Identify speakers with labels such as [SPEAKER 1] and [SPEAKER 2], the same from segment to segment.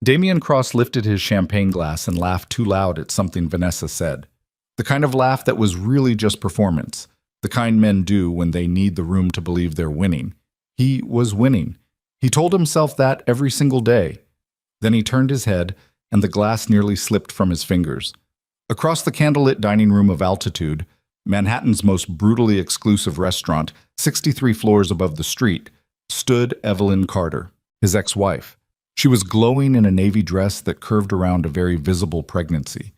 [SPEAKER 1] Damien Cross lifted his champagne glass and laughed too loud at something Vanessa said. The kind of laugh that was really just performance, the kind men do when they need the room to believe they're winning. He was winning. He told himself that every single day. Then he turned his head, and the glass nearly slipped from his fingers. Across the candlelit dining room of Altitude, Manhattan's most brutally exclusive restaurant, 63 floors above the street, stood Evelyn Carter, his ex-wife. She was glowing in a navy dress that curved around a very visible pregnancy.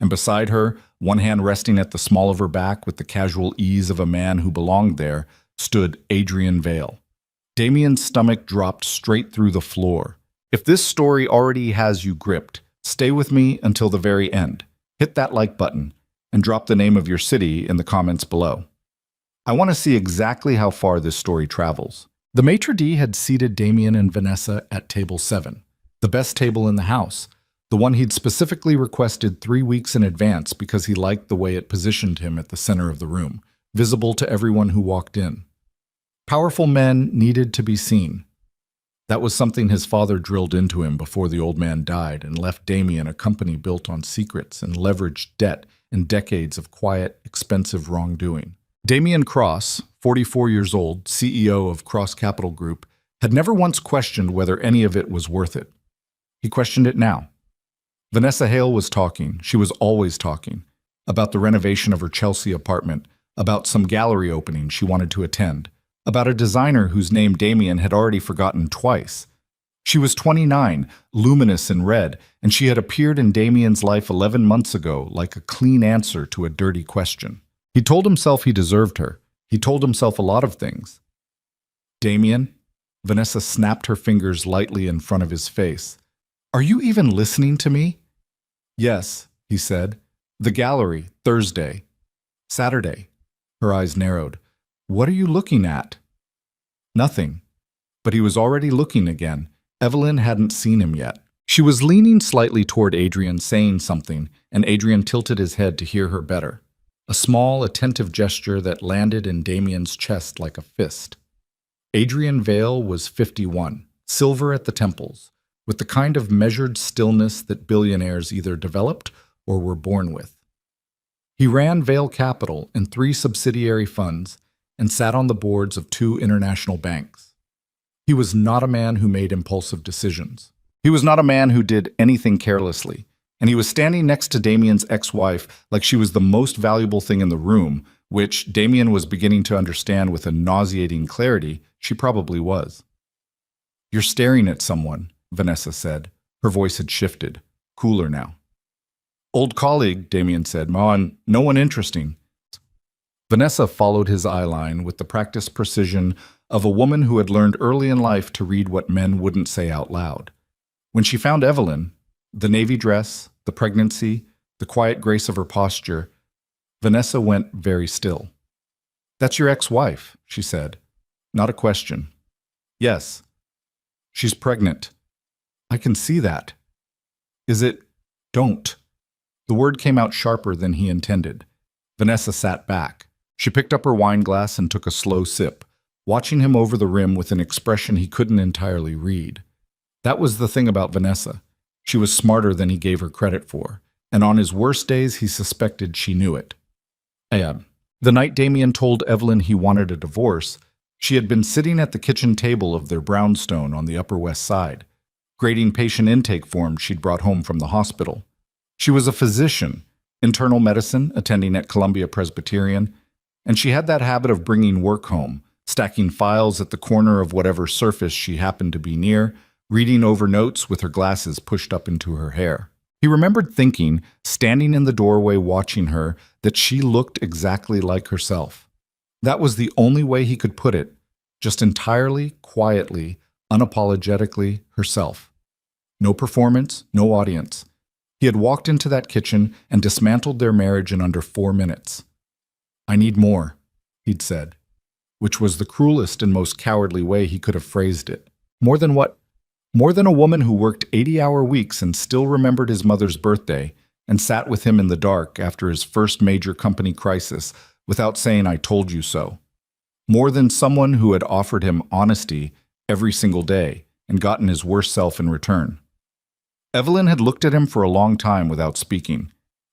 [SPEAKER 1] And beside her, one hand resting at the small of her back with the casual ease of a man who belonged there, stood Adrian Vale. Damien's stomach dropped straight through the floor. If this story already has you gripped, stay with me until the very end. Hit that like button and drop the name of your city in the comments below. I want to see exactly how far this story travels. The maitre d' had seated Damien and Vanessa at table 7, the best table in the house, the one he'd specifically requested 3 weeks in advance because he liked the way it positioned him at the center of the room, visible to everyone who walked in. Powerful men needed to be seen. That was something his father drilled into him before the old man died and left Damien a company built on secrets and leveraged debt and decades of quiet, expensive wrongdoing. Damien Cross, 44 years old, CEO of Cross Capital Group, had never once questioned whether any of it was worth it. He questioned it now. Vanessa Hale was talking, she was always talking, about the renovation of her Chelsea apartment, about some gallery opening she wanted to attend, about a designer whose name Damien had already forgotten twice. She was 29, luminous in red, and she had appeared in Damien's life 11 months ago like a clean answer to a dirty question. He told himself he deserved her. He told himself a lot of things. Damien? Vanessa snapped her fingers lightly in front of his face. Are you even listening to me? Yes, he said. The gallery, Thursday. Saturday. Her eyes narrowed. What are you looking at? Nothing. But he was already looking again. Evelyn hadn't seen him yet. She was leaning slightly toward Adrian, saying something, and Adrian tilted his head to hear her better. A small, attentive gesture that landed in Damien's chest like a fist. Adrian Vale was 51, silver at the temples, with the kind of measured stillness that billionaires either developed or were born with. He ran Vale Capital and 3 subsidiary funds and sat on the boards of 2 international banks. He was not a man who made impulsive decisions. He was not a man who did anything carelessly. And he was standing next to Damien's ex-wife like she was the most valuable thing in the room, which Damien was beginning to understand with a nauseating clarity she probably was. You're staring at someone, Vanessa said. Her voice had shifted, cooler now. Old colleague, Damien said. No one interesting. Vanessa followed his eyeline with the practiced precision of a woman who had learned early in life to read what men wouldn't say out loud. When she found Evelyn, the navy dress, the pregnancy, the quiet grace of her posture, Vanessa went very still. That's your ex-wife, she said. Not a question. Yes. She's pregnant. I can see that. Is it? Don't. The word came out sharper than he intended. Vanessa sat back. She picked up her wine glass and took a slow sip, watching him over the rim with an expression he couldn't entirely read. That was the thing about Vanessa. She was smarter than he gave her credit for, and on his worst days he suspected she knew it. The night Damien told Evelyn he wanted a divorce, she had been sitting at the kitchen table of their brownstone on the Upper West Side, grading patient intake forms she'd brought home from the hospital. She was a physician, internal medicine, attending at Columbia Presbyterian, and she had that habit of bringing work home, stacking files at the corner of whatever surface she happened to be near, reading over notes with her glasses pushed up into her hair. He remembered thinking, standing in the doorway watching her, that she looked exactly like herself. That was the only way he could put it, just entirely, quietly, unapologetically herself. No performance, no audience. He had walked into that kitchen and dismantled their marriage in under 4 minutes. I need more, he'd said, which was the cruelest and most cowardly way he could have phrased it. More than what? More than a woman who worked 80-hour weeks and still remembered his mother's birthday and sat with him in the dark after his first major company crisis without saying, I told you so. More than someone who had offered him honesty every single day and gotten his worst self in return. Evelyn had looked at him for a long time without speaking.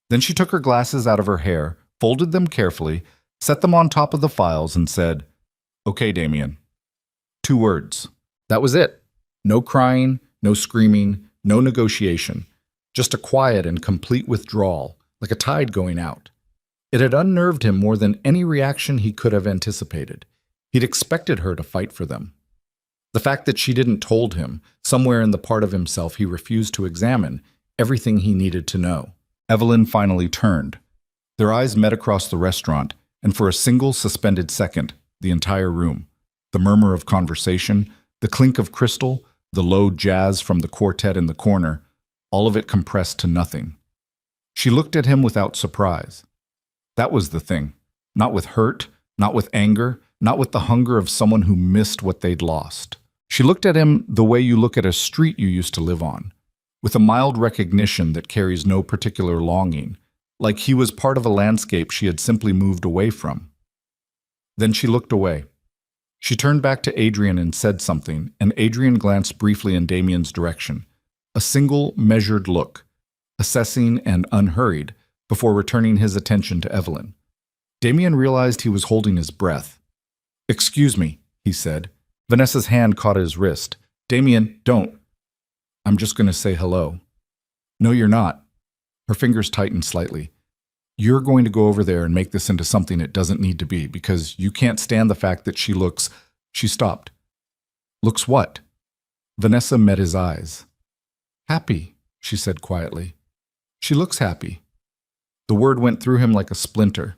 [SPEAKER 1] Then she took her glasses out of her hair, folded them carefully, set them on top of the files, and said, "Okay, Damien." 2 words. That was it. No crying, no screaming, no negotiation. Just a quiet and complete withdrawal, like a tide going out. It had unnerved him more than any reaction he could have anticipated. He'd expected her to fight for them. The fact that she didn't told him, somewhere in the part of himself he refused to examine, everything he needed to know. Evelyn finally turned. Their eyes met across the restaurant, and for a single suspended second, the entire room, the murmur of conversation, the clink of crystal, the low jazz from the quartet in the corner, all of it compressed to nothing. She looked at him without surprise. That was the thing. Not with hurt, not with anger, not with the hunger of someone who missed what they'd lost. She looked at him the way you look at a street you used to live on, with a mild recognition that carries no particular longing, like he was part of a landscape she had simply moved away from. Then she looked away. She turned back to Adrian and said something, and Adrian glanced briefly in Damien's direction. A single, measured look, assessing and unhurried, before returning his attention to Evelyn. Damien realized he was holding his breath. "Excuse me," he said. Vanessa's hand caught his wrist. "Damien, don't. I'm just going to say hello." "No, you're not." Her fingers tightened slightly. "You're going to go over there and make this into something it doesn't need to be, because you can't stand the fact that she looks—" She stopped. "Looks what?" Vanessa met his eyes. "Happy," she said quietly. "She looks happy." The word went through him like a splinter.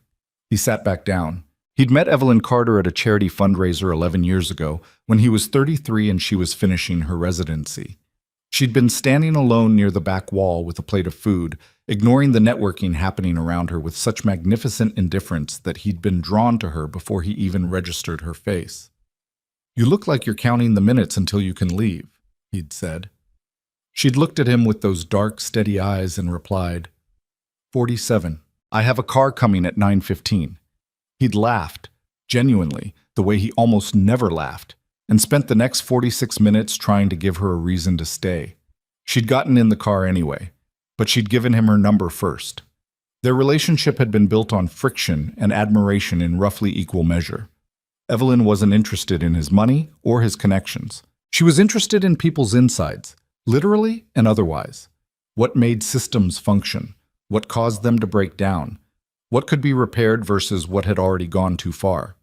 [SPEAKER 1] He sat back down. He'd met Evelyn Carter at a charity fundraiser 11 years ago, when he was 33 and she was finishing her residency. She'd been standing alone near the back wall with a plate of food, ignoring the networking happening around her with such magnificent indifference that he'd been drawn to her before he even registered her face. "You look like you're counting the minutes until you can leave," he'd said. She'd looked at him with those dark, steady eyes and replied, 47. I have a car coming at 9:15. He'd laughed, genuinely, the way he almost never laughed, and spent the next 46 minutes trying to give her a reason to stay. She'd gotten in the car anyway, but she'd given him her number first. Their relationship had been built on friction and admiration in roughly equal measure. Evelyn wasn't interested in his money or his connections. She was interested in people's insides, literally and otherwise. What made systems function? What caused them to break down? What could be repaired versus what had already gone too far?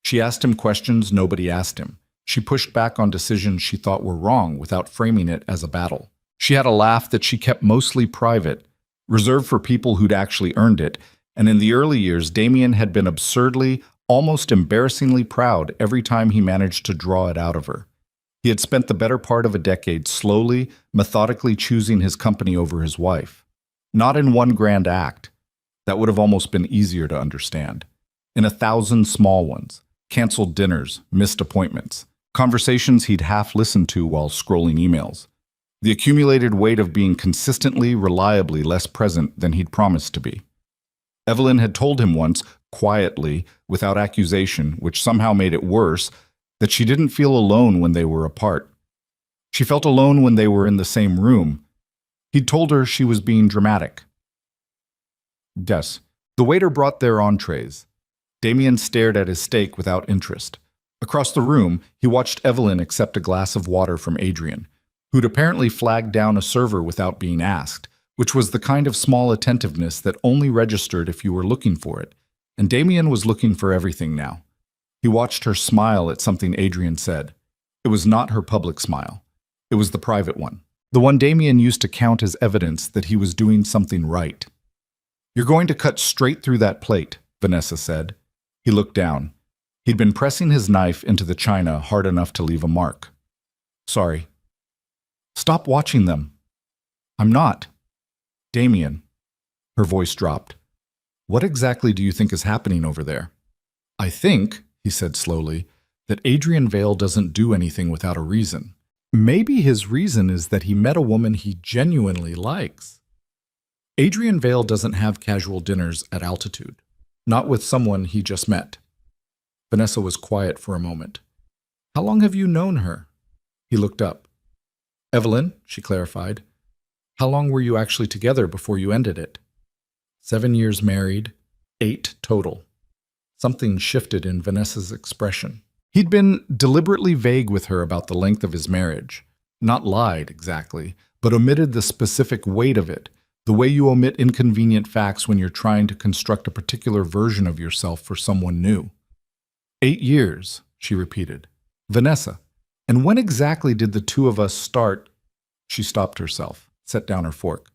[SPEAKER 1] She asked him questions nobody asked him. She pushed back on decisions she thought were wrong without framing it as a battle. She had a laugh that she kept mostly private, reserved for people who'd actually earned it, and in the early years, Damien had been absurdly, almost embarrassingly proud every time he managed to draw it out of her. He had spent the better part of a decade slowly, methodically choosing his company over his wife. Not in one grand act. That would have almost been easier to understand. In 1,000 small ones, canceled dinners, missed appointments, conversations he'd half listened to while scrolling emails. The accumulated weight of being consistently, reliably less present than he'd promised to be. Evelyn had told him once, quietly, without accusation, which somehow made it worse, that she didn't feel alone when they were apart. She felt alone when they were in the same room. He'd told her she was being dramatic. Yes, the waiter brought their entrees. Damien stared at his steak without interest. Across the room, he watched Evelyn accept a glass of water from Adrian, who'd apparently flagged down a server without being asked, which was the kind of small attentiveness that only registered if you were looking for it, and Damien was looking for everything now. He watched her smile at something Adrian said. It was not her public smile. It was the private one. The one Damien used to count as evidence that he was doing something right. "You're going to cut straight through that plate," Vanessa said. He looked down. He'd been pressing his knife into the china hard enough to leave a mark. "Sorry." "Stop watching them." "I'm not." "Damien." Her voice dropped. "What exactly do you think is happening over there?" "I think," he said slowly, "that Adrian Vale doesn't do anything without a reason. Maybe his reason is that he met a woman he genuinely likes. Adrian Vale doesn't have casual dinners at altitude, not with someone he just met." Vanessa was quiet for a moment. "How long have you known her?" He looked up. "Evelyn," she clarified. How long were you actually together before you ended it? 7 years married, 8 total. Something shifted in Vanessa's expression. He'd been deliberately vague with her about the length of his marriage. Not lied, exactly, but omitted the specific weight of it, the way you omit inconvenient facts when you're trying to construct a particular version of yourself for someone new. 8 years, she repeated. Vanessa, and when exactly did the two of us start? She stopped herself, set down her fork.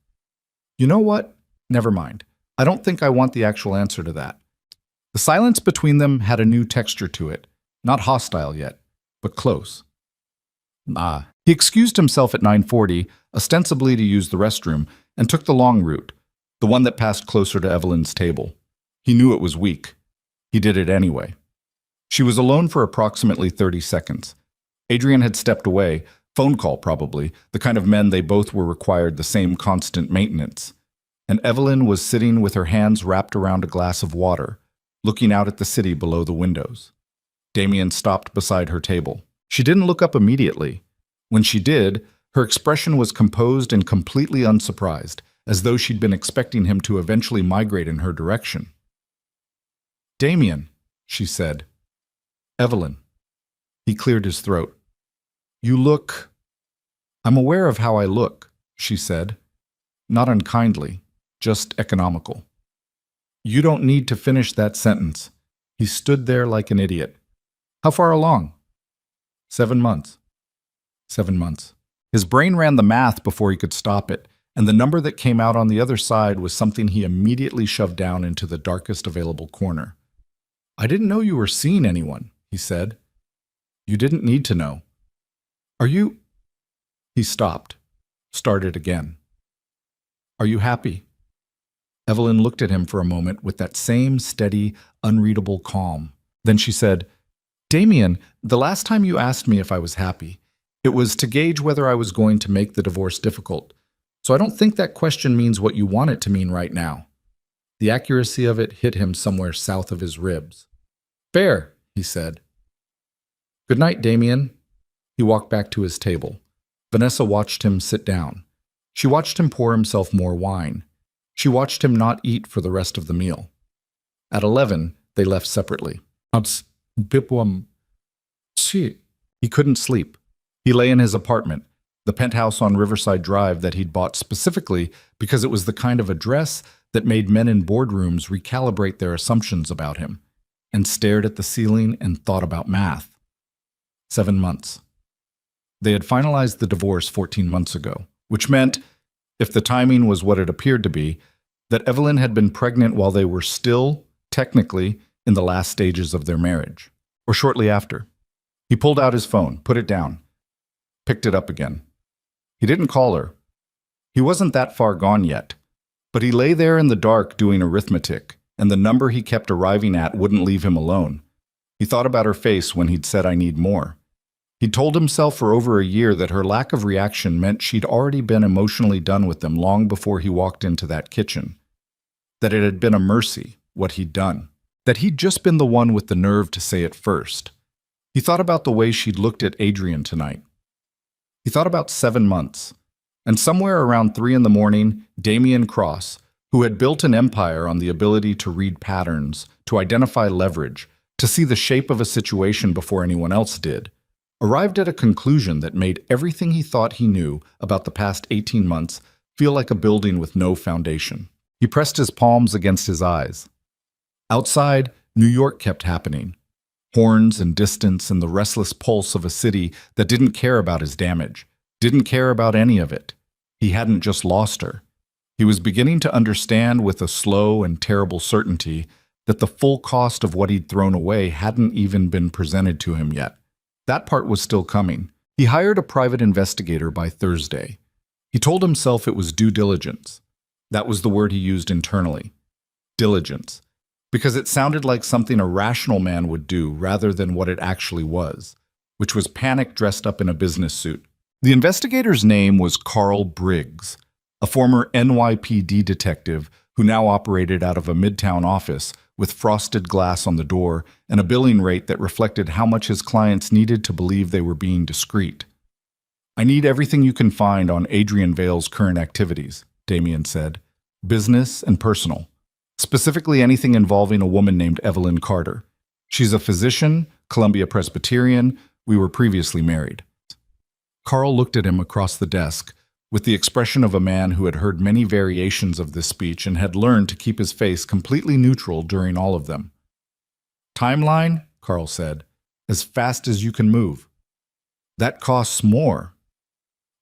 [SPEAKER 1] You know what? Never mind. I don't think I want the actual answer to that. The silence between them had a new texture to it, not hostile yet, but close. He excused himself at 9:40, ostensibly to use the restroom, and took the long route, the one that passed closer to Evelyn's table. He knew it was weak. He did it anyway. She was alone for approximately 30 seconds. Adrian had stepped away, phone call probably, the kind of men they both were required the same constant maintenance. And Evelyn was sitting with her hands wrapped around a glass of water, looking out at the city below the windows. Damien stopped beside her table. She didn't look up immediately. When she did, her expression was composed and completely unsurprised, as though she'd been expecting him to eventually migrate in her direction. Damien, she said. Evelyn. He cleared his throat. You look... I'm aware of how I look, she said. Not unkindly, just economical. You don't need to finish that sentence. He stood there like an idiot. How far along? 7 months. 7 months. His brain ran the math before he could stop it, and the number that came out on the other side was something he immediately shoved down into the darkest available corner. I didn't know you were seeing anyone, he said. You didn't need to know. Are you... He stopped, started again. Are you happy? Evelyn looked at him for a moment with that same steady, unreadable calm. Then she said, Damien, the last time you asked me if I was happy, it was to gauge whether I was going to make the divorce difficult. So I don't think that question means what you want it to mean right now. The accuracy of it hit him somewhere south of his ribs. Fair, he said. Good night, Damien. He walked back to his table. Vanessa watched him sit down. She watched him pour himself more wine. She watched him not eat for the rest of the meal. At 11, they left separately. He couldn't sleep. He lay in his apartment, the penthouse on Riverside Drive that he'd bought specifically because it was the kind of address that made men in boardrooms recalibrate their assumptions about him, and stared at the ceiling and thought about math. 7 months. They had finalized the divorce 14 months ago, which meant, if the timing was what it appeared to be, that Evelyn had been pregnant while they were still, technically, in the last stages of their marriage, or shortly after. He pulled out his phone, put it down, picked it up again. He didn't call her. He wasn't that far gone yet, but he lay there in the dark doing arithmetic, and the number he kept arriving at wouldn't leave him alone. He thought about her face when he'd said, I need more. He'd told himself for over a year that her lack of reaction meant she'd already been emotionally done with them long before he walked into that kitchen. That it had been a mercy, what he'd done. That he'd just been the one with the nerve to say it first. He thought about the way she'd looked at Adrian tonight. He thought about 7 months. And somewhere around 3 in the morning, Damien Cross, who had built an empire on the ability to read patterns, to identify leverage, to see the shape of a situation before anyone else did, arrived at a conclusion that made everything he thought he knew about the past 18 months feel like a building with no foundation. He pressed his palms against his eyes. Outside, New York kept happening. Horns and distance and the restless pulse of a city that didn't care about his damage, didn't care about any of it. He hadn't just lost her. He was beginning to understand with a slow and terrible certainty that the full cost of what he'd thrown away hadn't even been presented to him yet. That part was still coming. He hired a private investigator by Thursday. He told himself it was due diligence. That was the word he used internally. Diligence. Because it sounded like something a rational man would do rather than what it actually was, which was panic dressed up in a business suit. The investigator's name was Carl Briggs, a former NYPD detective who now operated out of a midtown office with frosted glass on the door and a billing rate that reflected how much his clients needed to believe they were being discreet. I need everything you can find on Adrian Vale's current activities, Damien said. Business and personal. Specifically anything involving a woman named Evelyn Carter. She's a physician, Columbia Presbyterian. We were previously married. Carl looked at him across the desk, with the expression of a man who had heard many variations of this speech and had learned to keep his face completely neutral during all of them. Timeline, Carl said, as fast as you can move. That costs more.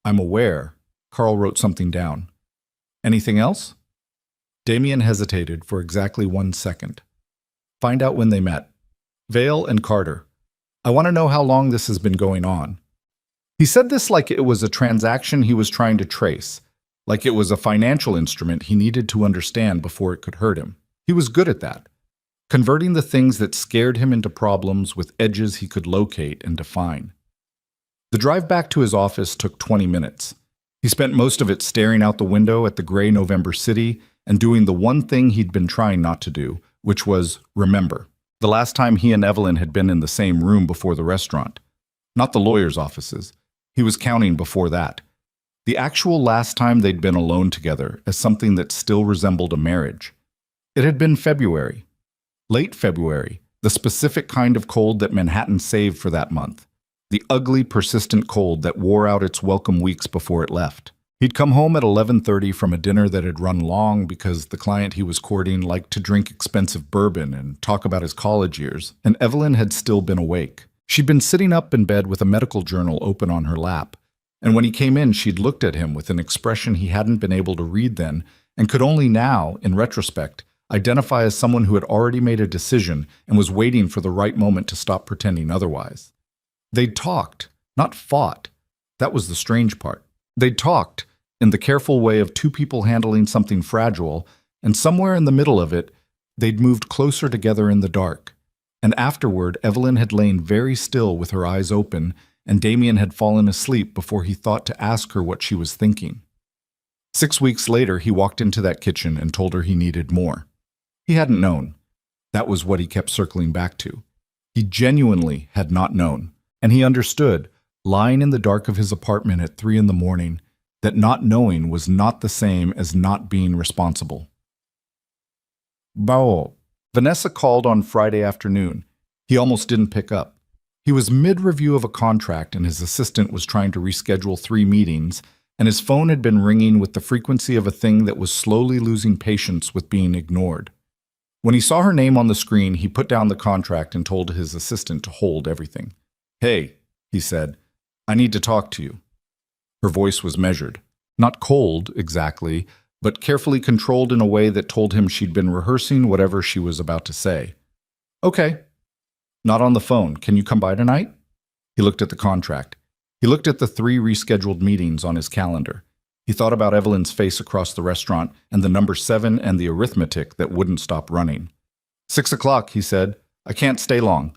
[SPEAKER 1] I'm aware. Carl wrote something down. Anything else? Damien hesitated for exactly 1 second. Find out when they met. Vale and Carter. I want to know how long this has been going on. He said this like it was a transaction he was trying to trace, like it was a financial instrument he needed to understand before it could hurt him. He was good at that, converting the things that scared him into problems with edges he could locate and define. The drive back to his office took 20 minutes. He spent most of it staring out the window at the gray November city and doing the one thing he'd been trying not to do, which was remember. The last time he and Evelyn had been in the same room before the restaurant. Not the lawyer's offices. He was counting before that. The actual last time they'd been alone together as something that still resembled a marriage. It had been February. Late February, the specific kind of cold that Manhattan saved for that month. The ugly, persistent cold that wore out its welcome weeks before it left. He'd come home at 11:30 from a dinner that had run long because the client he was courting liked to drink expensive bourbon and talk about his college years, and Evelyn had still been awake. She'd been sitting up in bed with a medical journal open on her lap, and when he came in, she'd looked at him with an expression he hadn't been able to read then and could only now, in retrospect, identify as someone who had already made a decision and was waiting for the right moment to stop pretending otherwise. They'd talked, not fought. That was the strange part. They'd talked, in the careful way of two people handling something fragile, and somewhere in the middle of it, they'd moved closer together in the dark. And afterward, Evelyn had lain very still with her eyes open, and Damien had fallen asleep before he thought to ask her what she was thinking. 6 weeks later, he walked into that kitchen and told her he needed more. He hadn't known. That was what he kept circling back to. He genuinely had not known, and he understood, lying in the dark of his apartment at 3 a.m, that not knowing was not the same as not being responsible. Bao. Vanessa called on Friday afternoon. He almost didn't pick up. He was mid-review of a contract and his assistant was trying to reschedule 3 meetings, and his phone had been ringing with the frequency of a thing that was slowly losing patience with being ignored. When he saw her name on the screen, he put down the contract and told his assistant to hold everything. Hey, he said, I need to talk to you. Her voice was measured. Not cold, exactly, but carefully controlled in a way that told him she'd been rehearsing whatever she was about to say. Okay. Not on the phone. Can you come by tonight? He looked at the contract. He looked at the 3 rescheduled meetings on his calendar. He thought about Evelyn's face across the restaurant and the number 7 and the arithmetic that wouldn't stop running. 6 o'clock, he said. I can't stay long.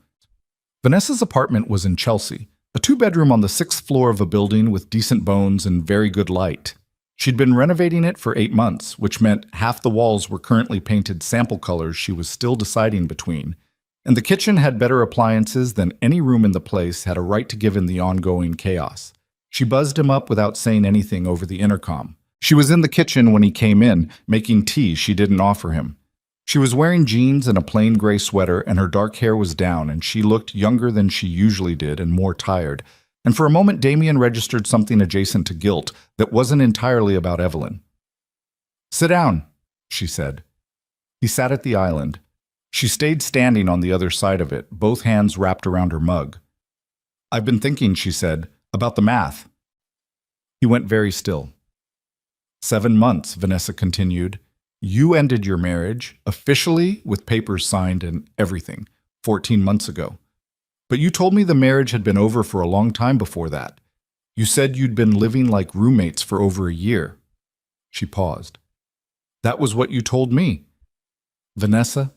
[SPEAKER 1] Vanessa's apartment was in Chelsea, a 2-bedroom on the 6th floor of a building with decent bones and very good light. She'd been renovating it for 8 months, which meant half the walls were currently painted sample colors she was still deciding between, and the kitchen had better appliances than any room in the place had a right to give in the ongoing chaos. She buzzed him up without saying anything over the intercom. She was in the kitchen when he came in, making tea she didn't offer him. She was wearing jeans and a plain gray sweater, and her dark hair was down, and she looked younger than she usually did and more tired. And for a moment, Damien registered something adjacent to guilt that wasn't entirely about Evelyn. Sit down, she said. He sat at the island. She stayed standing on the other side of it, both hands wrapped around her mug. I've been thinking, she said, about the math. He went very still. 7 months, Vanessa continued. You ended your marriage, officially, with papers signed and everything, 14 months ago. But you told me the marriage had been over for a long time before that. You said you'd been living like roommates for over a year. She paused. That was what you told me. Vanessa,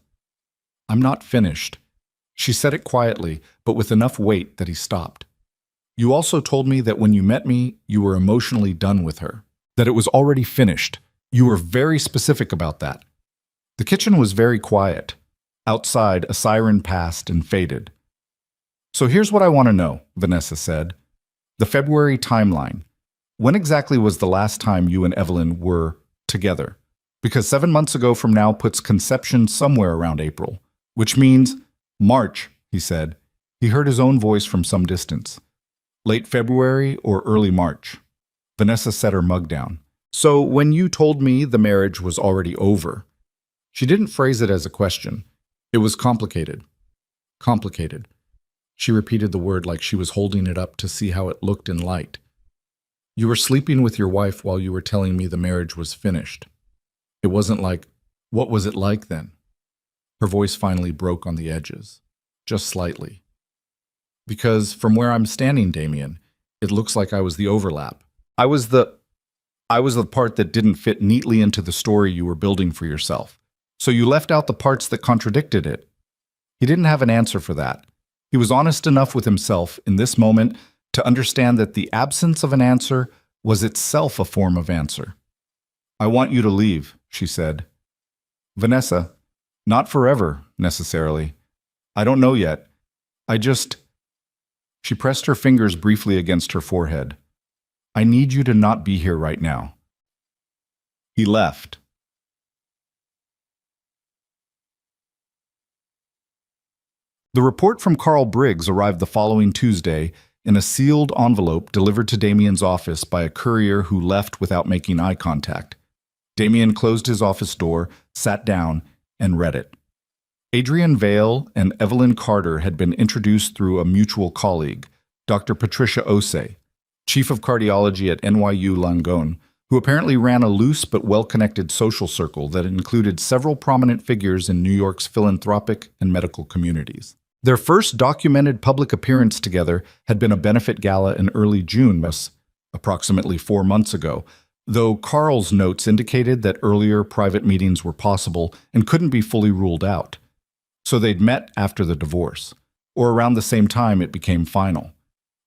[SPEAKER 1] I'm not finished. She said it quietly, but with enough weight that he stopped. You also told me that when you met me, you were emotionally done with her, that it was already finished. You were very specific about that. The kitchen was very quiet. Outside, a siren passed and faded. So here's what I want to know, Vanessa said. The February timeline. When exactly was the last time you and Evelyn were together? Because 7 months ago from now puts conception somewhere around April, which means March, he said. He heard his own voice from some distance. Late February or early March. Vanessa set her mug down. So when you told me the marriage was already over, she didn't phrase it as a question. It was complicated. Complicated. She repeated the word like she was holding it up to see how it looked in light. You were sleeping with your wife while you were telling me the marriage was finished. It wasn't like, what was it like then? Her voice finally broke on the edges, just slightly. Because from where I'm standing, Damien, it looks like I was the overlap. I was the part that didn't fit neatly into the story you were building for yourself. So you left out the parts that contradicted it. He didn't have an answer for that. He was honest enough with himself in this moment to understand that the absence of an answer was itself a form of answer. I want you to leave, she said. Vanessa, not forever, necessarily. I don't know yet. She pressed her fingers briefly against her forehead. I need you to not be here right now. He left. The report from Carl Briggs arrived the following Tuesday in a sealed envelope delivered to Damien's office by a courier who left without making eye contact. Damien closed his office door, sat down, and read it. Adrian Vale and Evelyn Carter had been introduced through a mutual colleague, Dr. Patricia Osei, chief of cardiology at NYU Langone, who apparently ran a loose but well-connected social circle that included several prominent figures in New York's philanthropic and medical communities. Their first documented public appearance together had been a benefit gala in early June, approximately 4 months ago, though Carl's notes indicated that earlier private meetings were possible and couldn't be fully ruled out. So they'd met after the divorce, or around the same time it became final.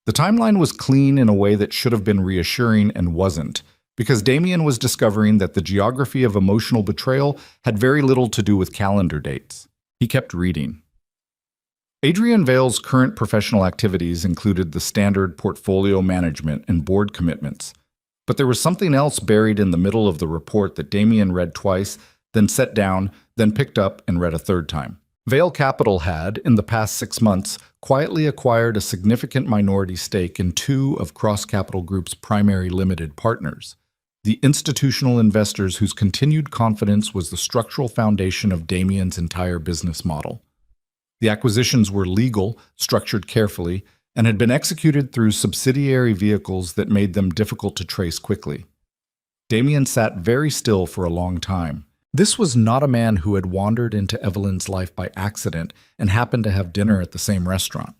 [SPEAKER 1] The timeline was clean in a way that should have been reassuring and wasn't, because Damien was discovering that the geography of emotional betrayal had very little to do with calendar dates. He kept reading. Adrian Vale's current professional activities included the standard portfolio management and board commitments. But there was something else buried in the middle of the report that Damien read twice, then set down, then picked up and read a third time. Vale Capital had, in the past 6 months, quietly acquired a significant minority stake in 2 of Cross Capital Group's primary limited partners, the institutional investors whose continued confidence was the structural foundation of Damien's entire business model. The acquisitions were legal, structured carefully, and had been executed through subsidiary vehicles that made them difficult to trace quickly. Damien sat very still for a long time. This was not a man who had wandered into Evelyn's life by accident and happened to have dinner at the same restaurant.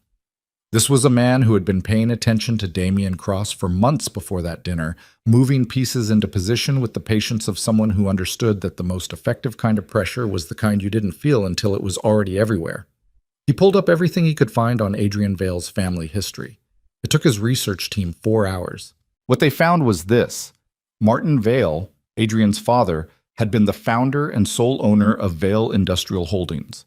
[SPEAKER 1] This was a man who had been paying attention to Damien Cross for months before that dinner, moving pieces into position with the patience of someone who understood that the most effective kind of pressure was the kind you didn't feel until it was already everywhere. He pulled up everything he could find on Adrian Vale's family history. It took his research team 4 hours. What they found was this. Martin Vale, Adrian's father, had been the founder and sole owner of Vale Industrial Holdings,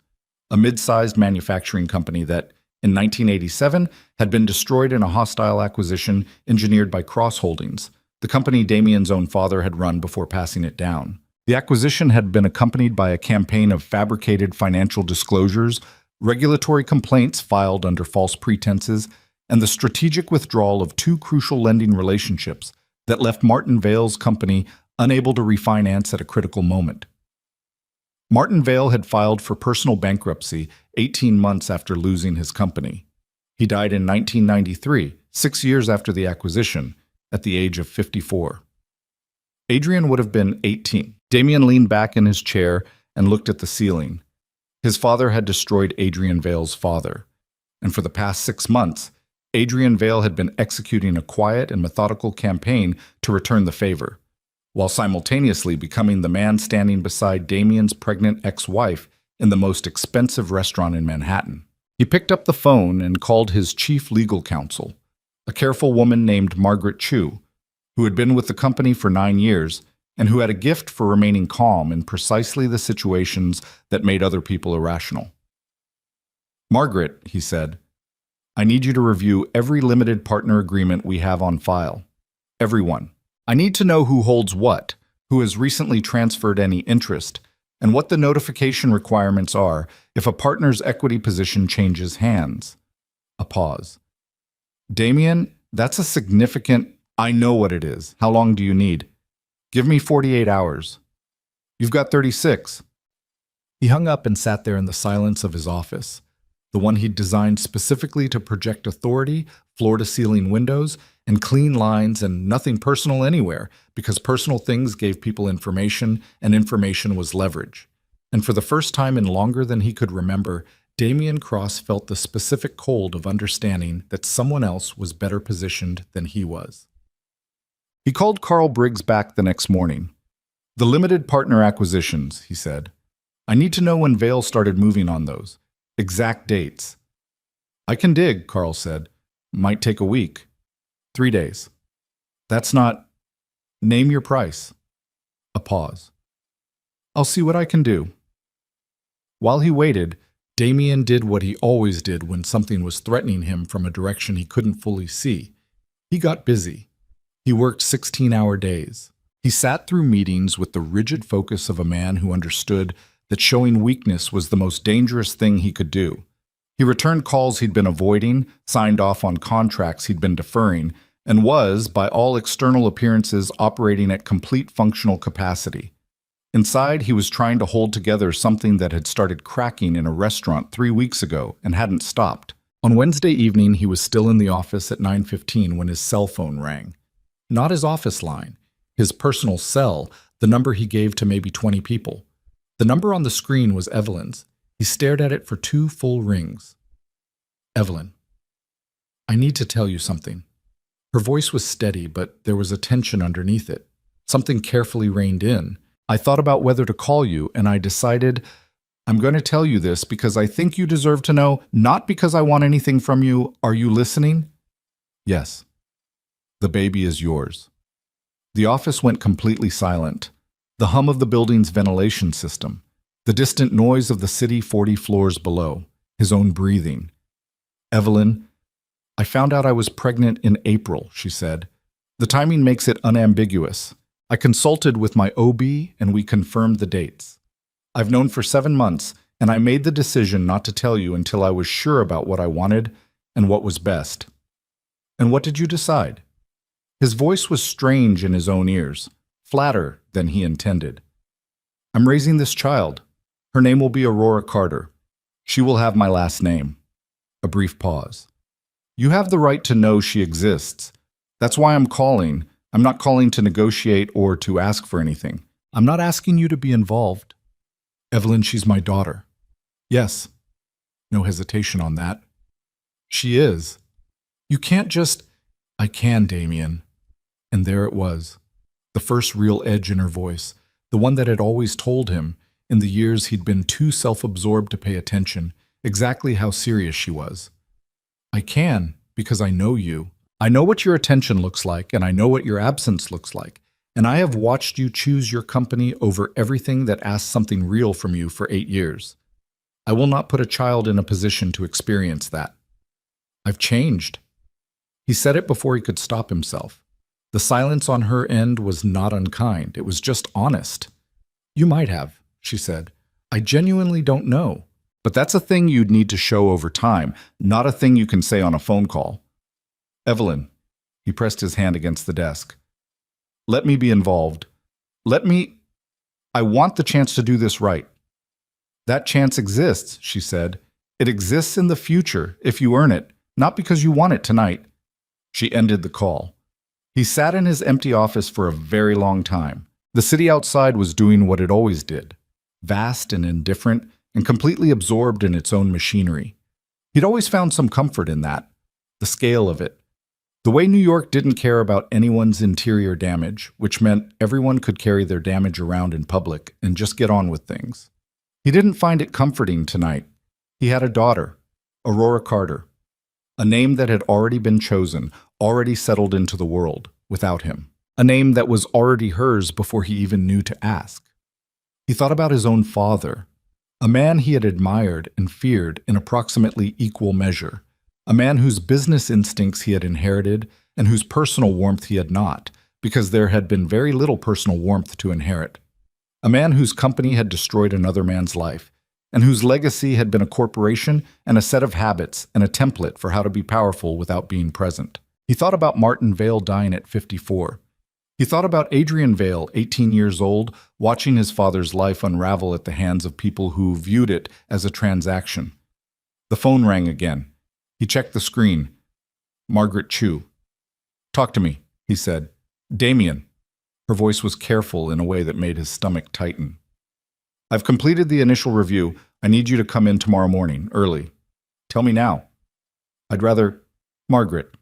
[SPEAKER 1] a mid-sized manufacturing company that, in 1987, had been destroyed in a hostile acquisition engineered by Cross Holdings, the company Damien's own father had run before passing it down. The acquisition had been accompanied by a campaign of fabricated financial disclosures, regulatory complaints filed under false pretenses, and the strategic withdrawal of 2 crucial lending relationships that left Martin Vale's company unable to refinance at a critical moment. Martin Vale had filed for personal bankruptcy 18 months after losing his company. He died in 1993, 6 years after the acquisition, at the age of 54. Adrian would have been 18. Damien leaned back in his chair and looked at the ceiling. His father had destroyed Adrian Vale's father, and for the past 6 months, Adrian Vale had been executing a quiet and methodical campaign to return the favor, while simultaneously becoming the man standing beside Damien's pregnant ex-wife in the most expensive restaurant in Manhattan. He picked up the phone and called his chief legal counsel, a careful woman named Margaret Chu, who had been with the company for 9 years and who had a gift for remaining calm in precisely the situations that made other people irrational. "Margaret," he said, I need you to review every limited partner agreement we have on file. Everyone. I need to know who holds what, who has recently transferred any interest, and what the notification requirements are if a partner's equity position changes hands. A pause. Damien, that's a significant... I know what it is. How long do you need? Give me 48 hours. You've got 36. He hung up and sat there in the silence of his office, the one he'd designed specifically to project authority, floor-to-ceiling windows, and clean lines and nothing personal anywhere, because personal things gave people information, and information was leverage. And for the first time in longer than he could remember, Damien Cross felt the specific cold of understanding that someone else was better positioned than he was. He called Carl Briggs back the next morning. "The limited partner acquisitions," he said. "I need to know when Vale started moving on those. Exact dates." "I can dig," Carl said. "Might take a week. 3 days." "That's not... Name your price." A pause. "I'll see what I can do." While he waited, Damien did what he always did when something was threatening him from a direction he couldn't fully see. He got busy. He worked 16-hour days. He sat through meetings with the rigid focus of a man who understood that showing weakness was the most dangerous thing he could do. He returned calls he'd been avoiding, signed off on contracts he'd been deferring, and was, by all external appearances, operating at complete functional capacity. Inside, he was trying to hold together something that had started cracking in a restaurant 3 weeks ago and hadn't stopped. On Wednesday evening, he was still in the office at 9:15 when his cell phone rang. Not his office line, his personal cell, the number he gave to maybe 20 people. The number on the screen was Evelyn's. He stared at it for 2 full rings. "Evelyn, I need to tell you something." Her voice was steady, but there was a tension underneath it. Something carefully reined in. "I thought about whether to call you, and I decided I'm going to tell you this because I think you deserve to know, not because I want anything from you. Are you listening?" "Yes." "The baby is yours." The office went completely silent. The hum of the building's ventilation system, the distant noise of the city 40 floors below, his own breathing. "Evelyn, I found out I was pregnant in April," she said. "The timing makes it unambiguous. I consulted with my OB and we confirmed the dates. I've known for 7 months, and I made the decision not to tell you until I was sure about what I wanted and what was best." "And what did you decide?" His voice was strange in his own ears, flatter than he intended. "I'm raising this child. Her name will be Aurora Carter. She will have my last name." A brief pause. "You have the right to know she exists. That's why I'm calling. I'm not calling to negotiate or to ask for anything. I'm not asking you to be involved." "Evelyn, she's my daughter." "Yes." No hesitation on that. "She is." "You can't just..." "I can, Damien." And there it was. The first real edge in her voice, the one that had always told him, in the years he'd been too self-absorbed to pay attention, exactly how serious she was. "I can, because I know you. I know what your attention looks like, and I know what your absence looks like, and I have watched you choose your company over everything that asks something real from you for 8 years. I will not put a child in a position to experience that. I've changed." He said it before he could stop himself. The silence on her end was not unkind. It was just honest. "You might have," she said. "I genuinely don't know. But that's a thing you'd need to show over time, not a thing you can say on a phone call." "Evelyn," he pressed his hand against the desk. "Let me be involved. I want the chance to do this right." "That chance exists," she said. "It exists in the future, if you earn it, not because you want it tonight." She ended the call. He sat in his empty office for a very long time. The city outside was doing what it always did, vast and indifferent, and completely absorbed in its own machinery. He'd always found some comfort in that, the scale of it. The way New York didn't care about anyone's interior damage, which meant everyone could carry their damage around in public and just get on with things. He didn't find it comforting tonight. He had a daughter, Aurora Carter, a name that had already been chosen, already settled into the world, without him. A name that was already hers before he even knew to ask. He thought about his own father, a man he had admired and feared in approximately equal measure, A man whose business instincts he had inherited and whose personal warmth he had not, because there had been very little personal warmth to inherit. A man whose company had destroyed another man's life, and whose legacy had been a corporation and a set of habits and a template for how to be powerful without being present. He thought about Martin Vale dying at 54. He thought about Adrian Vale, 18 years old, watching his father's life unravel at the hands of people who viewed it as a transaction. The phone rang again. He checked the screen. Margaret Chu. "Talk to me," he said. "Damien." Her voice was careful in a way that made his stomach tighten. "I've completed the initial review. I need you to come in tomorrow morning, early." "Tell me now." "I'd rather—" "Margaret."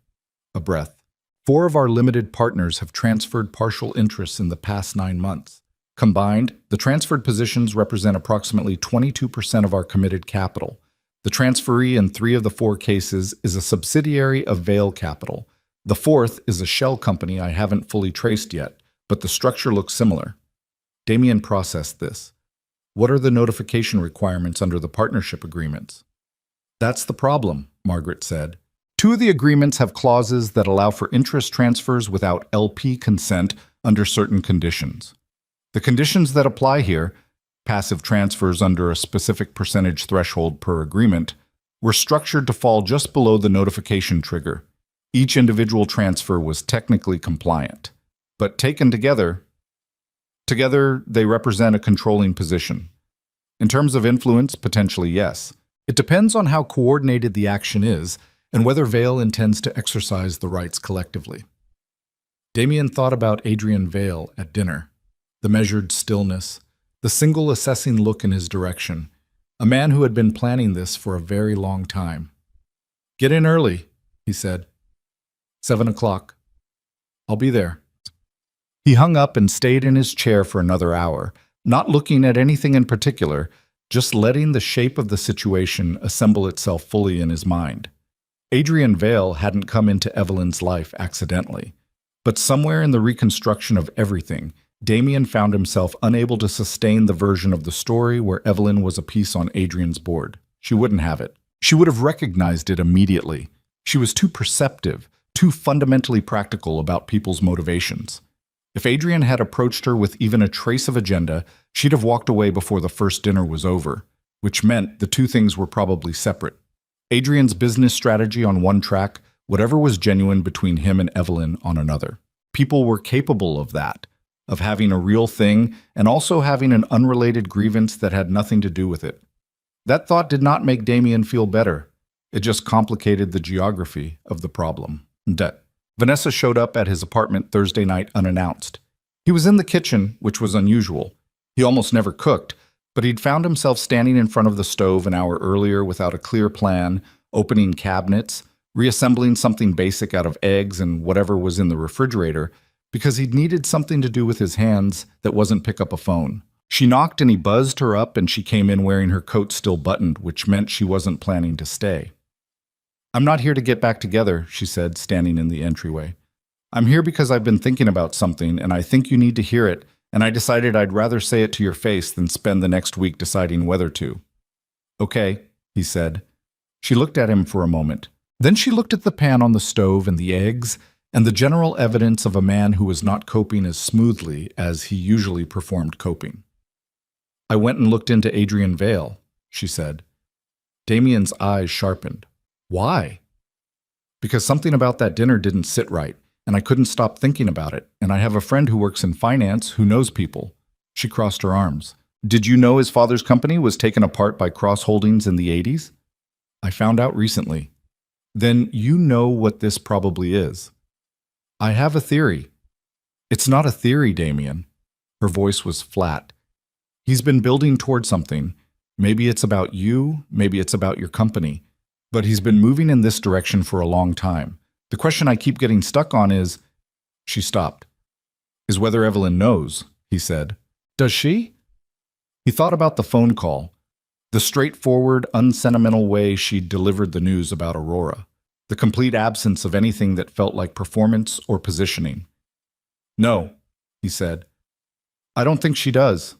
[SPEAKER 1] A breath. "4 of our limited partners have transferred partial interests in the past 9 months. Combined, the transferred positions represent approximately 22% of our committed capital. The transferee in 3 of the 4 cases is a subsidiary of Vale Capital. The 4th is a shell company I haven't fully traced yet, but the structure looks similar." Damien processed this. "What are the notification requirements under the partnership agreements?" "That's the problem," Margaret said. 2 of the agreements have clauses that allow for interest transfers without LP consent under certain conditions. The conditions that apply here, passive transfers under a specific percentage threshold per agreement, were structured to fall just below the notification trigger. Each individual transfer was technically compliant. But taken together, they represent a controlling position. In terms of influence, potentially yes. It depends on how coordinated the action is and whether Vale intends to exercise the rights collectively. Damien thought about Adrian Vale at dinner. The measured stillness, the single assessing look in his direction. A man who had been planning this for a very long time. "Get in early," he said. 7 o'clock. "I'll be there." He hung up and stayed in his chair for another hour, not looking at anything in particular, just letting the shape of the situation assemble itself fully in his mind. Adrian Vale hadn't come into Evelyn's life accidentally, but somewhere in the reconstruction of everything, Damien found himself unable to sustain the version of the story where Evelyn was a piece on Adrian's board. She wouldn't have it. She would have recognized it immediately. She was too perceptive, too fundamentally practical about people's motivations. If Adrian had approached her with even a trace of agenda, she'd have walked away before the first dinner was over, which meant the 2 things were probably separate. Adrian's business strategy on one track, whatever was genuine between him and Evelyn on another. People were capable of that, of having a real thing and also having an unrelated grievance that had nothing to do with it. That thought did not make Damien feel better. It just complicated the geography of the problem. Vanessa showed up at his apartment Thursday night unannounced. He was in the kitchen, which was unusual. He almost never cooked, but he'd found himself standing in front of the stove an hour earlier without a clear plan, opening cabinets, reassembling something basic out of eggs and whatever was in the refrigerator, because he'd needed something to do with his hands that wasn't pick up a phone. She knocked and he buzzed her up, and she came in wearing her coat still buttoned, which meant she wasn't planning to stay. "I'm not here to get back together," she said, standing in the entryway. "I'm here because I've been thinking about something, and I think you need to hear it, and I decided I'd rather say it to your face than spend the next week deciding whether to." "Okay," he said. She looked at him for a moment. Then she looked at the pan on the stove and the eggs, and the general evidence of a man who was not coping as smoothly as he usually performed coping. "I went and looked into Adrian Vale," she said. Damien's eyes sharpened. "Why?" "Because something about that dinner didn't sit right, and I couldn't stop thinking about it, and I have a friend who works in finance who knows people." She crossed her arms. "Did you know his father's company was taken apart by Cross Holdings in the 80s? "I found out recently." "Then you know what this probably is." "I have a theory." "It's not a theory, Damien." Her voice was flat. "He's been building toward something. Maybe it's about you, maybe it's about your company. But he's been moving in this direction for a long time. The question I keep getting stuck on is—" She stopped. "Is whether Evelyn knows," he said. "Does she?" He thought about the phone call, the straightforward, unsentimental way she'd delivered the news about Aurora, the complete absence of anything that felt like performance or positioning. "No," he said. "I don't think she does."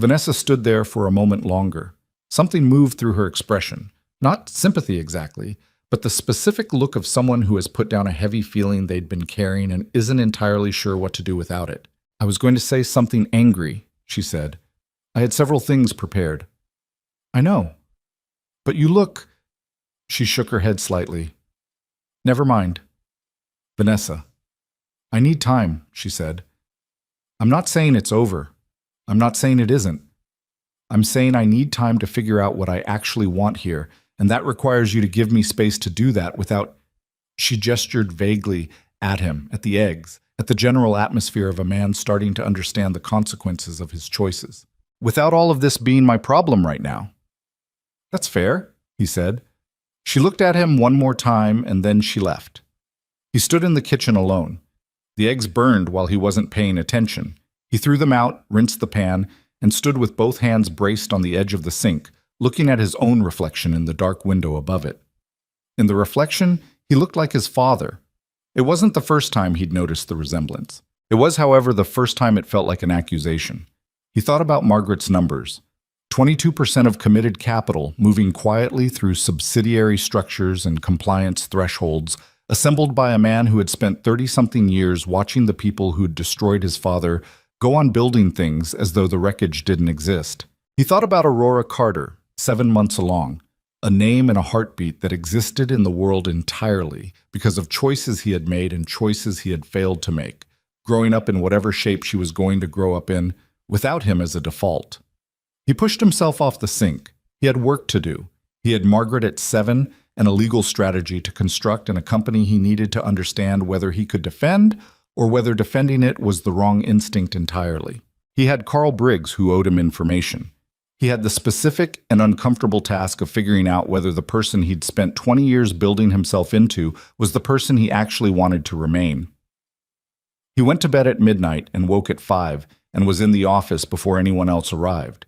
[SPEAKER 1] Vanessa stood there for a moment longer. Something moved through her expression. Not sympathy exactly, but the specific look of someone who has put down a heavy feeling they'd been carrying and isn't entirely sure what to do without it. "I was going to say something angry," she said. "I had several things prepared." "I know. But you look—" She shook her head slightly. "Never mind." "Vanessa." "I need time," she said. "I'm not saying it's over. I'm not saying it isn't. I'm saying I need time to figure out what I actually want here, and that requires you to give me space to do that without—" She gestured vaguely at him, at the eggs, at the general atmosphere of a man starting to understand the consequences of his choices. "Without all of this being my problem right now." "That's fair," he said. She looked at him one more time, and then she left. He stood in the kitchen alone. The eggs burned while he wasn't paying attention. He threw them out, rinsed the pan, and stood with both hands braced on the edge of the sink, looking at his own reflection in the dark window above it. In the reflection, he looked like his father. It wasn't the first time he'd noticed the resemblance. It was, however, the first time it felt like an accusation. He thought about Margaret's numbers. 22% of committed capital moving quietly through subsidiary structures and compliance thresholds, assembled by a man who had spent 30-something years watching the people who'd destroyed his father go on building things as though the wreckage didn't exist. He thought about Aurora Carter, 7 months along, a name and a heartbeat that existed in the world entirely because of choices he had made and choices he had failed to make, growing up in whatever shape she was going to grow up in, without him as a default. He pushed himself off the sink. He had work to do. He had Margaret at 7 and a legal strategy to construct and a company he needed to understand whether he could defend or whether defending it was the wrong instinct entirely. He had Carl Briggs who owed him information. He had the specific and uncomfortable task of figuring out whether the person he'd spent 20 years building himself into was the person he actually wanted to remain. He went to bed at midnight and woke at 5 and was in the office before anyone else arrived.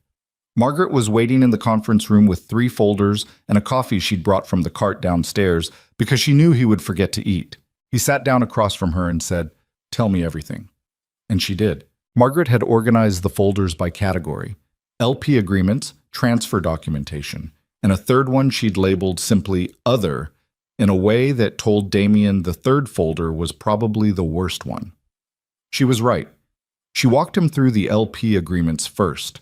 [SPEAKER 1] Margaret was waiting in the conference room with 3 folders and a coffee she'd brought from the cart downstairs because she knew he would forget to eat. He sat down across from her and said, "Tell me everything." And she did. Margaret had organized the folders by category: LP agreements, transfer documentation, and a third one she'd labeled simply Other, in a way that told Damien the third folder was probably the worst one. She was right. She walked him through the LP agreements first.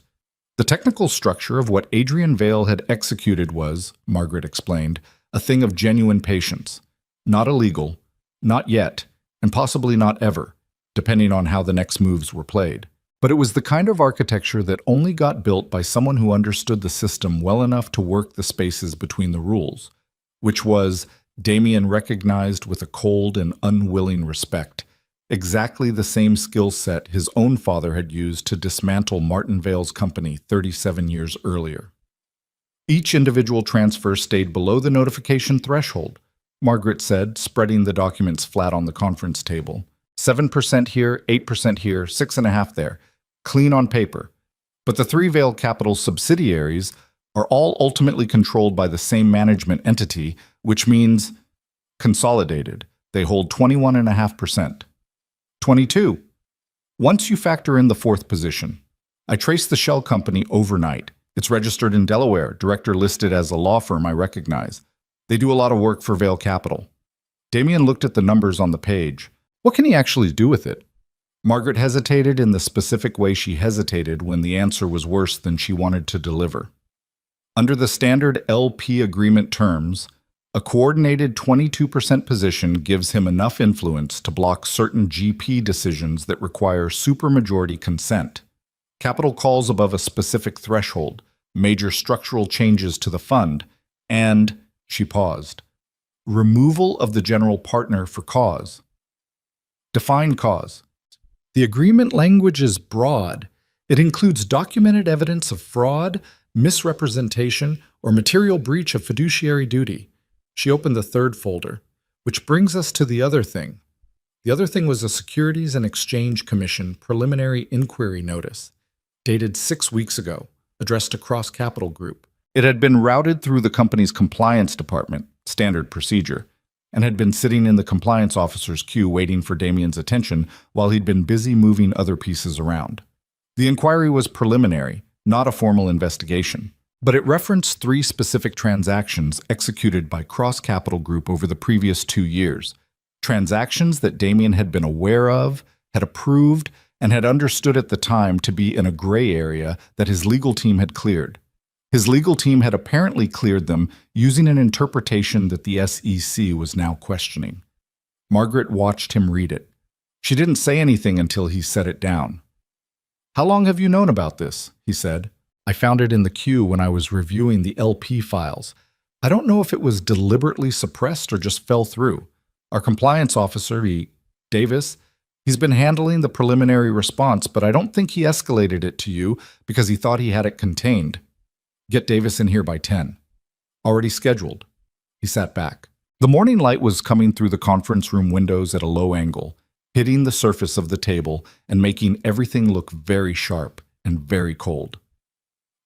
[SPEAKER 1] The technical structure of what Adrian Vale had executed was, Margaret explained, a thing of genuine patience. Not illegal, not yet, and possibly not ever, depending on how the next moves were played. But it was the kind of architecture that only got built by someone who understood the system well enough to work the spaces between the rules, which was, Damien recognized with a cold and unwilling respect, exactly the same skill set his own father had used to dismantle Martin Vale's company 37 years earlier. Each individual transfer stayed below the notification threshold, Margaret said, spreading the documents flat on the conference table. 7% here, 8% here, 6.5% there. Clean on paper. But the 3 Vale Capital subsidiaries are all ultimately controlled by the same management entity, which means consolidated. They hold 21.5%. 22. Once you factor in the 4th position. I traced the shell company overnight. It's registered in Delaware, director listed as a law firm I recognize. They do a lot of work for Vale Capital. Damien looked at the numbers on the page. What can he actually do with it? Margaret hesitated in the specific way she hesitated when the answer was worse than she wanted to deliver. Under the standard LP agreement terms, a coordinated 22% position gives him enough influence to block certain GP decisions that require supermajority consent. Capital calls above a specific threshold, major structural changes to the fund, and, she paused, removal of the general partner for cause. Define cause. The agreement language is broad. It includes documented evidence of fraud, misrepresentation, or material breach of fiduciary duty. She opened the 3rd folder, which brings us to the other thing. The other thing was a Securities and Exchange Commission preliminary inquiry notice, dated 6 weeks ago, addressed to Cross Capital Group. It had been routed through the company's compliance department, standard procedure, and had been sitting in the compliance officer's queue waiting for Damien's attention while he'd been busy moving other pieces around. The inquiry was preliminary, not a formal investigation. but it referenced 3 specific transactions executed by Cross Capital Group over the previous 2 years. Transactions that Damien had been aware of, had approved, and had understood at the time to be in a gray area that his legal team had cleared. His legal team had apparently cleared them using an interpretation that the SEC was now questioning. Margaret watched him read it. She didn't say anything until he set it down. "How long have you known about this?" he said. "I found it in the queue when I was reviewing the LP files. I don't know if it was deliberately suppressed or just fell through. Our compliance officer, Davis, he's been handling the preliminary response, but I don't think he escalated it to you because he thought he had it contained. Get Davis in here by 10. Already scheduled." He sat back. The morning light was coming through the conference room windows at a low angle, hitting the surface of the table and making everything look very sharp and very cold.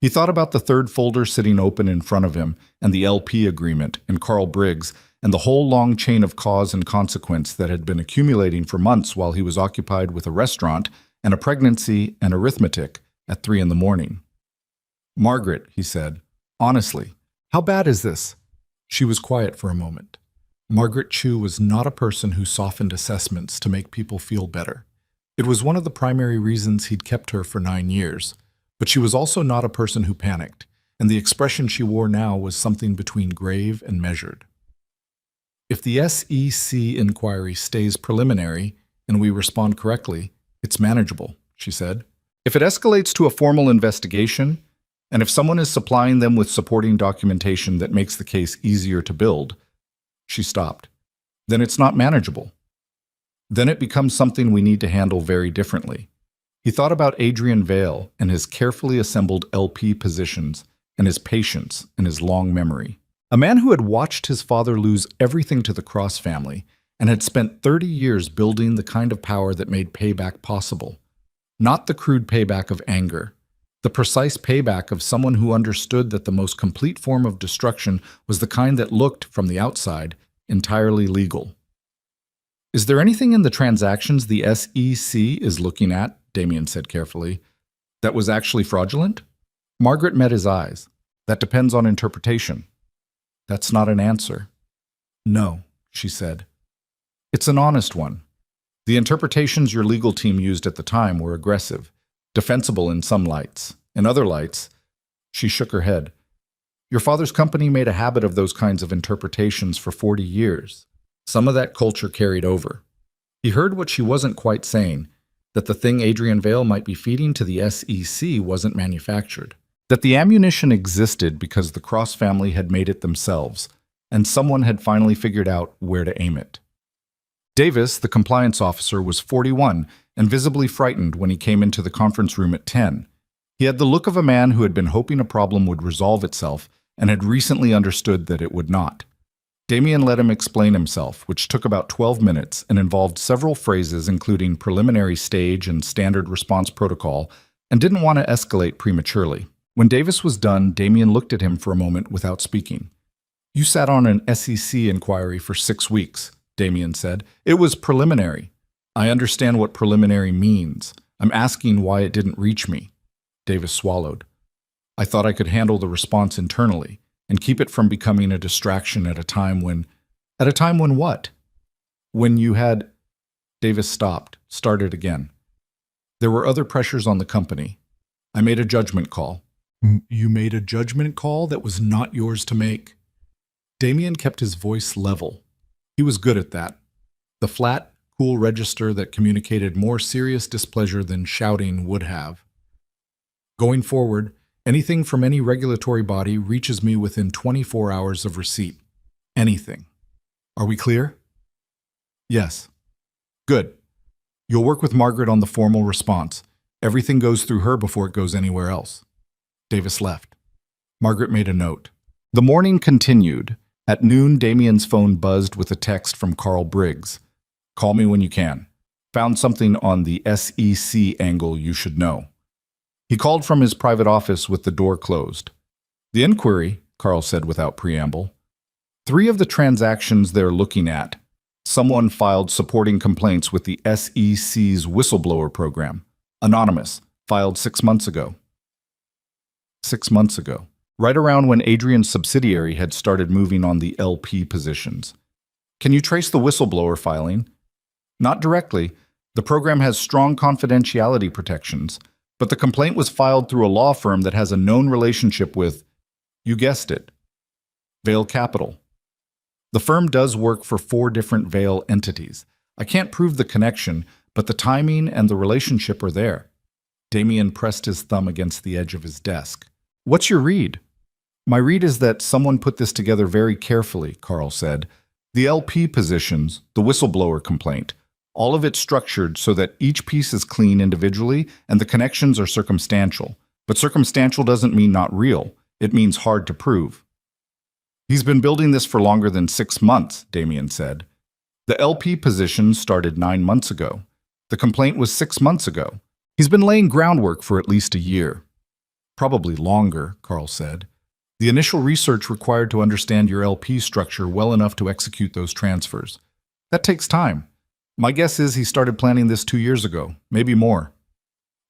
[SPEAKER 1] He thought about the 3rd folder sitting open in front of him and the LP agreement and Carl Briggs and the whole long chain of cause and consequence that had been accumulating for months while he was occupied with a restaurant and a pregnancy and arithmetic at 3 in the morning. "Margaret," he said, "honestly, how bad is this?" She was quiet for a moment. Margaret Chu was not a person who softened assessments to make people feel better. It was one of the primary reasons he'd kept her for 9 years. But she was also not a person who panicked, and the expression she wore now was something between grave and measured. "If the SEC inquiry stays preliminary and we respond correctly, it's manageable," she said. "If it escalates to a formal investigation, and if someone is supplying them with supporting documentation that makes the case easier to build," she stopped, "then it's not manageable. Then it becomes something we need to handle very differently." He thought about Adrian Vale and his carefully assembled LP positions and his patience and his long memory. A man who had watched his father lose everything to the Cross family and had spent 30 years building the kind of power that made payback possible. Not the crude payback of anger, the precise payback of someone who understood that the most complete form of destruction was the kind that looked, from the outside, entirely legal. "Is there anything in the transactions the SEC is looking at," Damien said carefully, "that was actually fraudulent?" Margaret met his eyes. "That depends on interpretation." "That's not an answer." "No," she said. "It's an honest one. The interpretations your legal team used at the time were aggressive, defensible in some lights. In other lights," she shook her head, "your father's company made a habit of those kinds of interpretations for 40 years. Some of that culture carried over." He heard what she wasn't quite saying, that the thing Adrian Vale might be feeding to the SEC wasn't manufactured, that the ammunition existed because the Cross family had made it themselves, and someone had finally figured out where to aim it. Davis, the compliance officer, was 41 and visibly frightened when he came into the conference room at 10. He had the look of a man who had been hoping a problem would resolve itself and had recently understood that it would not. Damien let him explain himself, which took about 12 minutes and involved several phrases including preliminary stage and standard response protocol, and didn't want to escalate prematurely. When Davis was done, Damien looked at him for a moment without speaking. "You sat on an SEC inquiry for 6 weeks, Damien said. "It was preliminary. I understand what preliminary means. I'm asking why it didn't reach me." Davis swallowed. "I thought I could handle the response internally and keep it from becoming a distraction at a time when..." "At a time when what?" "When you had..." Davis stopped, started again. "There were other pressures on the company. I made a judgment call." "You made a judgment call that was not yours to make?" Damien kept his voice level. He was good at that. The flat, cool register that communicated more serious displeasure than shouting would have. "Going forward, anything from any regulatory body reaches me within 24 hours of receipt. Anything. Are we clear?" "Yes." "Good. You'll work with Margaret on the formal response. Everything goes through her before it goes anywhere else." Davis left. Margaret made a note. The morning continued. At noon, Damien's phone buzzed with a text from Carl Briggs. "Call me when you can. Found something on the SEC angle you should know." He called from his private office with the door closed. "The inquiry," Carl said without preamble. 3 of the transactions they're looking at. Someone filed supporting complaints with the SEC's whistleblower program. Anonymous, filed 6 months ago. 6 months ago. right around when Adrian's subsidiary had started moving on the LP positions. Can you trace the whistleblower filing? Not directly. The program has strong confidentiality protections, but the complaint was filed through a law firm that has a known relationship with, you guessed it, Vale Capital. The firm does work for 4 different Vale entities. I can't prove the connection, but the timing and the relationship are there. Damien pressed his thumb against the edge of his desk. What's your read? My read is that someone put this together very carefully, Carl said. The LP positions, the whistleblower complaint, all of it structured so that each piece is clean individually and the connections are circumstantial. But circumstantial doesn't mean not real. It means hard to prove. He's been building this for longer than 6 months, Damien said. The LP position started 9 months ago. The complaint was 6 months ago. He's been laying groundwork for at least a year. Probably longer, Carl said. The initial research required to understand your LP structure well enough to execute those transfers. That takes time. My guess is he started planning this 2 years ago, maybe more.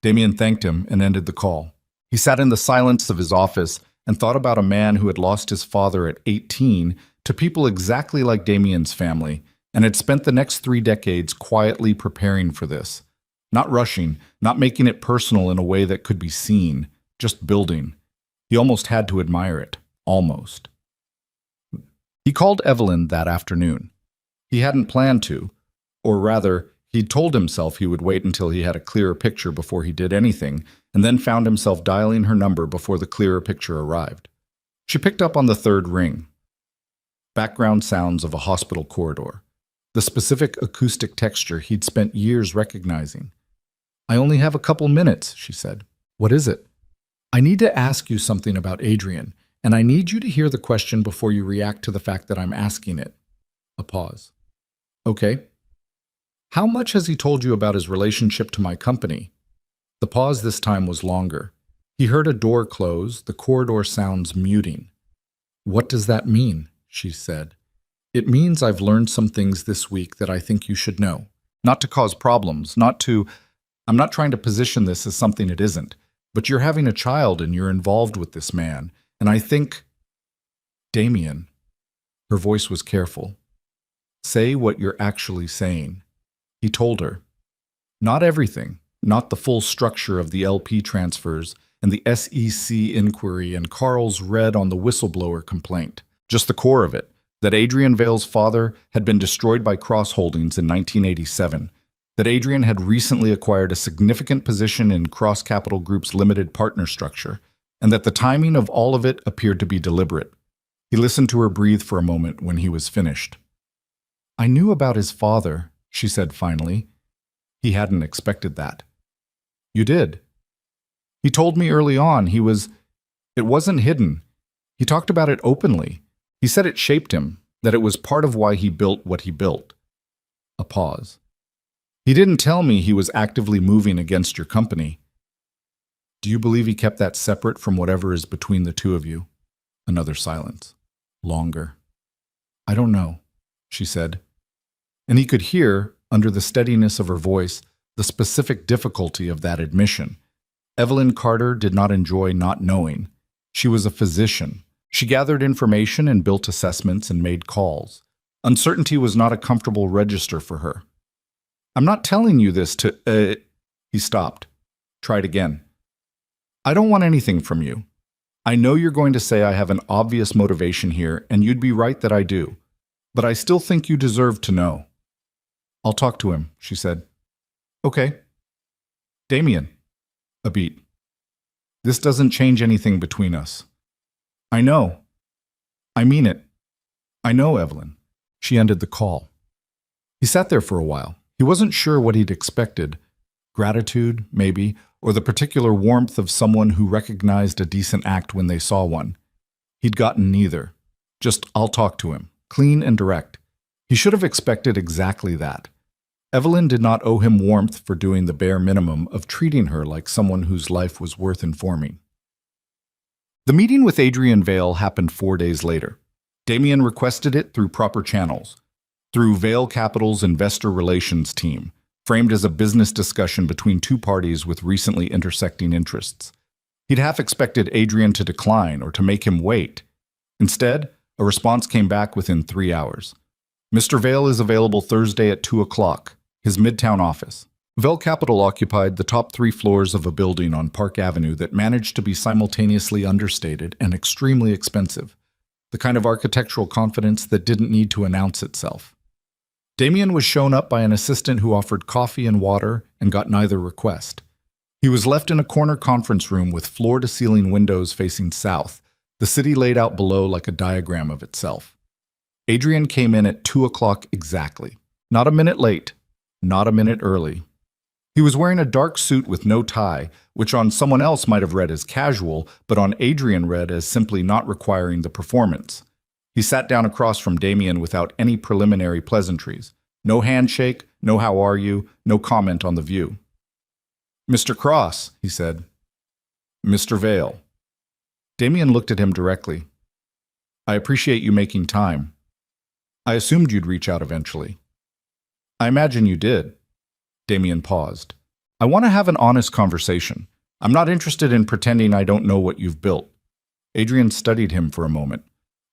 [SPEAKER 1] Damien thanked him and ended the call. He sat in the silence of his office and thought about a man who had lost his father at 18 to people exactly like Damien's family and had spent the next 3 decades quietly preparing for this. Not rushing, not making it personal in a way that could be seen, just building. He almost had to admire it. Almost. He called Evelyn that afternoon. He hadn't planned to, or rather, he'd told himself he would wait until he had a clearer picture before he did anything, and then found himself dialing her number before the clearer picture arrived. She picked up on the 3rd ring. Background sounds of a hospital corridor. The specific acoustic texture he'd spent years recognizing. I only have a couple minutes, she said. What is it? I need to ask you something about Adrian, and I need you to hear the question before you react to the fact that I'm asking it. A pause. Okay. How much has he told you about his relationship to my company? The pause this time was longer. He heard a door close, the corridor sounds muting. What does that mean? She said. It means I've learned some things this week that I think you should know. Not to cause problems, I'm not trying to position this as something it isn't. But you're having a child and you're involved with this man, and I think... Damien. Her voice was careful. Say what you're actually saying. He told her. Not everything, not the full structure of the LP transfers and the SEC inquiry and Carl's read on the whistleblower complaint. Just the core of it, that Adrian Vale's father had been destroyed by Cross Holdings in 1987, that Adrian had recently acquired a significant position in Cross Capital Group's limited partner structure, and that the timing of all of it appeared to be deliberate. He listened to her breathe for a moment when he was finished. I knew about his father, she said finally. He hadn't expected that. You did. He told me early on it wasn't hidden. He talked about it openly. He said it shaped him, that it was part of why he built what he built. A pause. He didn't tell me he was actively moving against your company. Do you believe he kept that separate from whatever is between the two of you? Another silence. Longer. I don't know, she said. And he could hear, under the steadiness of her voice, the specific difficulty of that admission. Evelyn Carter did not enjoy not knowing. She was a physician. She gathered information and built assessments and made calls. Uncertainty was not a comfortable register for her. I'm not telling you this to, He stopped. Tried again. I don't want anything from you. I know you're going to say I have an obvious motivation here, and you'd be right that I do. But I still think you deserve to know. I'll talk to him, she said. Okay. Damien. A beat. This doesn't change anything between us. I know. I mean it. I know, Evelyn. She ended the call. He sat there for a while. He wasn't sure what he'd expected. Gratitude, maybe, or the particular warmth of someone who recognized a decent act when they saw one. He'd gotten neither. Just, I'll talk to him. Clean and direct. He should have expected exactly that. Evelyn did not owe him warmth for doing the bare minimum of treating her like someone whose life was worth informing. The meeting with Adrian Vale happened 4 days later. Damien requested it through proper channels, through Vale Capital's investor relations team, framed as a business discussion between 2 parties with recently intersecting interests. He'd half expected Adrian to decline or to make him wait. Instead, a response came back within 3 hours. Mr. Vale is available Thursday at 2 o'clock, his Midtown office. Vale Capital occupied the top 3 floors of a building on Park Avenue that managed to be simultaneously understated and extremely expensive, the kind of architectural confidence that didn't need to announce itself. Damien was shown up by an assistant who offered coffee and water and got neither request. He was left in a corner conference room with floor-to-ceiling windows facing south, the city laid out below like a diagram of itself. Adrian came in at 2 o'clock exactly. Not a minute late, not a minute early. He was wearing a dark suit with no tie, which on someone else might have read as casual, but on Adrian read as simply not requiring the performance. He sat down across from Damien without any preliminary pleasantries. No handshake, no how are you, no comment on the view. "Mr. Cross," he said. "Mr. Vale." Damien looked at him directly. "I appreciate you making time. I assumed you'd reach out eventually." "I imagine you did." Damien paused. "I want to have an honest conversation. I'm not interested in pretending I don't know what you've built." Adrian studied him for a moment.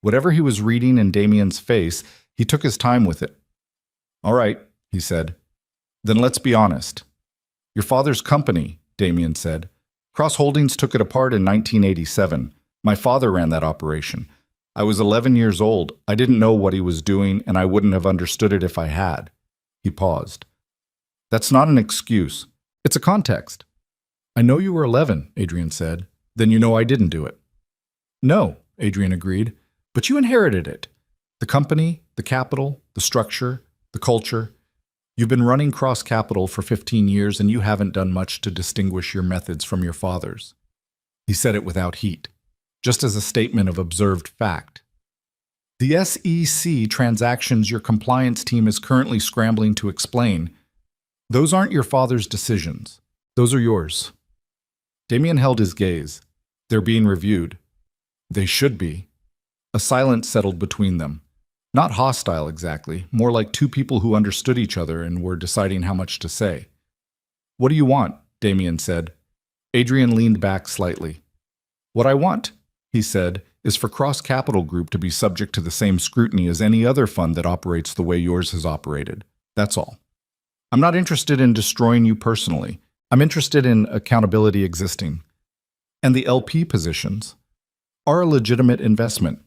[SPEAKER 1] Whatever he was reading in Damien's face, he took his time with it. "All right," he said. "Then let's be honest." "Your father's company," Damien said. "Cross Holdings took it apart in 1987. My father ran that operation. I was 11 years old. I didn't know what he was doing, and I wouldn't have understood it if I had." He paused. "That's not an excuse. It's a context." "I know you were 11, Adrian said. "Then you know I didn't do it." "No," Adrian agreed, "but you inherited it. The company, the capital, the structure, the culture. You've been running Cross Capital for 15 years and you haven't done much to distinguish your methods from your father's." He said it without heat, just as a statement of observed fact. "The SEC transactions your compliance team is currently scrambling to explain, those aren't your father's decisions. Those are yours." Damien held his gaze. "They're being reviewed." "They should be." A silence settled between them. Not hostile exactly, more like two people who understood each other and were deciding how much to say. "What do you want?" Damien said. Adrian leaned back slightly. "What I want," he said, "is for Cross Capital Group to be subject to the same scrutiny as any other fund that operates the way yours has operated. That's all. I'm not interested in destroying you personally. I'm interested in accountability existing. And the LP positions are a legitimate investment.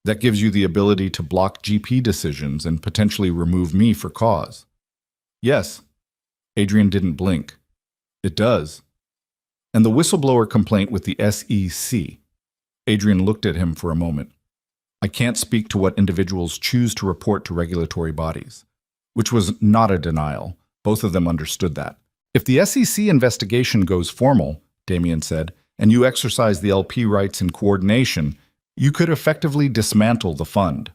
[SPEAKER 1] That gives you the ability to block GP decisions and potentially remove me for cause." "Yes." Adrian didn't blink. "It does." "And the whistleblower complaint with the SEC." Adrian looked at him for a moment. "I can't speak to what individuals choose to report to regulatory bodies." Which was not a denial. Both of them understood that. "If the SEC investigation goes formal," Damien said, "and you exercise the LP rights in coordination, you could effectively dismantle the fund."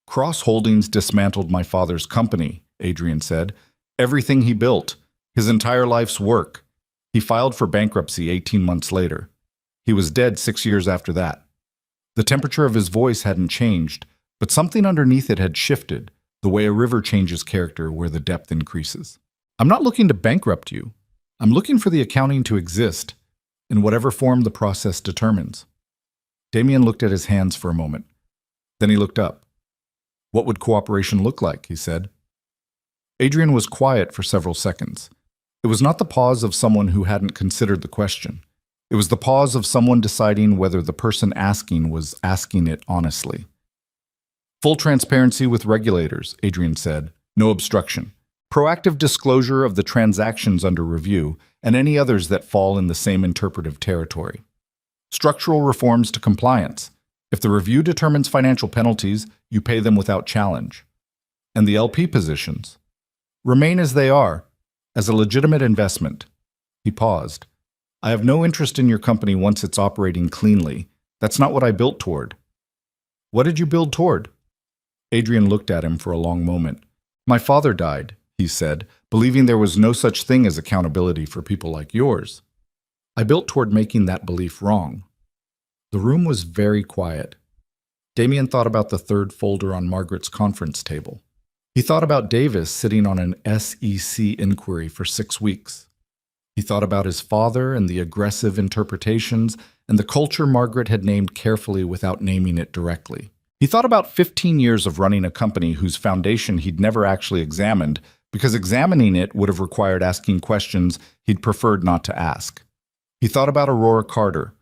[SPEAKER 1] "Cross Holdings dismantled my father's company," Adrian said. "Everything he built, his entire life's work. He filed for bankruptcy 18 months later. He was dead 6 years after that." The temperature of his voice hadn't changed, but something underneath it had shifted, the way a river changes character where the depth increases. "I'm not looking to bankrupt you. I'm looking for the accounting to exist, in whatever form the process determines." Damien looked at his hands for a moment. Then he looked up. "What would cooperation look like?" he said. Adrian was quiet for several seconds. It was not the pause of someone who hadn't considered the question. It was the pause of someone deciding whether the person asking was asking it honestly. "Full transparency with regulators," Adrian said. "No obstruction. Proactive disclosure of the transactions under review and any others that fall in the same interpretive territory. Structural reforms to compliance. If the review determines financial penalties, you pay them without challenge. And the LP positions remain as they are, as a legitimate investment." He paused. "I have no interest in your company once it's operating cleanly. That's not what I built toward." "What did you build toward?" Adrian looked at him for a long moment. "My father died," he said, "believing there was no such thing as accountability for people like yours. I built toward making that belief wrong." The room was very quiet. Damien thought about the third folder on Margaret's conference table. He thought about Davis sitting on an SEC inquiry for 6 weeks. He thought about his father and the aggressive interpretations and the culture Margaret had named carefully without naming it directly. He thought about 15 years of running a company whose foundation he'd never actually examined, because examining it would have required asking questions he'd preferred not to ask. He thought about Aurora Carter,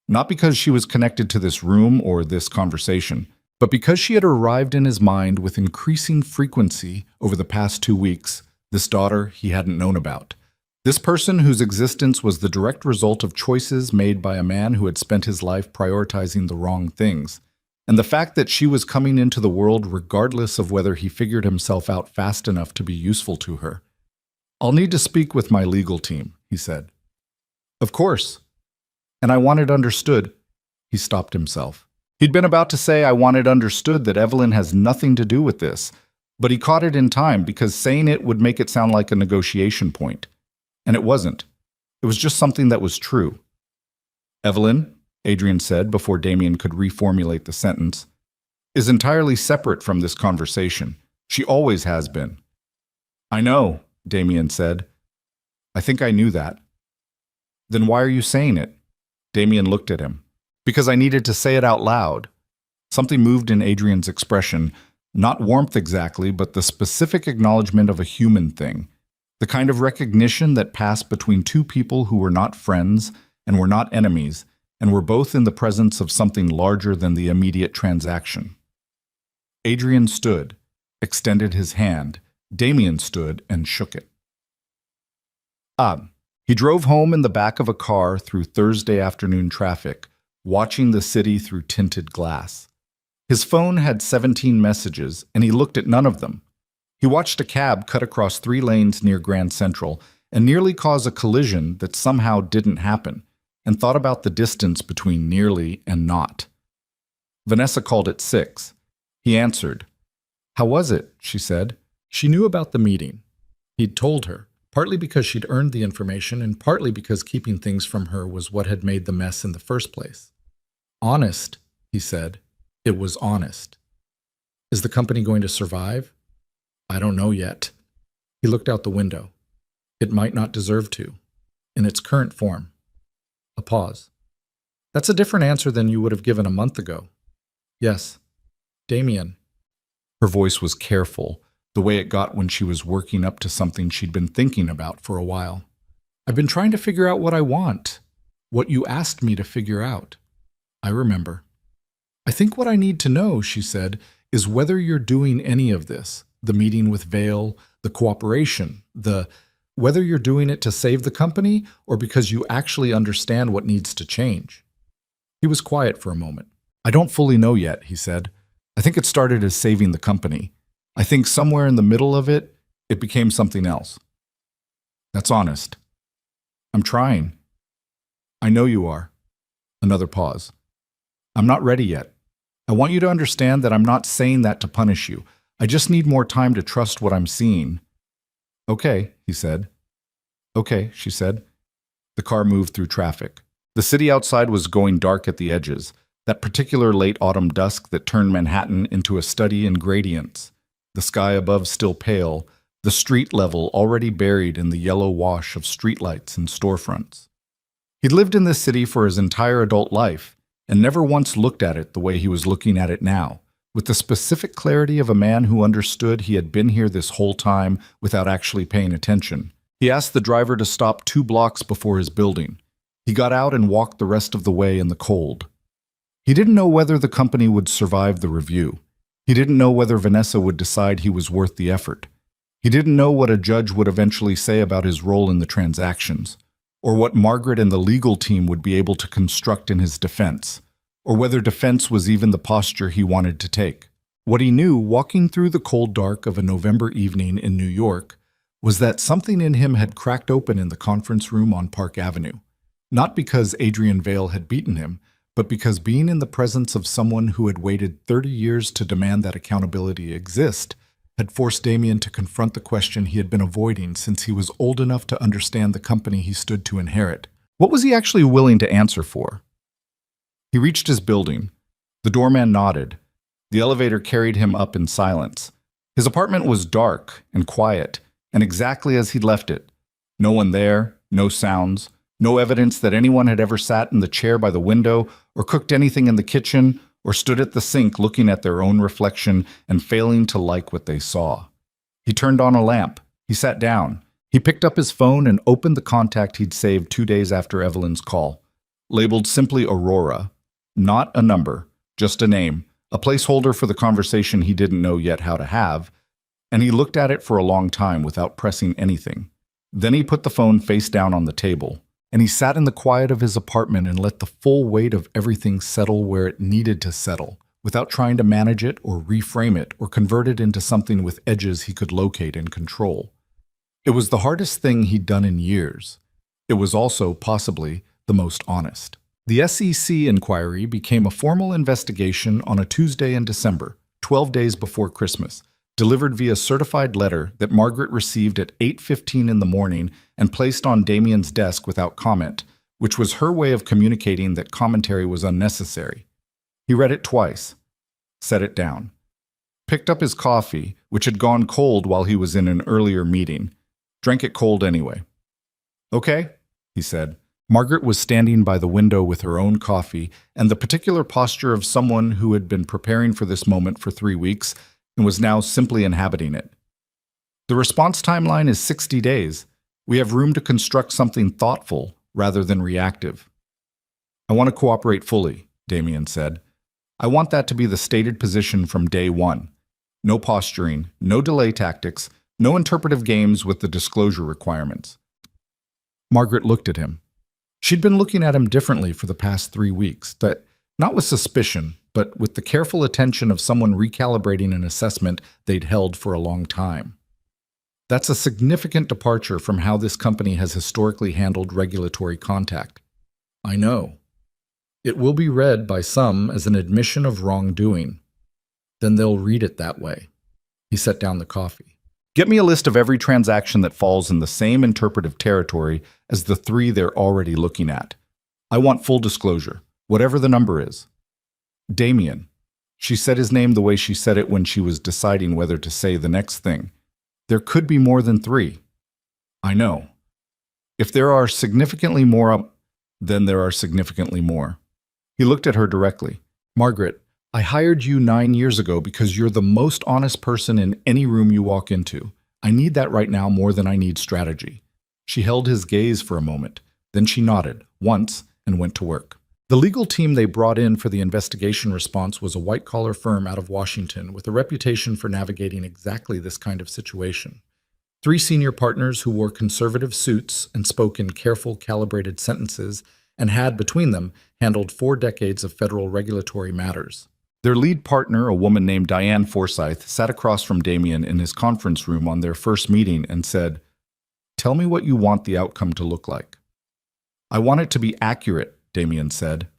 [SPEAKER 1] not because she was connected to this room or this conversation, but because she had arrived in his mind with increasing frequency over the past 2 weeks, this daughter he hadn't known about. This person whose existence was the direct result of choices made by a man who had spent his life prioritizing the wrong things. And the fact that she was coming into the world regardless of whether he figured himself out fast enough to be useful to her. "I'll need to speak with my legal team," he said. "Of course. And I want it understood." He stopped himself. He'd been about to say, "I want it understood that Evelyn has nothing to do with this," but he caught it in time because saying it would make it sound like a negotiation point. And it wasn't. It was just something that was true. "Evelyn," Adrian said before Damien could reformulate the sentence, "is entirely separate from this conversation. She always has been." "I know," Damien said. "I think I knew that." "Then why are you saying it?" Damien looked at him. "Because I needed to say it out loud." Something moved in Adrian's expression, not warmth exactly, but the specific acknowledgement of a human thing. The kind of recognition that passed between two people who were not friends and were not enemies, and were both in the presence of something larger than the immediate transaction. Adrian stood, extended his hand. Damien stood and shook it. He drove home in the back of a car through Thursday afternoon traffic, watching the city through tinted glass. His phone had 17 messages, and he looked at none of them. He watched a cab cut across 3 lanes near Grand Central and nearly cause a collision that somehow didn't happen, and thought about the distance between nearly and not. Vanessa called at 6. He answered. "How was it?" she said. She knew about the meeting. He'd told her, partly because she'd earned the information and partly because keeping things from her was what had made the mess in the first place. "Honest," he said. "It was honest." "Is the company going to survive?" "I don't know yet." He looked out the window. "It might not deserve to, in its current form." A pause. "That's a different answer than you would have given a month ago." "Yes." "Damien." Her voice was careful, the way it got when she was working up to something she'd been thinking about for a while. "I've been trying to figure out what I want. What you asked me to figure out." "I remember." "I think what I need to know," she said, "is whether you're doing any of this. The meeting with Vale, the cooperation, whether you're doing it to save the company or because you actually understand what needs to change." He was quiet for a moment. "I don't fully know yet," he said. "I think it started as saving the company. I think somewhere in the middle of it, it became something else." "That's honest." "I'm trying." "I know you are." Another pause. "I'm not ready yet. I want you to understand that I'm not saying that to punish you. I just need more time to trust what I'm seeing." "Okay," he said. "Okay," she said. The car moved through traffic. The city outside was going dark at the edges, that particular late autumn dusk that turned Manhattan into a study in gradients. The sky above still pale, the street level already buried in the yellow wash of streetlights and storefronts. He'd lived in this city for his entire adult life, and never once looked at it the way he was looking at it now, with the specific clarity of a man who understood he had been here this whole time without actually paying attention. He asked the driver to stop 2 blocks before his building. He got out and walked the rest of the way in the cold. He didn't know whether the company would survive the review. He didn't know whether Vanessa would decide he was worth the effort. He didn't know what a judge would eventually say about his role in the transactions, or what Margaret and the legal team would be able to construct in his defense, or whether defense was even the posture he wanted to take. What he knew, walking through the cold dark of a November evening in New York, was that something in him had cracked open in the conference room on Park Avenue. Not because Adrian Vale had beaten him, but because being in the presence of someone who had waited 30 years to demand that accountability exist had forced Damien to confront the question he had been avoiding since he was old enough to understand the company he stood to inherit. What was he actually willing to answer for? He reached his building. The doorman nodded. The elevator carried him up in silence. His apartment was dark and quiet, and exactly as he'd left it. No one there, No sounds, no evidence that anyone had ever sat in the chair by the window or cooked anything in the kitchen or stood at the sink looking at their own reflection and failing to like what they saw. He turned on a lamp. He sat down. He picked up his phone and opened the contact he'd saved 2 days after Evelyn's call. Labeled simply Aurora. Not a number, just a name, a placeholder for the conversation he didn't know yet how to have, and he looked at it for a long time without pressing anything. Then he put the phone face down on the table, and he sat in the quiet of his apartment and let the full weight of everything settle where it needed to settle, without trying to manage it or reframe it or convert it into something with edges he could locate and control. It was the hardest thing he'd done in years. It was also, possibly, the most honest. The SEC inquiry became a formal investigation on a Tuesday in December, 12 days before Christmas, delivered via certified letter that Margaret received at 8:15 in the morning and placed on Damien's desk without comment, which was her way of communicating that commentary was unnecessary. He read it twice, set it down, picked up his coffee, which had gone cold while he was in an earlier meeting, drank it cold anyway. "Okay," he said. Margaret was standing by the window with her own coffee and the particular posture of someone who had been preparing for this moment for 3 weeks and was now simply inhabiting it. "The response timeline is 60 days. We have room to construct something thoughtful rather than reactive." "I want to cooperate fully," Damien said. "I want that to be the stated position from day one. No posturing, no delay tactics, no interpretive games with the disclosure requirements." Margaret looked at him. She'd been looking at him differently for the past 3 weeks, not with suspicion, but with the careful attention of someone recalibrating an assessment they'd held for a long time. That's a significant departure from how this company has historically handled regulatory contact. "I know. It will be read by some as an admission of wrongdoing. Then they'll read it that way." He set down the coffee. "Get me a list of every transaction that falls in the same interpretive territory as the 3 they're already looking at. I want full disclosure, whatever the number is." "Damien." She said his name the way she said it when she was deciding whether to say the next thing. "There could be more than 3. "I know. If there are significantly more, then there are significantly more." He looked at her directly. "Margaret, I hired you 9 years ago because you're the most honest person in any room you walk into. I need that right now more than I need strategy." She held his gaze for a moment. Then she nodded, once, and went to work. The legal team they brought in for the investigation response was a white-collar firm out of Washington with a reputation for navigating exactly this kind of situation. 3 senior partners who wore conservative suits and spoke in careful, calibrated sentences and had, between them, handled 4 decades of federal regulatory matters. Their lead partner, a woman named Diane Forsyth, sat across from Damien in his conference room on their first meeting and said, "Tell me what you want the outcome to look like." "I want it to be accurate," Damien said.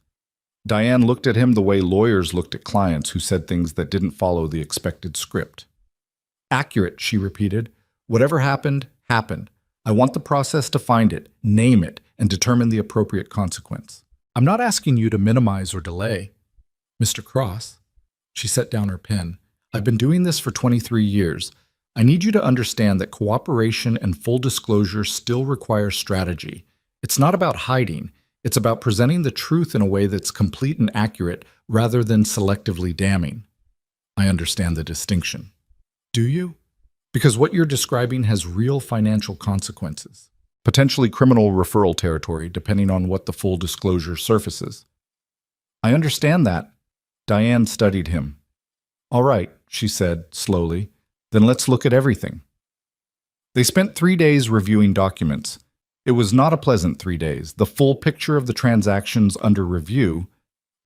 [SPEAKER 1] Diane looked at him the way lawyers looked at clients who said things that didn't follow the expected script. "Accurate," she repeated. "Whatever happened, happened. I want the process to find it, name it, and determine the appropriate consequence. I'm not asking you to minimize or delay. Mr. Cross," she set down her pen, "I've been doing this for 23 years. I need you to understand that cooperation and full disclosure still require strategy. It's not about hiding. It's about presenting the truth in a way that's complete and accurate rather than selectively damning." "I understand the distinction." "Do you? Because what you're describing has real financial consequences. Potentially criminal referral territory, depending on what the full disclosure surfaces." "I understand that." Diane studied him. "All right," she said, slowly. "Then let's look at everything." They spent 3 days reviewing documents. It was not a pleasant 3 days. The full picture of the transactions under review,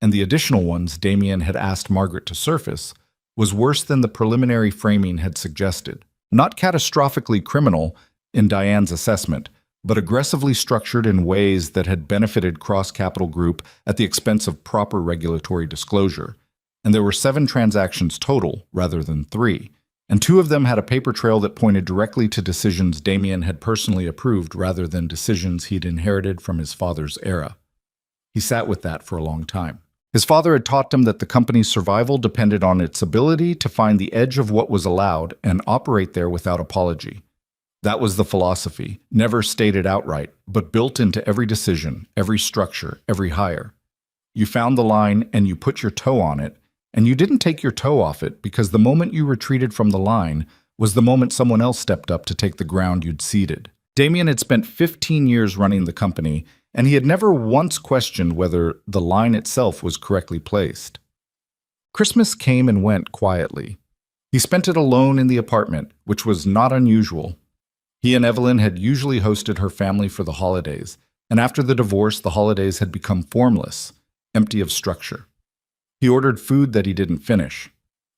[SPEAKER 1] and the additional ones Damien had asked Margaret to surface, was worse than the preliminary framing had suggested. Not catastrophically criminal, in Diane's assessment, but aggressively structured in ways that had benefited Cross Capital Group at the expense of proper regulatory disclosure. And there were 7 transactions total, rather than 3, and 2 of them had a paper trail that pointed directly to decisions Damien had personally approved rather than decisions he'd inherited from his father's era. He sat with that for a long time. His father had taught him that the company's survival depended on its ability to find the edge of what was allowed and operate there without apology. That was the philosophy, never stated outright, but built into every decision, every structure, every hire. You found the line and you put your toe on it, and you didn't take your toe off it because the moment you retreated from the line was the moment someone else stepped up to take the ground you'd ceded. Damien had spent 15 years running the company, and he had never once questioned whether the line itself was correctly placed. Christmas came and went quietly. He spent it alone in the apartment, which was not unusual. He and Evelyn had usually hosted her family for the holidays, and after the divorce, the holidays had become formless, empty of structure. He ordered food that he didn't finish.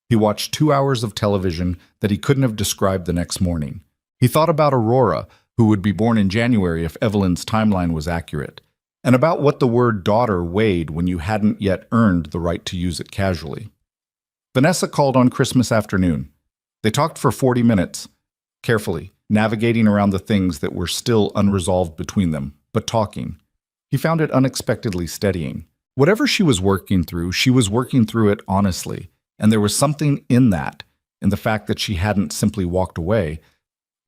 [SPEAKER 1] He watched 2 hours of television that he couldn't have described the next morning. He thought about Aurora, who would be born in January if Evelyn's timeline was accurate, and about what the word daughter weighed when you hadn't yet earned the right to use it casually. Vanessa called on Christmas afternoon. They talked for 40 minutes, carefully, navigating around the things that were still unresolved between them, but talking. He found it unexpectedly steadying. Whatever she was working through it honestly, and there was something in that, in the fact that she hadn't simply walked away,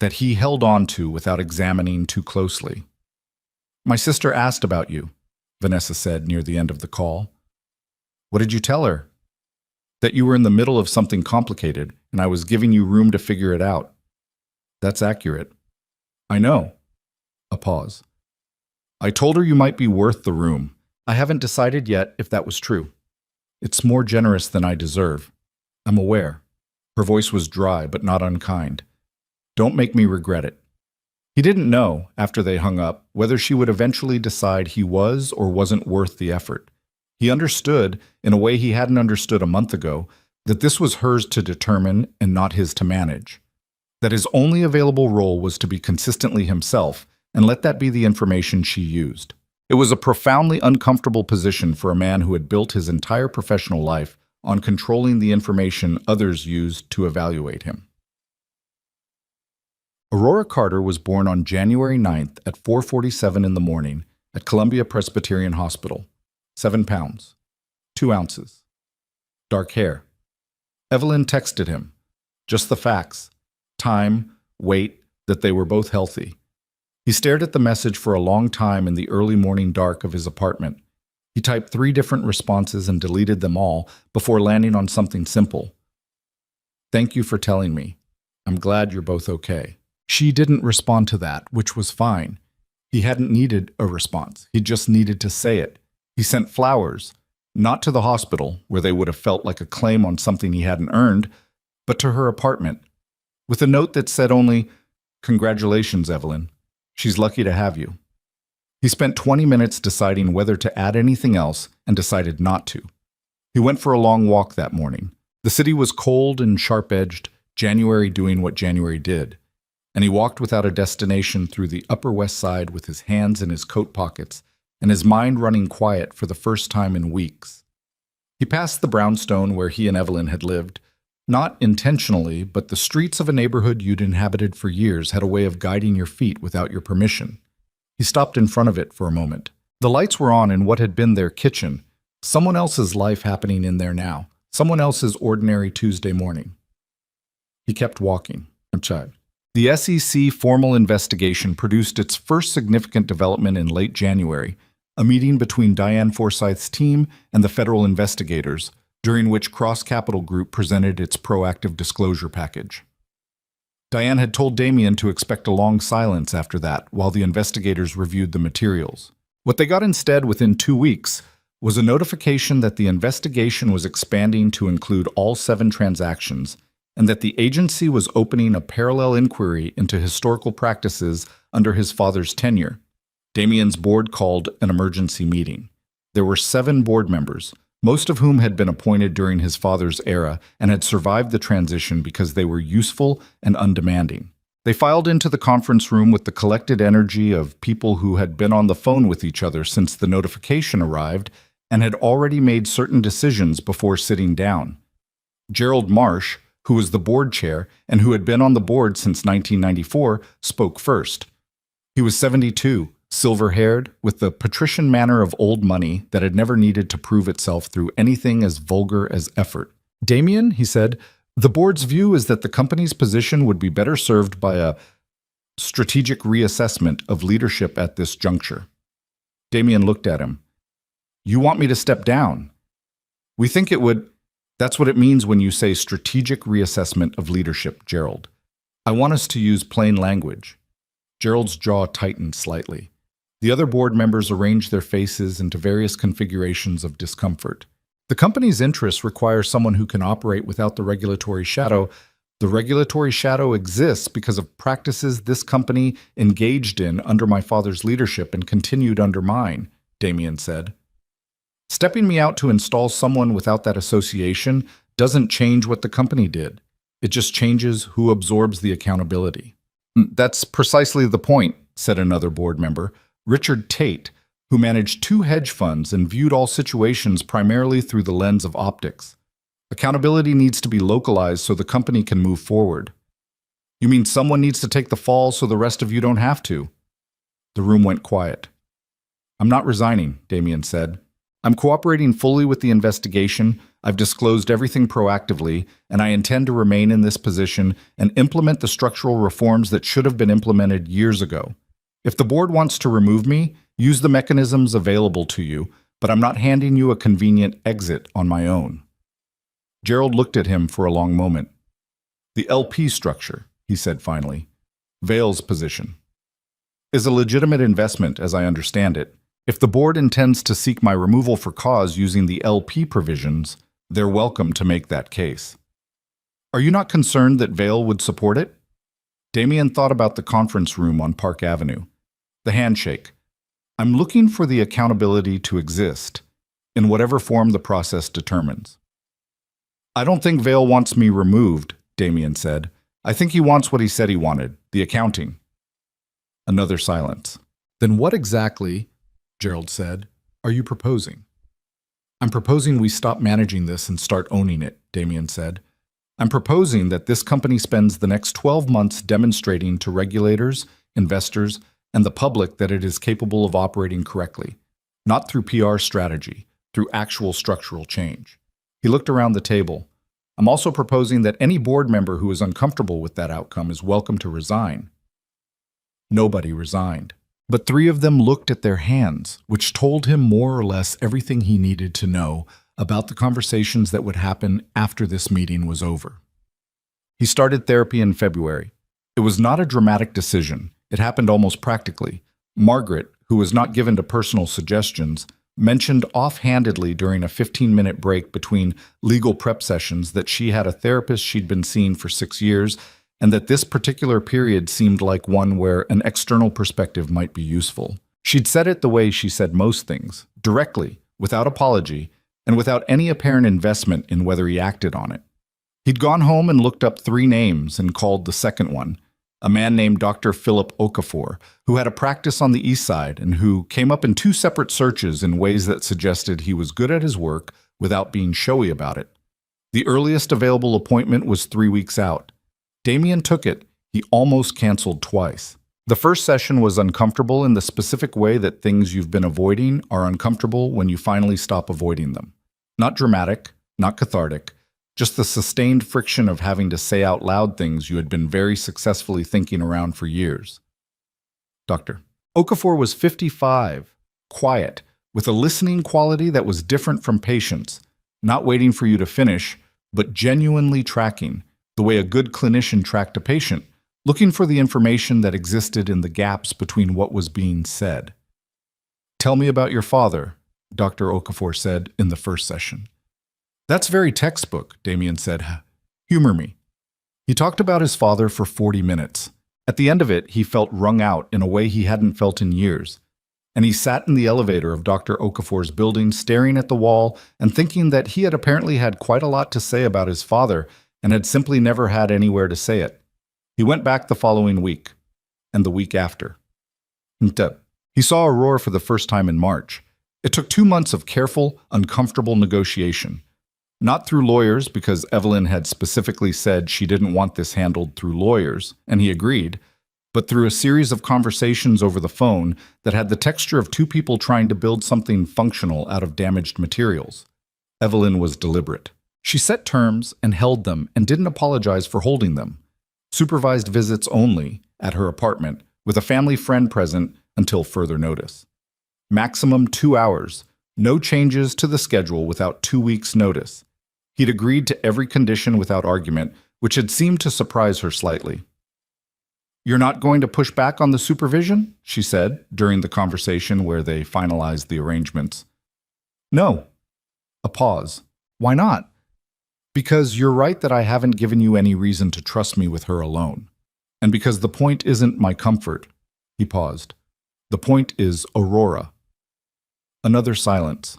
[SPEAKER 1] that he held on to without examining too closely. "My sister asked about you," Vanessa said near the end of the call. "What did you tell her?" "That you were in the middle of something complicated, and I was giving you room to figure it out." "That's accurate." "I know." A pause. "I told her you might be worth the room. I haven't decided yet if that was true. It's more generous than I deserve. I'm aware." Her voice was dry but not unkind. "Don't make me regret it." He didn't know, after they hung up, whether she would eventually decide he was or wasn't worth the effort. He understood, in a way he hadn't understood a month ago, that this was hers to determine and not his to manage. That his only available role was to be consistently himself, and let that be the information she used. It was a profoundly uncomfortable position for a man who had built his entire professional life on controlling the information others used to evaluate him. Aurora Carter was born on January 9th at 4:47 in the morning at Columbia Presbyterian Hospital. 7 pounds, 2 ounces. Dark hair. Evelyn texted him. Just the facts. Time, weight, that they were both healthy. He stared at the message for a long time in the early morning dark of his apartment. He typed 3 different responses and deleted them all before landing on something simple. "Thank you for telling me. I'm glad you're both okay." She didn't respond to that, which was fine. He hadn't needed a response. He just needed to say it. He sent flowers, not to the hospital, where they would have felt like a claim on something he hadn't earned, but to her apartment, with a note that said only, "Congratulations, Evelyn. She's lucky to have you." He spent 20 minutes deciding whether to add anything else and decided not to. He went for a long walk that morning. The city was cold and sharp-edged, January doing what January did, and he walked without a destination through the Upper West Side with his hands in his coat pockets and his mind running quiet for the first time in weeks. He passed the brownstone where he and Evelyn had lived. Not intentionally, but the streets of a neighborhood you'd inhabited for years had a way of guiding your feet without your permission. He stopped in front of it for a moment. The lights were on in what had been their kitchen, someone else's life happening in there now, someone else's ordinary Tuesday morning. He kept walking. The SEC formal investigation produced its first significant development in late January, a meeting between Diane Forsyth's team and the federal investigators, during which Cross Capital Group presented its proactive disclosure package. Diane had told Damien to expect a long silence after that while the investigators reviewed the materials. What they got instead within 2 weeks was a notification that the investigation was expanding to include all 7 transactions and that the agency was opening a parallel inquiry into historical practices under his father's tenure. Damien's board called an emergency meeting. There were 7 board members, most of whom had been appointed during his father's era and had survived the transition because they were useful and undemanding. They filed into the conference room with the collected energy of people who had been on the phone with each other since the notification arrived and had already made certain decisions before sitting down. Gerald Marsh, who was the board chair and who had been on the board since 1994, spoke first. He was 72, silver-haired, with the patrician manner of old money that had never needed to prove itself through anything as vulgar as effort. "Damien," he said, "the board's view is that the company's position would be better served by a..." strategic reassessment of leadership at this juncture. Damien looked at him. You want me to step down? We think it would. That's what it means when you say strategic reassessment of leadership, Gerald. I want us to use plain language. Gerald's jaw tightened slightly. The other board members arranged their faces into various configurations of discomfort. The company's interests require someone who can operate without the regulatory shadow. The regulatory shadow exists because of practices this company engaged in under my father's leadership and continued under mine, Damien said. Stepping me out to install someone without that association doesn't change what the company did. It just changes who absorbs the accountability. That's precisely the point, said another board member, Richard Tate, who managed 2 hedge funds and viewed all situations primarily through the lens of optics. Accountability needs to be localized so the company can move forward. You mean someone needs to take the fall so the rest of you don't have to? The room went quiet. I'm not resigning, Damien said. I'm cooperating fully with the investigation. I've disclosed everything proactively, and I intend to remain in this position and implement the structural reforms that should have been implemented years ago. If the board wants to remove me, use the mechanisms available to you, but I'm not handing you a convenient exit on my own. Gerald looked at him for a long moment. The LP structure, he said finally, Vale's position, is a legitimate investment as I understand it. If the board intends to seek my removal for cause using the LP provisions, they're welcome to make that case. Are you not concerned that Vale would support it? Damien thought about the conference room on Park Avenue. The handshake. I'm looking for the accountability to exist, in whatever form the process determines. I don't think Vale wants me removed, Damien said. I think he wants what he said he wanted, the accounting. Another silence. Then what exactly, Gerald said, are you proposing? I'm proposing we stop managing this and start owning it, Damien said. I'm proposing that this company spends the next 12 months demonstrating to regulators, investors, and the public that it is capable of operating correctly, not through PR strategy, through actual structural change. He looked around the table. I'm also proposing that any board member who is uncomfortable with that outcome is welcome to resign. Nobody resigned, but 3 of them looked at their hands, which told him more or less everything he needed to know about the conversations that would happen after this meeting was over. He started therapy in February. It was not a dramatic decision. It happened almost practically. Margaret, who was not given to personal suggestions, mentioned offhandedly during a 15-minute break between legal prep sessions that she had a therapist she'd been seeing for 6 years and that this particular period seemed like one where an external perspective might be useful. She'd said it the way she said most things, directly, without apology, and without any apparent investment in whether he acted on it. He'd gone home and looked up 3 names and called the second one, a man named Dr. Philip Okafor, who had a practice on the East Side and who came up in 2 separate searches in ways that suggested he was good at his work without being showy about it. The earliest available appointment was 3 weeks out. Damien took it. He almost canceled twice. The first session was uncomfortable in the specific way that things you've been avoiding are uncomfortable when you finally stop avoiding them. Not dramatic, not cathartic, just the sustained friction of having to say out loud things you had been very successfully thinking around for years. Dr. Okafor was 55, quiet, with a listening quality that was different from patience, not waiting for you to finish, but genuinely tracking, the way a good clinician tracked a patient, looking for the information that existed in the gaps between what was being said. Tell me about your father, Dr. Okafor said in the first session. That's very textbook, Damien said. Humor me. He talked about his father for 40 minutes. At the end of it, he felt wrung out in a way he hadn't felt in years. And he sat in the elevator of Dr. Okafor's building, staring at the wall and thinking that he had apparently had quite a lot to say about his father and had simply never had anywhere to say it. He went back the following week, and the week after. He saw Aurora for the first time in March. It took 2 months of careful, uncomfortable negotiation. Not through lawyers, because Evelyn had specifically said she didn't want this handled through lawyers, and he agreed, but through a series of conversations over the phone that had the texture of 2 people trying to build something functional out of damaged materials. Evelyn was deliberate. She set terms and held them and didn't apologize for holding them. Supervised visits only, at her apartment, with a family friend present until further notice. Maximum 2 hours, no changes to the schedule without 2 weeks' notice. He'd agreed to every condition without argument, which had seemed to surprise her slightly. "You're not going to push back on the supervision?" she said during the conversation where they finalized the arrangements. "No." A pause. "Why not?" "Because you're right that I haven't given you any reason to trust me with her alone. And because the point isn't my comfort." He paused. "The point is Aurora." Another silence.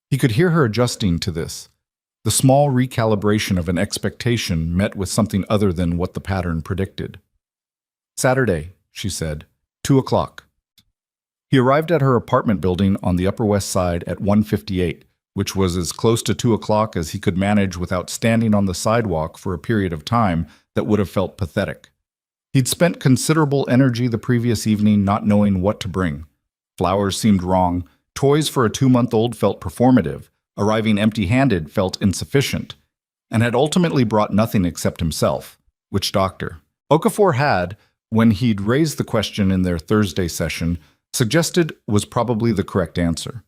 [SPEAKER 1] He could hear her adjusting to this. The small recalibration of an expectation met with something other than what the pattern predicted. "Saturday," she said, 2 o'clock. He arrived at her apartment building on the Upper West Side at 1:58, which was as close to 2 o'clock as he could manage without standing on the sidewalk for a period of time that would have felt pathetic. He'd spent considerable energy the previous evening not knowing what to bring. Flowers seemed wrong, toys for a 2-month-old felt performative, arriving empty-handed felt insufficient, and had ultimately brought nothing except himself. Which doctor? Okafor had, when he'd raised the question in their Thursday session, suggested was probably the correct answer.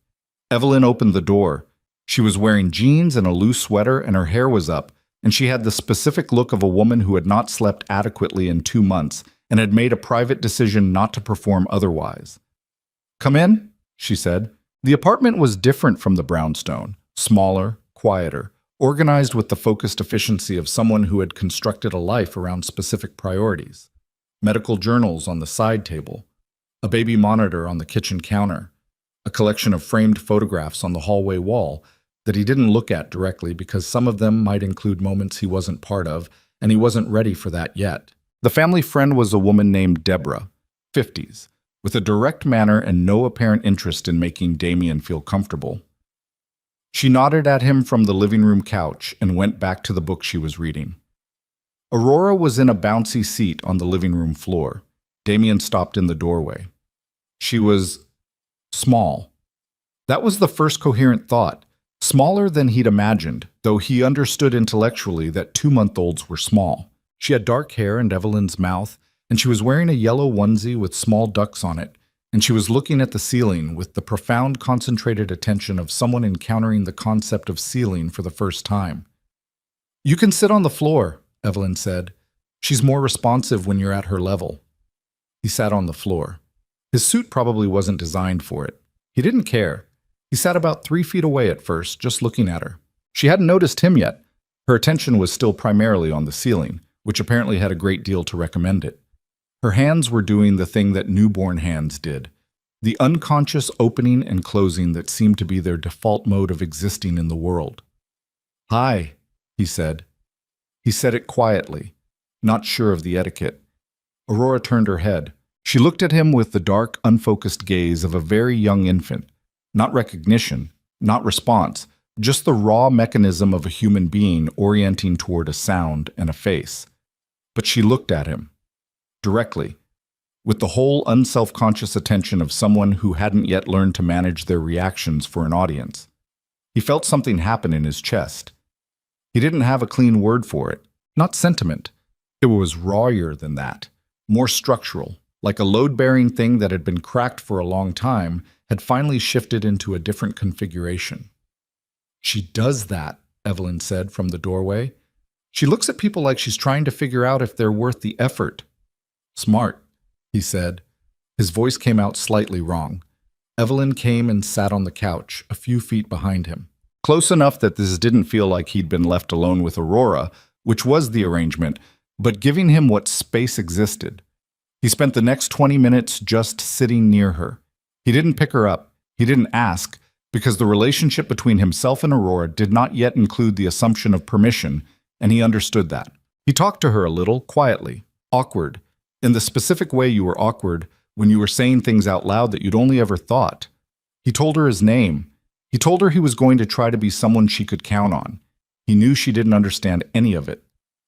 [SPEAKER 1] Evelyn opened the door. She was wearing jeans and a loose sweater, and her hair was up, and she had the specific look of a woman who had not slept adequately in 2 months and had made a private decision not to perform otherwise. "Come in," she said. The apartment was different from the brownstone, smaller, quieter, organized with the focused efficiency of someone who had constructed a life around specific priorities. Medical journals on the side table, a baby monitor on the kitchen counter, a collection of framed photographs on the hallway wall that he didn't look at directly because some of them might include moments he wasn't part of, and he wasn't ready for that yet. The family friend was a woman named Deborah, 50s, with a direct manner and no apparent interest in making Damien feel comfortable. She nodded at him from the living room couch and went back to the book she was reading. Aurora was in a bouncy seat on the living room floor. Damien stopped in the doorway. She was small. That was the first coherent thought. Smaller than he'd imagined, though he understood intellectually that 2-month-olds were small. She had dark hair and Evelyn's mouth, and she was wearing a yellow onesie with small ducks on it, and she was looking at the ceiling with the profound concentrated attention of someone encountering the concept of ceiling for the first time. "You can sit on the floor," Evelyn said. "She's more responsive when you're at her level." He sat on the floor. His suit probably wasn't designed for it. He didn't care. He sat about 3 feet away at first, just looking at her. She hadn't noticed him yet. Her attention was still primarily on the ceiling, which apparently had a great deal to recommend it. Her hands were doing the thing that newborn hands did, the unconscious opening and closing that seemed to be their default mode of existing in the world. "Hi," he said. He said it quietly, not sure of the etiquette. Aurora turned her head. She looked at him with the dark, unfocused gaze of a very young infant. Not recognition, not response, just the raw mechanism of a human being orienting toward a sound and a face. But she looked at him, directly, with the whole unself-conscious attention of someone who hadn't yet learned to manage their reactions for an audience. He felt something happen in his chest. He didn't have a clean word for it, not sentiment. It was rawer than that, more structural, like a load-bearing thing that had been cracked for a long time had finally shifted into a different configuration. "She does that," Evelyn said from the doorway. "She looks at people like she's trying to figure out if they're worth the effort." "Smart," he said. His voice came out slightly wrong. Evelyn came and sat on the couch, a few feet behind him. Close enough that this didn't feel like he'd been left alone with Aurora, which was the arrangement, but giving him what space existed. He spent the next 20 minutes just sitting near her. He didn't pick her up. He didn't ask, because the relationship between himself and Aurora did not yet include the assumption of permission, and he understood that. He talked to her a little, quietly, awkward, in the specific way you were awkward when you were saying things out loud that you'd only ever thought. He told her his name. He told her he was going to try to be someone she could count on. He knew she didn't understand any of it.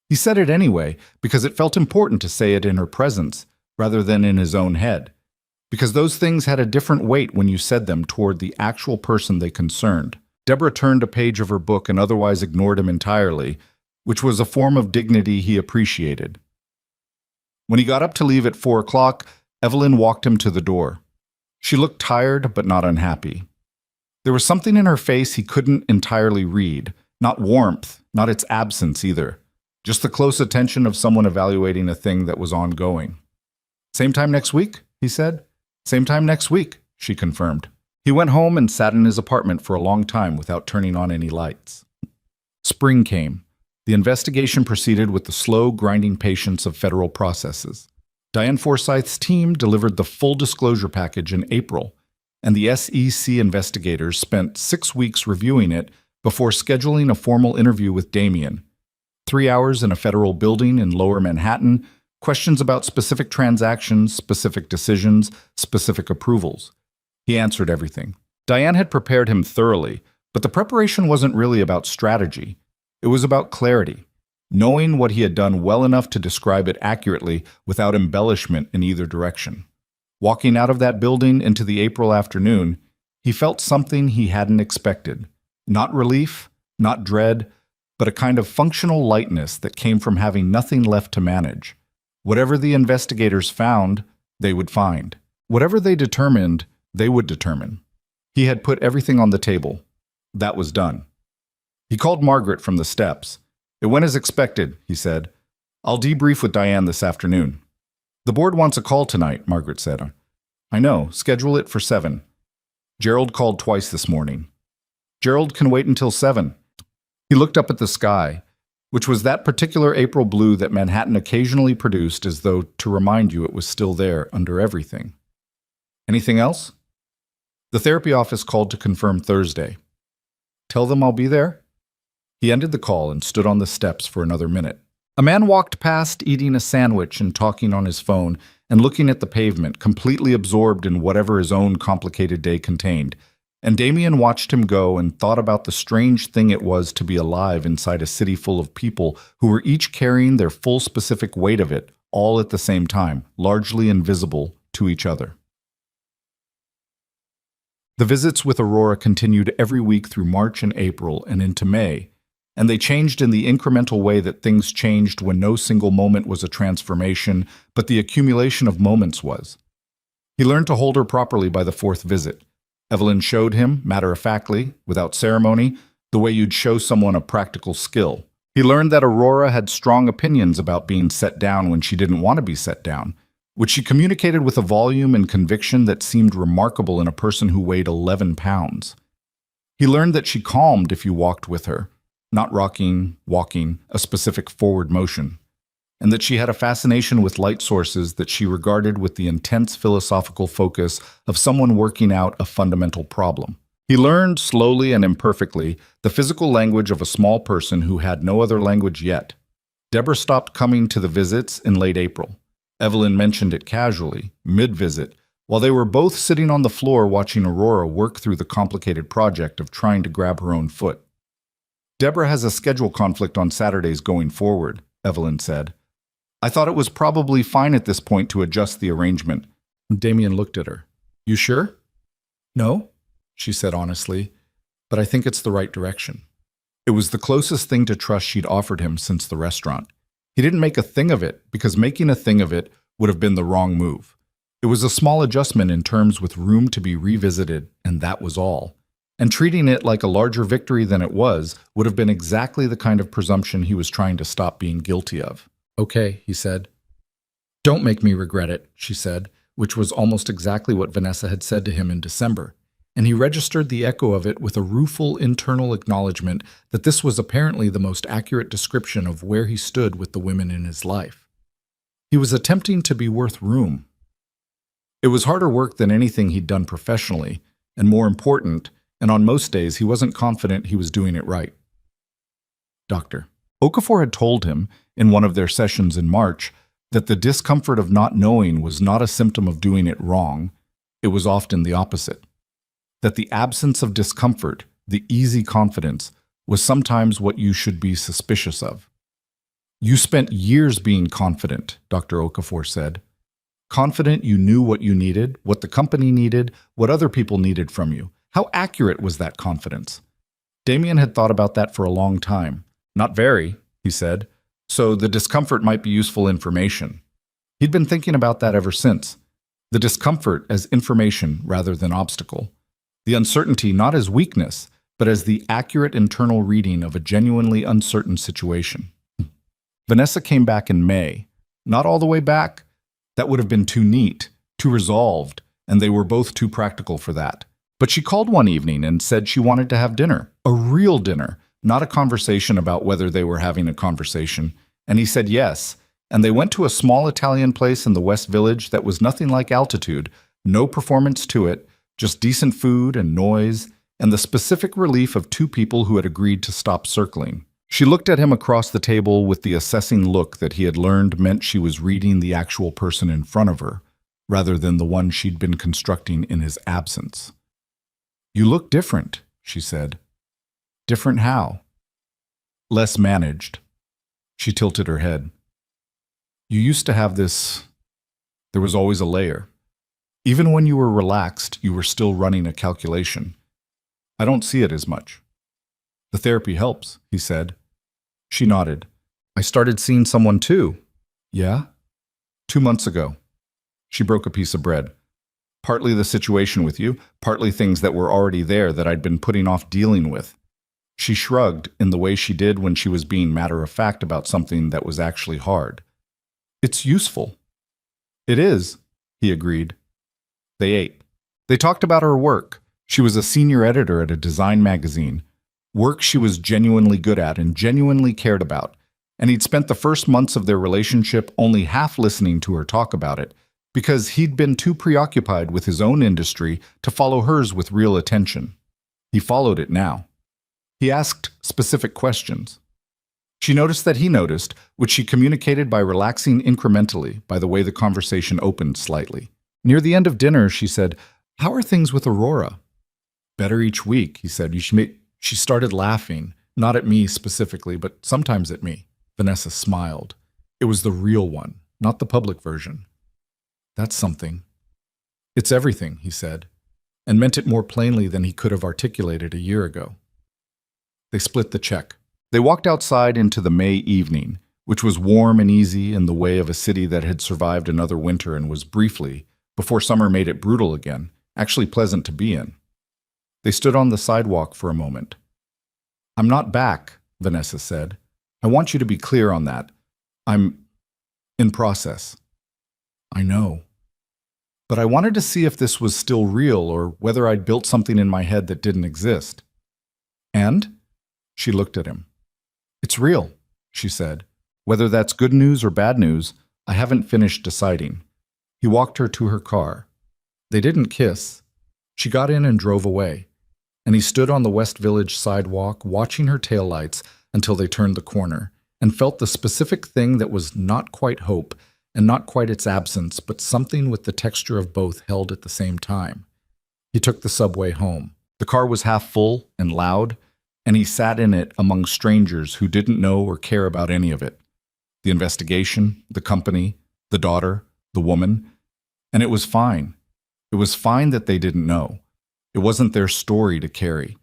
[SPEAKER 1] He said it anyway, because it felt important to say it in her presence, rather than in his own head. Because those things had a different weight when you said them toward the actual person they concerned. Deborah turned a page of her book and otherwise ignored him entirely, which was a form of dignity he appreciated. When he got up to leave at 4 o'clock, Evelyn walked him to the door. She looked tired but not unhappy. There was something in her face he couldn't entirely read, not warmth, not its absence either, just the close attention of someone evaluating a thing that was ongoing. "Same time next week?" he said. "Same time next week," she confirmed. He went home and sat in his apartment for a long time without turning on any lights. Spring came. The investigation proceeded with the slow, grinding patience of federal processes. Diane Forsyth's team delivered the full disclosure package in April, and the SEC investigators spent 6 weeks reviewing it before scheduling a formal interview with Damien. 3 hours in a federal building in Lower Manhattan, questions about specific transactions, specific decisions, specific approvals. He answered everything. Diane had prepared him thoroughly, but the preparation wasn't really about strategy. It was about clarity, knowing what he had done well enough to describe it accurately without embellishment in either direction. Walking out of that building into the April afternoon, he felt something he hadn't expected. Not relief, not dread, but a kind of functional lightness that came from having nothing left to manage. Whatever the investigators found, they would find. Whatever they determined, they would determine. He had put everything on the table. That was done. He called Margaret from the steps. "It went as expected," he said. "I'll debrief with Diane this afternoon." "The board wants a call tonight," Margaret said. "I know. Schedule it for 7. Gerald called twice this morning." "Gerald can wait until 7. He looked up at the sky, which was that particular April blue that Manhattan occasionally produced as though to remind you it was still there under everything. "Anything else?" "The therapy office called to confirm Thursday." "Tell them I'll be there?" He ended the call and stood on the steps for another minute. A man walked past, eating a sandwich and talking on his phone and looking at the pavement, completely absorbed in whatever his own complicated day contained. And Damien watched him go and thought about the strange thing it was to be alive inside a city full of people who were each carrying their full specific weight of it, all at the same time, largely invisible to each other. The visits with Aurora continued every week through March and April and into May, and they changed in the incremental way that things changed when no single moment was a transformation, but the accumulation of moments was. He learned to hold her properly by the 4th visit. Evelyn showed him, matter-of-factly, without ceremony, the way you'd show someone a practical skill. He learned that Aurora had strong opinions about being set down when she didn't want to be set down, which she communicated with a volume and conviction that seemed remarkable in a person who weighed 11 pounds. He learned that she calmed if you walked with her, not rocking, walking, a specific forward motion, and that she had a fascination with light sources that she regarded with the intense philosophical focus of someone working out a fundamental problem. He learned, slowly and imperfectly, the physical language of a small person who had no other language yet. Deborah stopped coming to the visits in late April. Evelyn mentioned it casually, mid-visit, while they were both sitting on the floor watching Aurora work through the complicated project of trying to grab her own foot. "Deborah has a schedule conflict on Saturdays going forward," Evelyn said. "I thought it was probably fine at this point to adjust the arrangement." Damien looked at her. "You sure?" "No," she said honestly, "but I think it's the right direction." It was the closest thing to trust she'd offered him since the restaurant. He didn't make a thing of it, because making a thing of it would have been the wrong move. It was a small adjustment in terms with room to be revisited, and that was all. And treating it like a larger victory than it was would have been exactly the kind of presumption he was trying to stop being guilty of. "Okay," he said. "Don't make me regret it," she said, which was almost exactly what Vanessa had said to him in December. And he registered the echo of it with a rueful internal acknowledgement that this was apparently the most accurate description of where he stood with the women in his life. He was attempting to be worth room. It was harder work than anything he'd done professionally, and more important, and on most days he wasn't confident he was doing it right. Dr. Okafor had told him, in one of their sessions in March, that the discomfort of not knowing was not a symptom of doing it wrong, it was often the opposite. That the absence of discomfort, the easy confidence, was sometimes what you should be suspicious of. "You spent years being confident," Dr. Okafor said. "Confident you knew what you needed, what the company needed, what other people needed from you. How accurate was that confidence?" Damien had thought about that for a long time. "Not very," he said. "So the discomfort might be useful information." He'd been thinking about that ever since. The discomfort as information rather than obstacle. The uncertainty not as weakness, but as the accurate internal reading of a genuinely uncertain situation. Vanessa came back in May. Not all the way back. That would have been too neat, too resolved, and they were both too practical for that. But she called one evening and said she wanted to have dinner. A real dinner, not a conversation about whether they were having a conversation. And he said yes. And they went to a small Italian place in the West Village that was nothing like Altitude, no performance to it, just decent food and noise, and the specific relief of two people who had agreed to stop circling. She looked at him across the table with the assessing look that he had learned meant she was reading the actual person in front of her, rather than the one she'd been constructing in his absence. "You look different," she said. "Different how?" "Less managed." She tilted her head. "You used to have this. There was always a layer. Even when you were relaxed, you were still running a calculation. I don't see it as much." "The therapy helps," he said. She nodded. "I started seeing someone too." "Yeah?" 2 months ago." She broke a piece of bread. "Partly the situation with you, partly things that were already there that I'd been putting off dealing with." She shrugged in the way she did when she was being matter-of-fact about something that was actually hard. "It's useful." "It is," he agreed. They ate. They talked about her work. She was a senior editor at a design magazine. Work she was genuinely good at and genuinely cared about. And he'd spent the first months of their relationship only half listening to her talk about it, because he'd been too preoccupied with his own industry to follow hers with real attention. He followed it now. He asked specific questions. She noticed that he noticed, which she communicated by relaxing incrementally by the way the conversation opened slightly. Near the end of dinner, she said, "How are things with Aurora?" "Better each week," he said. She started laughing, not at me specifically, but sometimes at me. Vanessa smiled. It was the real one, not the public version. "That's something." "It's everything," he said, and meant it more plainly than he could have articulated a year ago. They split the check. They walked outside into the May evening, which was warm and easy in the way of a city that had survived another winter and was briefly, before summer made it brutal again, actually pleasant to be in. They stood on the sidewalk for a moment. "I'm not back," Vanessa said. "I want you to be clear on that. I'm in process." "I know. But I wanted to see if this was still real or whether I'd built something in my head that didn't exist." "And?" She looked at him. "It's real," she said. "Whether that's good news or bad news, I haven't finished deciding." He walked her to her car. They didn't kiss. She got in and drove away, and he stood on the West Village sidewalk watching her taillights until they turned the corner, and felt the specific thing that was not quite hope, and not quite its absence, but something with the texture of both held at the same time. He took the subway home. The car was half full and loud, and he sat in it among strangers who didn't know or care about any of it. The investigation, the company, the daughter, the woman, and it was fine. It was fine that they didn't know. It wasn't their story to carry.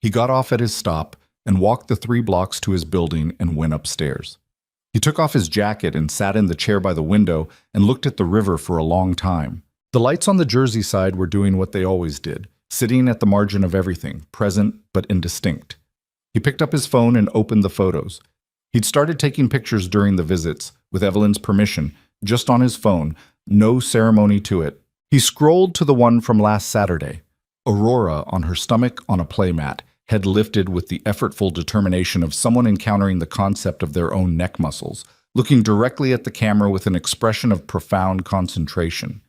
[SPEAKER 1] He got off at his stop and walked the 3 blocks to his building and went upstairs. He took off his jacket and sat in the chair by the window and looked at the river for a long time. The lights on the Jersey side were doing what they always did, sitting at the margin of everything, present but indistinct. He picked up his phone and opened the photos. He'd started taking pictures during the visits, with Evelyn's permission, just on his phone, no ceremony to it. He scrolled to the one from last Saturday. Aurora on her stomach on a playmat, head lifted with the effortful determination of someone encountering the concept of their own neck muscles, looking directly at the camera with an expression of profound concentration.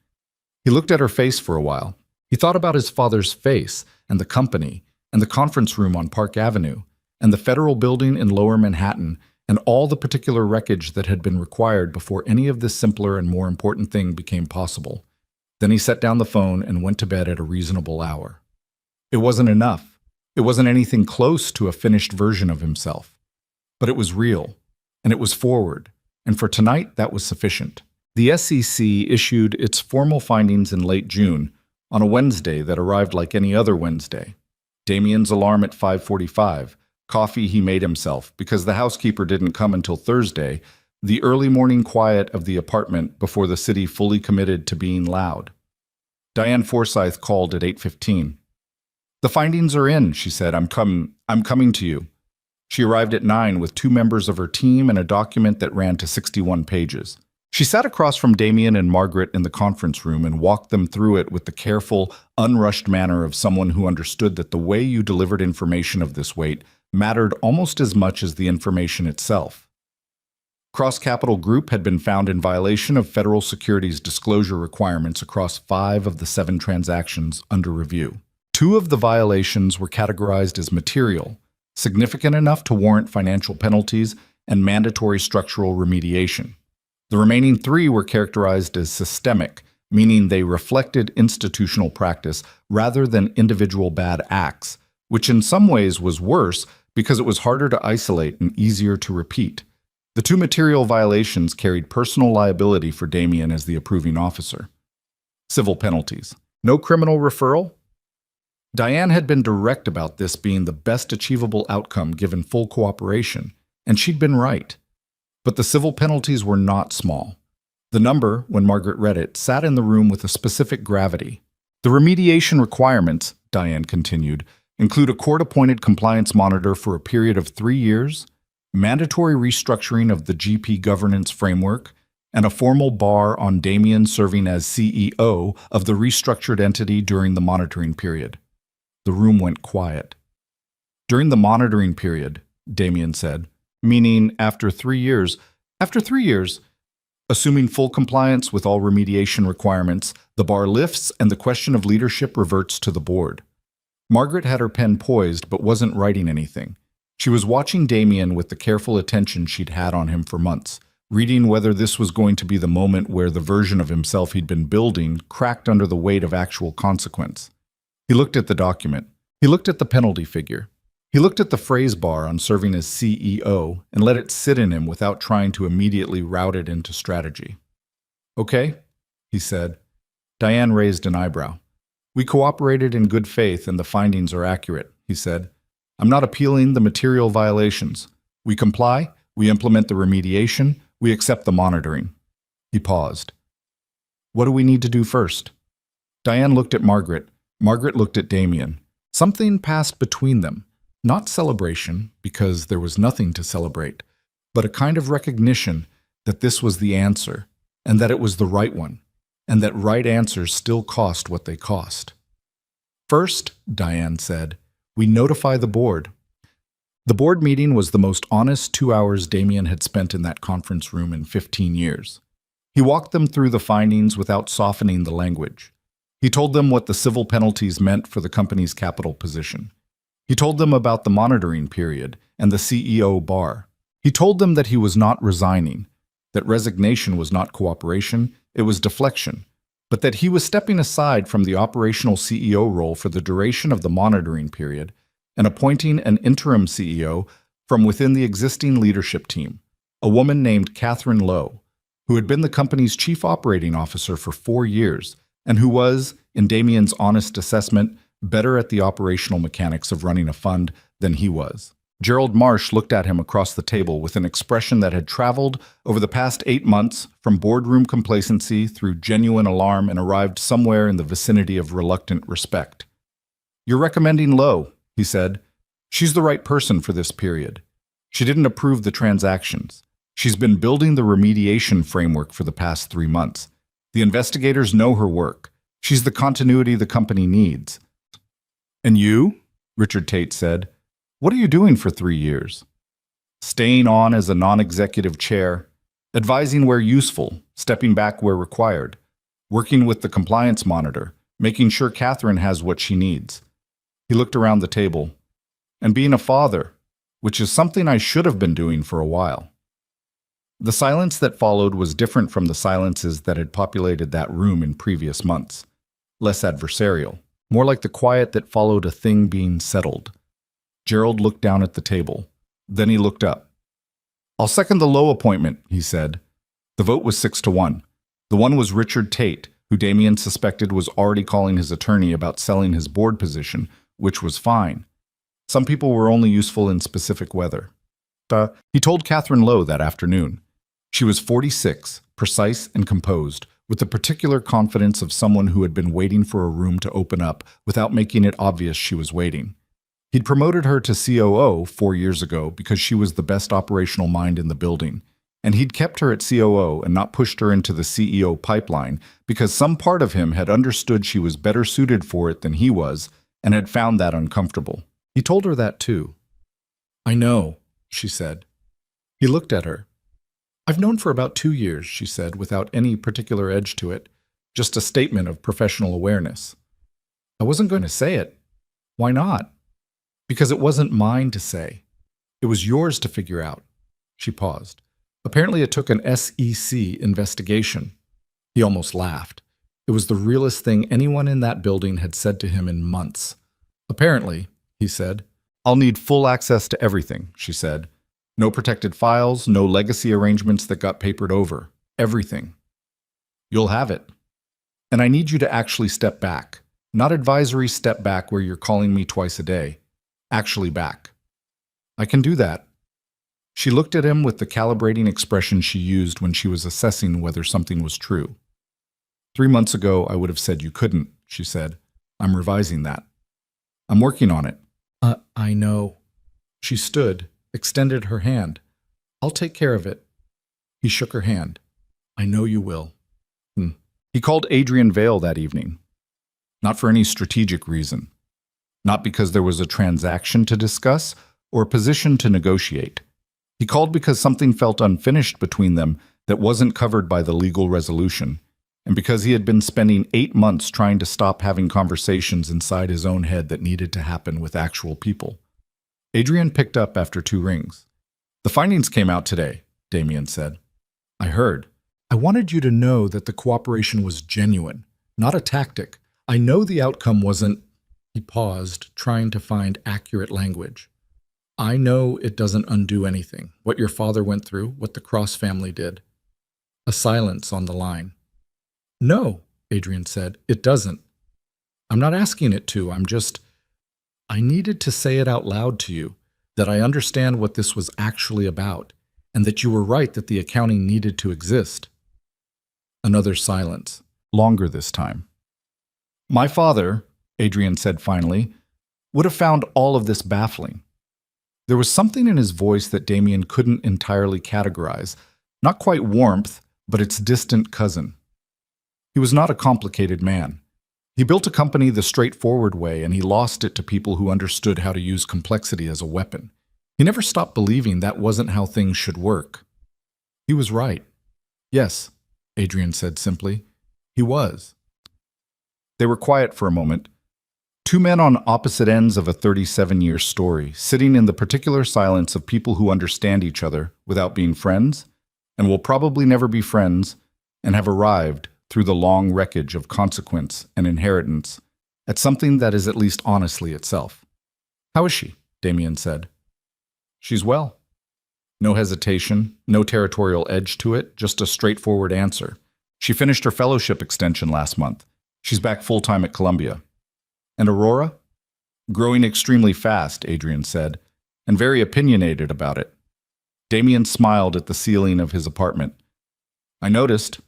[SPEAKER 1] He looked at her face for a while. He thought about his father's face, and the company, and the conference room on Park Avenue, and the federal building in Lower Manhattan, and all the particular wreckage that had been required before any of this simpler and more important thing became possible. Then he set down the phone and went to bed at a reasonable hour. It wasn't enough. It wasn't anything close to a finished version of himself. But it was real, and it was forward, and for tonight that was sufficient. The SEC issued its formal findings in late June, on a Wednesday that arrived like any other Wednesday. Damien's alarm at 5:45, coffee he made himself because the housekeeper didn't come until Thursday, The early morning quiet of the apartment before the city fully committed to being loud. Diane Forsyth called at 8:15. "The findings are in," she said. I'm coming to you." She arrived at 9 with 2 members of her team and a document that ran to 61 pages. She sat across from Damien and Margaret in the conference room and walked them through it with the careful, unrushed manner of someone who understood that the way you delivered information of this weight mattered almost as much as the information itself. Cross Capital Group had been found in violation of federal securities disclosure requirements across 5 of the 7 transactions under review. 2 of the violations were categorized as material, significant enough to warrant financial penalties and mandatory structural remediation. The remaining 3 were characterized as systemic, meaning they reflected institutional practice rather than individual bad acts, which in some ways was worse because it was harder to isolate and easier to repeat. The 2 material violations carried personal liability for Damien as the approving officer. Civil penalties. No criminal referral? Diane had been direct about this being the best achievable outcome given full cooperation, and she'd been right. But the civil penalties were not small. The number, when Margaret read it, sat in the room with a specific gravity. The remediation requirements, Diane continued, include a court-appointed compliance monitor for a period of 3 years, mandatory restructuring of the GP governance framework, and a formal bar on Damien serving as CEO of the restructured entity during the monitoring period. The room went quiet. "During the monitoring period," Damien said, "meaning after 3 years. After 3 years, assuming full compliance with all remediation requirements, the bar lifts and the question of leadership reverts to the board." Margaret had her pen poised but wasn't writing anything. She was watching Damien with the careful attention she'd had on him for months, reading whether this was going to be the moment where the version of himself he'd been building cracked under the weight of actual consequence. He looked at the document. He looked at the penalty figure. He looked at the phrase bar on serving as CEO and let it sit in him without trying to immediately route it into strategy. "Okay," he said. Diane raised an eyebrow. "We cooperated in good faith and the findings are accurate," he said. "I'm not appealing the material violations. We comply, we implement the remediation, we accept the monitoring." He paused. "What do we need to do first?" Diane looked at Margaret. Margaret looked at Damien. Something passed between them. Not celebration, because there was nothing to celebrate, but a kind of recognition that this was the answer, and that it was the right one, and that right answers still cost what they cost. "First," Diane said, "we notify the board." The board meeting was the most honest 2 hours Damien had spent in that conference room in 15 years. He walked them through the findings without softening the language. He told them what the civil penalties meant for the company's capital position. He told them about the monitoring period and the CEO bar. He told them that he was not resigning, that resignation was not cooperation, it was deflection, but that he was stepping aside from the operational CEO role for the duration of the monitoring period and appointing an interim CEO from within the existing leadership team, a woman named Catherine Lowe, who had been the company's chief operating officer for 4 years and who was, in Damien's honest assessment, better at the operational mechanics of running a fund than he was. Gerald Marsh looked at him across the table with an expression that had traveled over the past 8 months from boardroom complacency through genuine alarm and arrived somewhere in the vicinity of reluctant respect. "You're recommending Lowe," he said. "She's the right person for this period. She didn't approve the transactions. She's been building the remediation framework for the past 3 months. The investigators know her work. She's the continuity the company needs." "And you?" Richard Tate said. "What are you doing for 3 years?" "Staying on as a non-executive chair, advising where useful, stepping back where required, working with the compliance monitor, making sure Catherine has what she needs." He looked around the table. "And being a father, which is something I should have been doing for a while." The silence that followed was different from the silences that had populated that room in previous months. Less adversarial, more like the quiet that followed a thing being settled. Gerald looked down at the table. Then he looked up. "I'll second the Lowe appointment," he said. The vote was 6-1. The one was Richard Tate, who Damien suspected was already calling his attorney about selling his board position, which was fine. Some people were only useful in specific weather. He told Catherine Lowe that afternoon. She was 46, precise and composed, with the particular confidence of someone who had been waiting for a room to open up without making it obvious she was waiting. He'd promoted her to COO 4 years ago because she was the best operational mind in the building, and he'd kept her at COO and not pushed her into the CEO pipeline because some part of him had understood she was better suited for it than he was and had found that uncomfortable. He told her that too. "I know," she said. He looked at her. "I've known for about 2 years," she said, without any particular edge to it, just a statement of professional awareness. "I wasn't going to say it." "Why not?" "Because it wasn't mine to say. It was yours to figure out." She paused. Apparently it took an SEC investigation. He almost laughed. It was the realest thing anyone in that building had said to him in months. "Apparently," he said. "I'll need full access to everything," she said. "No protected files, no legacy arrangements that got papered over. Everything. You'll have it. And I need you to actually step back. Not advisory step back where you're calling me twice a day. Actually back." "I can do that." She looked at him with the calibrating expression she used when she was assessing whether something was true. 3 months ago, I would have said you couldn't," she said. "I'm revising that. I'm working on it." I know." She stood, extended her hand. "I'll take care of it." He shook her hand. "I know you will." He called Adrian Vale that evening. Not for any strategic reason. Not because there was a transaction to discuss or a position to negotiate. He called because something felt unfinished between them that wasn't covered by the legal resolution, and because he had been spending 8 months trying to stop having conversations inside his own head that needed to happen with actual people. Adrian picked up after 2 rings. "The findings came out today," Damien said. "I heard. I wanted you to know that the cooperation was genuine, not a tactic. I know the outcome wasn't—" He paused, trying to find accurate language. "I know it doesn't undo anything, what your father went through, what the Cross family did." A silence on the line. "No," Adrian said, "it doesn't. I'm not asking it to, I needed to say it out loud to you, that I understand what this was actually about, and that you were right that the accounting needed to exist." Another silence, longer this time. "My father," Adrian said finally, "would have found all of this baffling." There was something in his voice that Damien couldn't entirely categorize, not quite warmth, but its distant cousin. He was not a complicated man. He built a company the straightforward way, and he lost it to people who understood how to use complexity as a weapon. He never stopped believing that wasn't how things should work. He was right. "Yes," Adrian said simply. "He was." They were quiet for a moment. 2 men on opposite ends of a 37-year story, sitting in the particular silence of people who understand each other without being friends, and will probably never be friends, and have arrived, through the long wreckage of consequence and inheritance, at something that is at least honestly itself. "How is she?" Damien said. "She's well." No hesitation, no territorial edge to it, just a straightforward answer. "She finished her fellowship extension last month. She's back full-time at Columbia." "And Aurora?" "Growing extremely fast," Adrian said, "and very opinionated about it." Damien smiled at the ceiling of his apartment. "I noticed."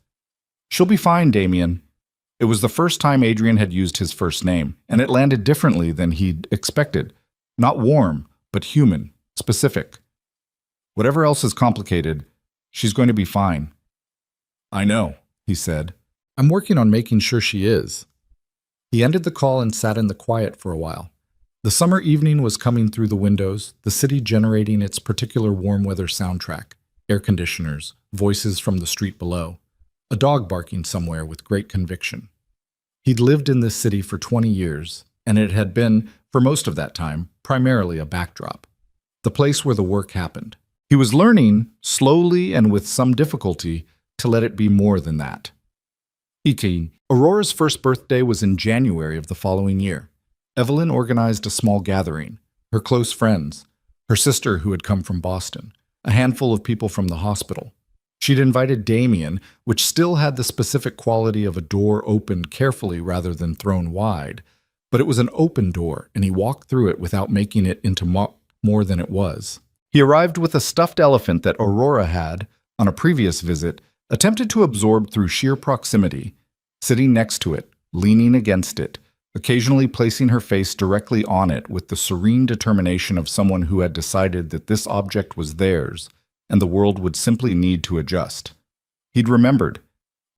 [SPEAKER 1] "She'll be fine, Damien." It was the first time Adrian had used his first name, and it landed differently than he'd expected. Not warm, but human, specific. "Whatever else is complicated, she's going to be fine." "I know," he said. "I'm working on making sure she is." He ended the call and sat in the quiet for a while. The summer evening was coming through the windows, the city generating its particular warm weather soundtrack, air conditioners, voices from the street below, a dog barking somewhere with great conviction. He'd lived in this city for 20 years, and it had been, for most of that time, primarily a backdrop, the place where the work happened. He was learning, slowly and with some difficulty, to let it be more than that. 18. Aurora's first birthday was in January of the following year. Evelyn organized a small gathering. Her close friends, her sister who had come from Boston, a handful of people from the hospital. She'd invited Damien, which still had the specific quality of a door opened carefully rather than thrown wide. But it was an open door, and he walked through it without making it into more than it was. He arrived with a stuffed elephant that Aurora had, on a previous visit, attempted to absorb through sheer proximity, sitting next to it, leaning against it, occasionally placing her face directly on it with the serene determination of someone who had decided that this object was theirs and the world would simply need to adjust. He'd remembered.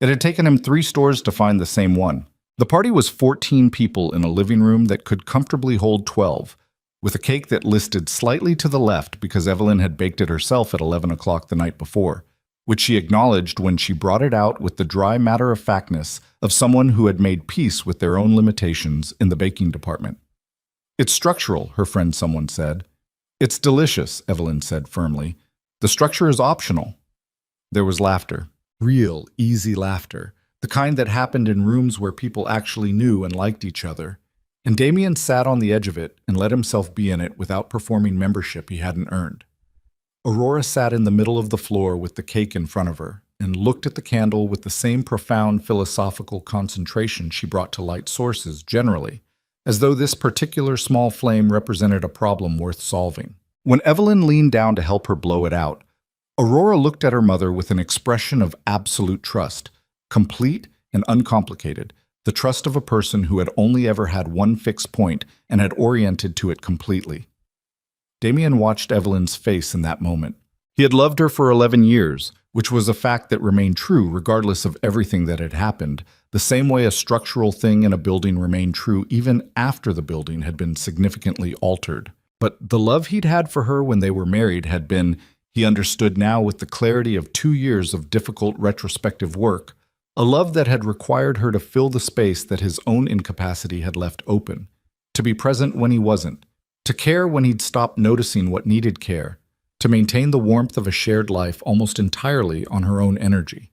[SPEAKER 1] It had taken him 3 stores to find the same one. The party was 14 people in a living room that could comfortably hold 12, with a cake that listed slightly to the left because Evelyn had baked it herself at 11 o'clock the night before, which she acknowledged when she brought it out with the dry matter-of-factness of someone who had made peace with their own limitations in the baking department. "It's structural," her friend someone said. "It's delicious," Evelyn said firmly. "The structure is optional." There was laughter. Real, easy laughter. The kind that happened in rooms where people actually knew and liked each other. And Damien sat on the edge of it and let himself be in it without performing membership he hadn't earned. Aurora sat in the middle of the floor with the cake in front of her and looked at the candle with the same profound philosophical concentration she brought to light sources generally, as though this particular small flame represented a problem worth solving. When Evelyn leaned down to help her blow it out, Aurora looked at her mother with an expression of absolute trust, complete and uncomplicated, the trust of a person who had only ever had one fixed point and had oriented to it completely. Damien watched Evelyn's face in that moment. He had loved her for 11 years, which was a fact that remained true regardless of everything that had happened, the same way a structural thing in a building remained true even after the building had been significantly altered. But the love he'd had for her when they were married had been, he understood now with the clarity of 2 years of difficult retrospective work, a love that had required her to fill the space that his own incapacity had left open, to be present when he wasn't, to care when he'd stopped noticing what needed care, to maintain the warmth of a shared life almost entirely on her own energy.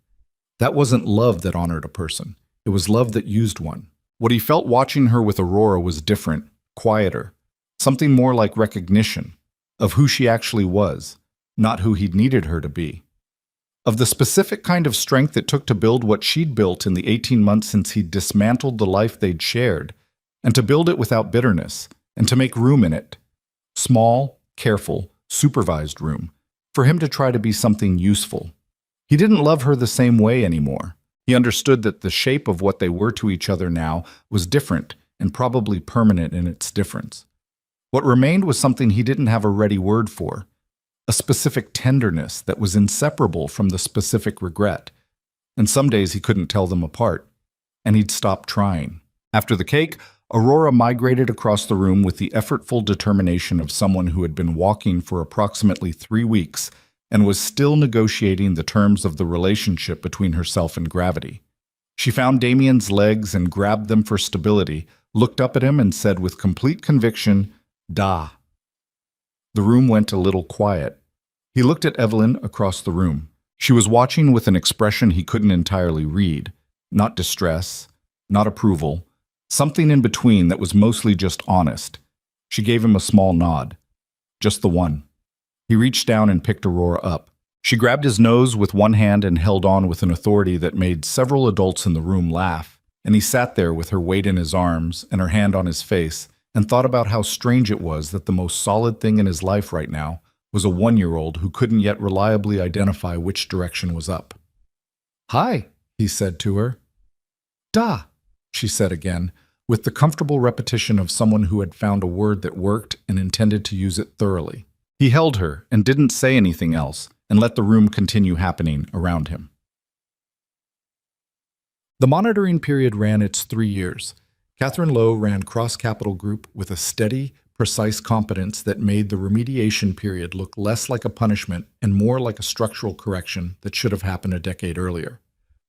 [SPEAKER 1] That wasn't love that honored a person. It was love that used one. What he felt watching her with Aurora was different, quieter, something more like recognition of who she actually was, not who he'd needed her to be. Of the specific kind of strength it took to build what she'd built in the 18 months since he'd dismantled the life they'd shared, and to build it without bitterness, and to make room in it. Small, careful, supervised room, for him to try to be something useful. He didn't love her the same way anymore. He understood that the shape of what they were to each other now was different and probably permanent in its difference. What remained was something he didn't have a ready word for, a specific tenderness that was inseparable from the specific regret. And some days he couldn't tell them apart, and he'd stopped trying. After the cake, Aurora migrated across the room with the effortful determination of someone who had been walking for approximately 3 weeks and was still negotiating the terms of the relationship between herself and gravity. She found Damien's legs and grabbed them for stability, looked up at him and said with complete conviction, "Da." The room went a little quiet. He looked at Evelyn across the room. She was watching with an expression he couldn't entirely read, not distress, not approval, something in between that was mostly just honest. She gave him a small nod. Just the one. He reached down and picked Aurora up. She grabbed his nose with one hand and held on with an authority that made several adults in the room laugh, and he sat there with her weight in his arms and her hand on his face and thought about how strange it was that the most solid thing in his life right now was a 1-year-old who couldn't yet reliably identify which direction was up. "Hi," he said to her. "Da," she said again, with the comfortable repetition of someone who had found a word that worked and intended to use it thoroughly. He held her and didn't say anything else and let the room continue happening around him. The monitoring period ran its 3 years. Catherine Lowe ran Cross Capital Group with a steady, precise competence that made the remediation period look less like a punishment and more like a structural correction that should have happened a decade earlier.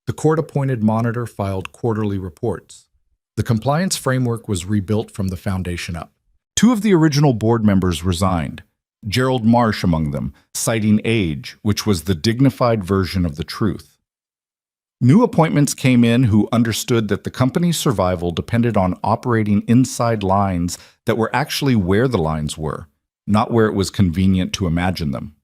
[SPEAKER 1] The court-appointed monitor filed quarterly reports. The compliance framework was rebuilt from the foundation up. 2 of the original board members resigned, Gerald Marsh among them, citing age, which was the dignified version of the truth. New appointments came in who understood that the company's survival depended on operating inside lines that were actually where the lines were, not where it was convenient to imagine them.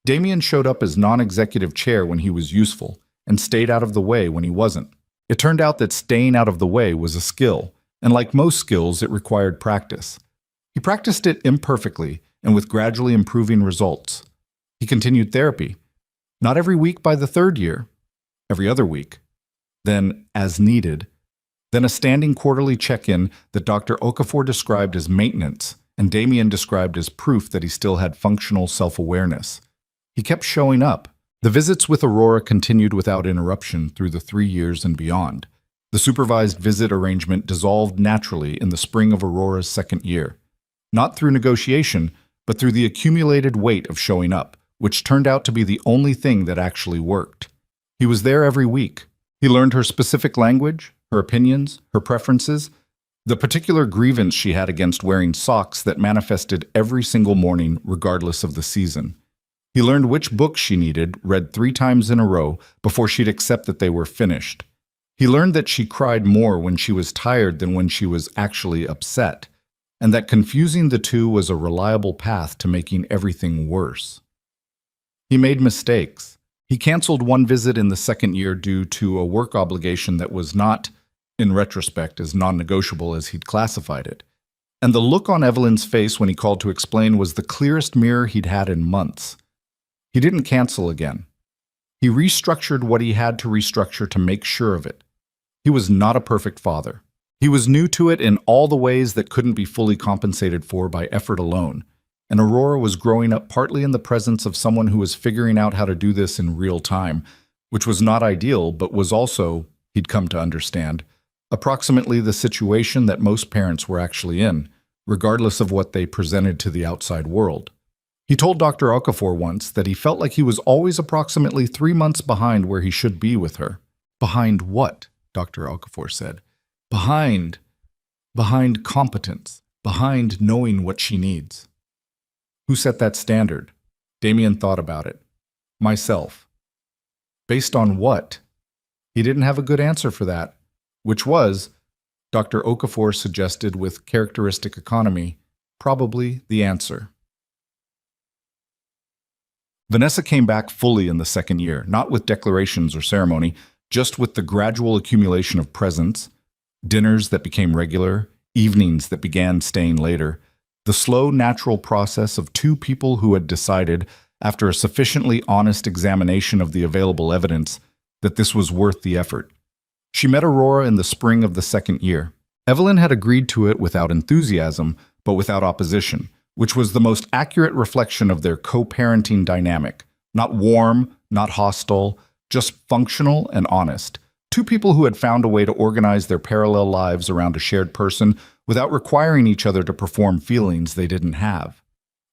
[SPEAKER 1] Damien showed up as non-executive chair when he was useful and stayed out of the way when he wasn't. It turned out that staying out of the way was a skill, and like most skills, it required practice. He practiced it imperfectly and with gradually improving results. He continued therapy. Not every week by the third year, every other week. Then, as needed. Then a standing quarterly check-in that Dr. Okafor described as maintenance and Damien described as proof that he still had functional self-awareness. He kept showing up. The visits with Aurora continued without interruption through the 3 years and beyond. The supervised visit arrangement dissolved naturally in the spring of Aurora's second year. Not through negotiation, but through the accumulated weight of showing up, which turned out to be the only thing that actually worked. He was there every week. He learned her specific language, her opinions, her preferences, the particular grievance she had against wearing socks that manifested every single morning regardless of the season. He learned which books she needed, read 3 times in a row, before she'd accept that they were finished. He learned that she cried more when she was tired than when she was actually upset, and that confusing the two was a reliable path to making everything worse. He made mistakes. He canceled one visit in the second year due to a work obligation that was not, in retrospect, as non-negotiable as he'd classified it. And the look on Evelyn's face when he called to explain was the clearest mirror he'd had in months. He didn't cancel again. He restructured what he had to restructure to make sure of it. He was not a perfect father. He was new to it in all the ways that couldn't be fully compensated for by effort alone. And Aurora was growing up partly in the presence of someone who was figuring out how to do this in real time, which was not ideal, but was also, he'd come to understand, approximately the situation that most parents were actually in, regardless of what they presented to the outside world. He told Dr. Okafor once that he felt like he was always approximately 3 months behind where he should be with her. Behind what? Dr. Okafor said. Behind competence, behind knowing what she needs. Who set that standard? Damien thought about it. Myself. Based on what? He didn't have a good answer for that, which was, Dr. Okafor suggested with characteristic economy, probably the answer. Vanessa came back fully in the second year, not with declarations or ceremony, just with the gradual accumulation of presents, dinners that became regular, evenings that began staying later, the slow, natural process of 2 people who had decided, after a sufficiently honest examination of the available evidence, that this was worth the effort. She met Aurora in the spring of the second year. Evelyn had agreed to it without enthusiasm, but without opposition, which was the most accurate reflection of their co-parenting dynamic. Not warm, not hostile, just functional and honest. 2 people who had found a way to organize their parallel lives around a shared person without requiring each other to perform feelings they didn't have.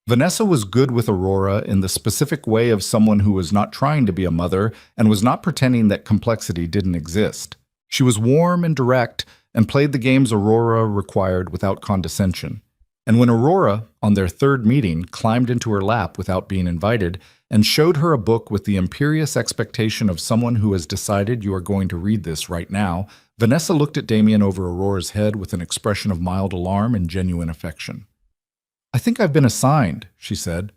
[SPEAKER 1] Vanessa was good with Aurora in the specific way of someone who was not trying to be a mother and was not pretending that complexity didn't exist. She was warm and direct and played the games Aurora required without condescension. And when Aurora, on their 3rd meeting, climbed into her lap without being invited and showed her a book with the imperious expectation of someone who has decided you are going to read this right now, Vanessa looked at Damien over Aurora's head with an expression of mild alarm and genuine affection. I think I've been assigned, she said.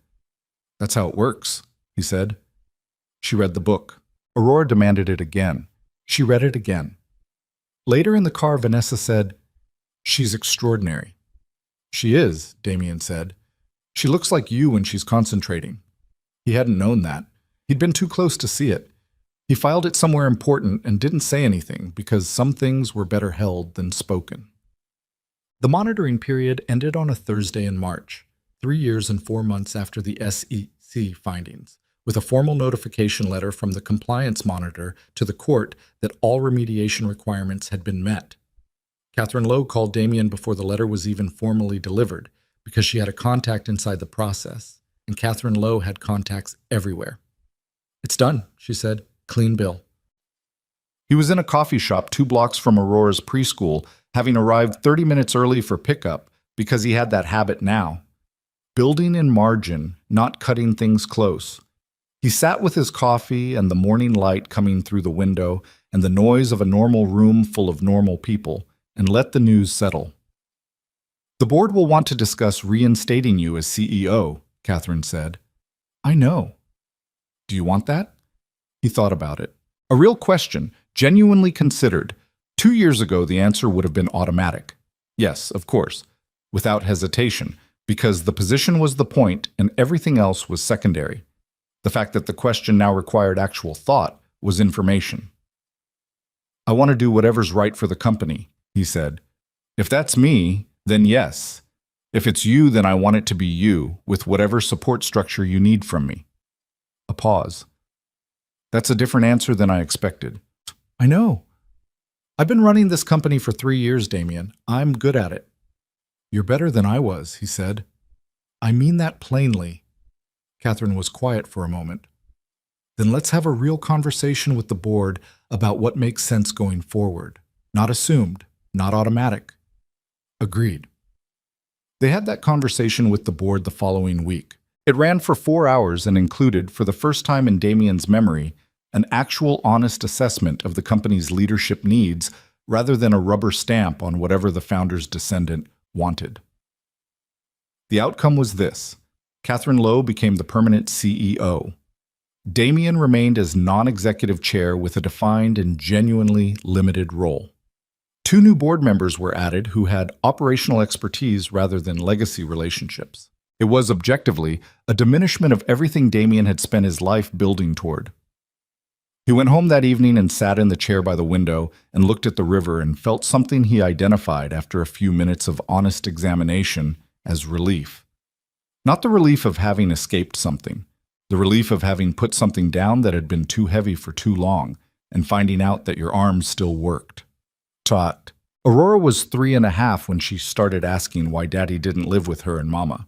[SPEAKER 1] That's how it works, he said. She read the book. Aurora demanded it again. She read it again. Later in the car, Vanessa said, She's extraordinary. She is, Damien said. She looks like you when she's concentrating. He hadn't known that. He'd been too close to see it. He filed it somewhere important and didn't say anything because some things were better held than spoken. The monitoring period ended on a Thursday in March, 3 years and 4 months after the SEC findings, with a formal notification letter from the compliance monitor to the court that all remediation requirements had been met. Catherine Lowe called Damien before the letter was even formally delivered because she had a contact inside the process, and Catherine Lowe had contacts everywhere. It's done, she said. Clean bill. He was in a coffee shop 2 blocks from Aurora's preschool, having arrived 30 minutes early for pickup because he had that habit now. Building in margin, not cutting things close. He sat with his coffee and the morning light coming through the window and the noise of a normal room full of normal people, and let the news settle. The board will want to discuss reinstating you as CEO, Catherine said. I know. Do you want that? He thought about it. A real question, genuinely considered. 2 years ago, the answer would have been automatic. Yes, of course, without hesitation, because the position was the point and everything else was secondary. The fact that the question now required actual thought was information. I want to do whatever's right for the company, he said. If that's me, then yes. If it's you, then I want it to be you, with whatever support structure you need from me. A pause. That's a different answer than I expected. I know. I've been running this company for 3 years, Damien. I'm good at it. You're better than I was, he said. I mean that plainly. Catherine was quiet for a moment. Then let's have a real conversation with the board about what makes sense going forward. Not assumed, not automatic. Agreed. They had that conversation with the board the following week. It ran for 4 hours and included, for the first time in Damien's memory, an actual honest assessment of the company's leadership needs rather than a rubber stamp on whatever the founder's descendant wanted. The outcome was this. Catherine Lowe became the permanent CEO. Damien remained as non-executive chair with a defined and genuinely limited role. 2 new board members were added who had operational expertise rather than legacy relationships. It was, objectively, a diminishment of everything Damien had spent his life building toward. He went home that evening and sat in the chair by the window and looked at the river and felt something he identified after a few minutes of honest examination as relief. Not the relief of having escaped something, the relief of having put something down that had been too heavy for too long and finding out that your arms still worked. Tot. Aurora was 3.5 when she started asking why Daddy didn't live with her and Mama.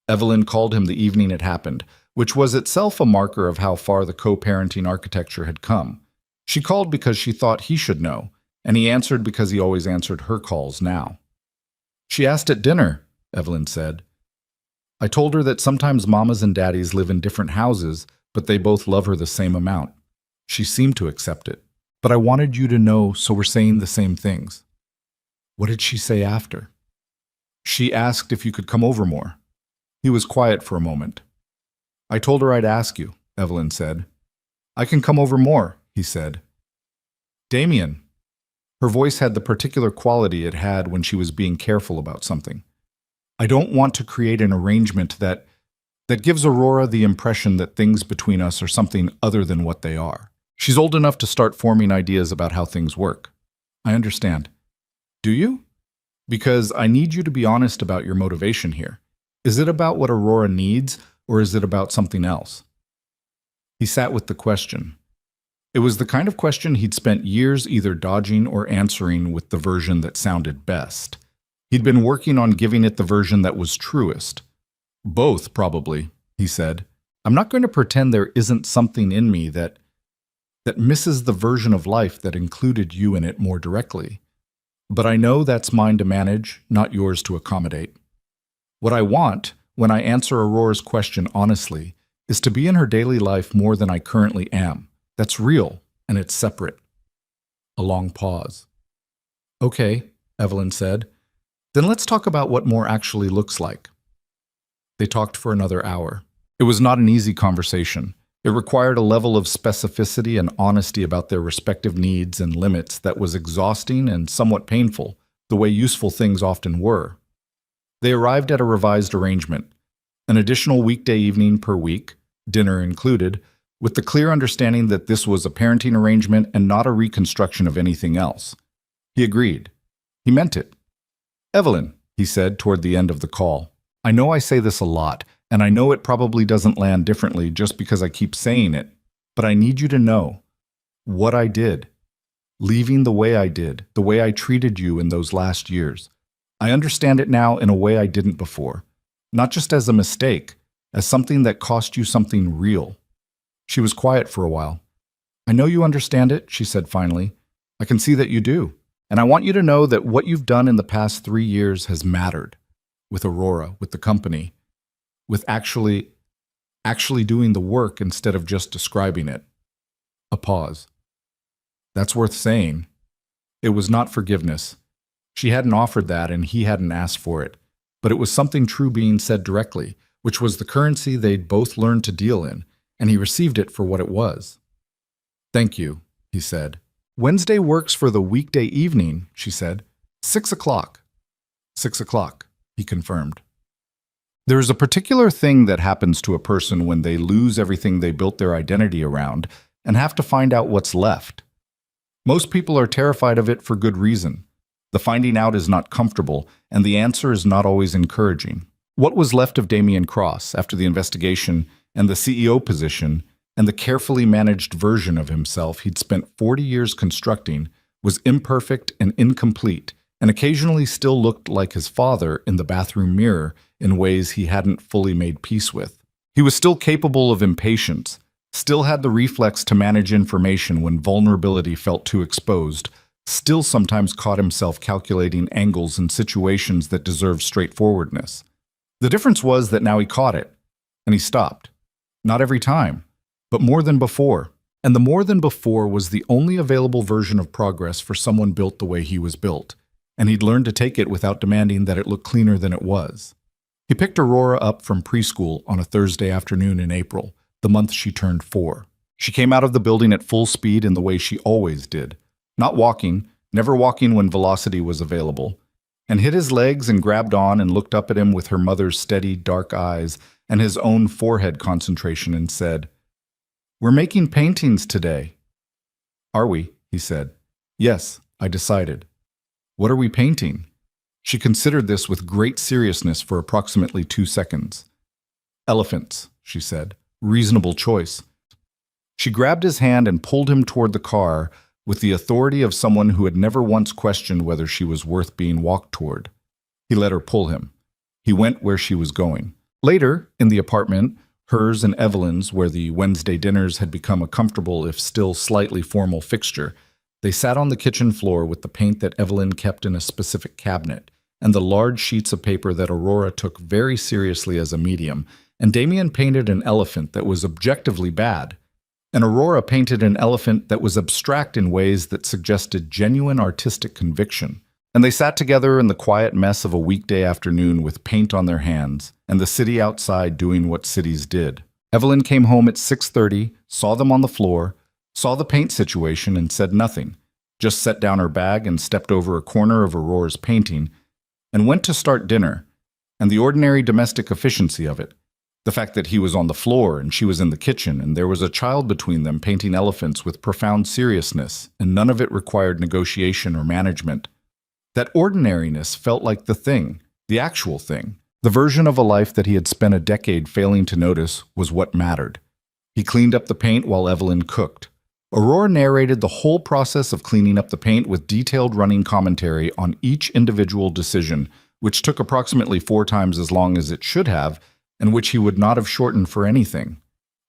[SPEAKER 1] Evelyn called him the evening it happened, which was itself a marker of how far the co-parenting architecture had come. She called because she thought he should know, and he answered because he always answered her calls now. She asked at dinner, Evelyn said. I told her that sometimes mamas and daddies live in different houses, but they both love her the same amount. She seemed to accept it. But I wanted you to know, so we're saying the same things. What did she say after? She asked if you could come over more. He was quiet for a moment. I told her I'd ask you, Evelyn said. I can come over more, he said. Damien. Her voice had the particular quality it had when she was being careful about something. I don't want to create an arrangement that gives Aurora the impression that things between us are something other than what they are. She's old enough to start forming ideas about how things work. I understand. Do you? Because I need you to be honest about your motivation here. Is it about what Aurora needs, or is it about something else? He sat with the question. It was the kind of question he'd spent years either dodging or answering with the version that sounded best. He'd been working on giving it the version that was truest. Both, probably, he said. I'm not going to pretend there isn't something in me that misses the version of life that included you in it more directly. But I know that's mine to manage, not yours to accommodate. What I want, when I answer Aurora's question honestly, is to be in her daily life more than I currently am. That's real, and it's separate. A long pause. Okay, Evelyn said. Then let's talk about what more actually looks like. They talked for another hour. It was not an easy conversation. It required a level of specificity and honesty about their respective needs and limits that was exhausting and somewhat painful, the way useful things often were. They arrived at a revised arrangement, an additional weekday evening per week, dinner included, with the clear understanding that this was a parenting arrangement and not a reconstruction of anything else. He agreed. He meant it. Evelyn, he said toward the end of the call, I know I say this a lot, and I know it probably doesn't land differently just because I keep saying it, but I need you to know what I did, leaving the way I did, the way I treated you in those last years. I understand it now in a way I didn't before, not just as a mistake, as something that cost you something real. She was quiet for a while. I know you understand it, she said finally. I can see that you do, and I want you to know that what you've done in the past 3 years has mattered, with Aurora, with the company, with actually doing the work instead of just describing it. A pause. That's worth saying. It was not forgiveness. She hadn't offered that and he hadn't asked for it, but it was something true being said directly, which was the currency they'd both learned to deal in, and he received it for what it was. Thank you, he said. Wednesday works for the weekday evening, she said. 6 o'clock. 6 o'clock, he confirmed. There is a particular thing that happens to a person when they lose everything they built their identity around and have to find out what's left. Most people are terrified of it for good reason. The finding out is not comfortable, and the answer is not always encouraging. What was left of Damian Cross after the investigation and the CEO position and the carefully managed version of himself he'd spent 40 years constructing was imperfect and incomplete, and occasionally still looked like his father in the bathroom mirror in ways he hadn't fully made peace with. He was still capable of impatience, still had the reflex to manage information when vulnerability felt too exposed, still sometimes caught himself calculating angles in situations that deserved straightforwardness. The difference was that now he caught it, and he stopped. Not every time, but more than before. And the more than before was the only available version of progress for someone built the way he was built, and he'd learned to take it without demanding that it look cleaner than it was. He picked Aurora up from preschool on a Thursday afternoon in April, the month she turned 4. She came out of the building at full speed in the way she always did, not walking, never walking when velocity was available, and hit his legs and grabbed on and looked up at him with her mother's steady, dark eyes and his own forehead concentration and said, "We're making paintings today." "Are we?" he said. "Yes, I decided." "What are we painting?" She considered this with great seriousness for approximately 2 seconds. "Elephants," she said. "Reasonable choice." She grabbed his hand and pulled him toward the car with the authority of someone who had never once questioned whether she was worth being walked toward. He let her pull him. He went where she was going. Later, in the apartment, hers and Evelyn's, where the Wednesday dinners had become a comfortable if still slightly formal fixture, they sat on the kitchen floor with the paint that Evelyn kept in a specific cabinet, and the large sheets of paper that Aurora took very seriously as a medium, and Damian painted an elephant that was objectively bad, and Aurora painted an elephant that was abstract in ways that suggested genuine artistic conviction. And they sat together in the quiet mess of a weekday afternoon with paint on their hands, and the city outside doing what cities did. Evelyn came home at 6:30, saw them on the floor, saw the paint situation and said nothing, just set down her bag and stepped over a corner of Aurora's painting, and went to start dinner, and the ordinary domestic efficiency of it. The fact that he was on the floor and she was in the kitchen and there was a child between them painting elephants with profound seriousness, and none of it required negotiation or management. That ordinariness felt like the thing, the actual thing. The version of a life that he had spent a decade failing to notice was what mattered. He cleaned up the paint while Evelyn cooked. Aurora narrated the whole process of cleaning up the paint with detailed running commentary on each individual decision, which took approximately 4 times as long as it should have, and which he would not have shortened for anything.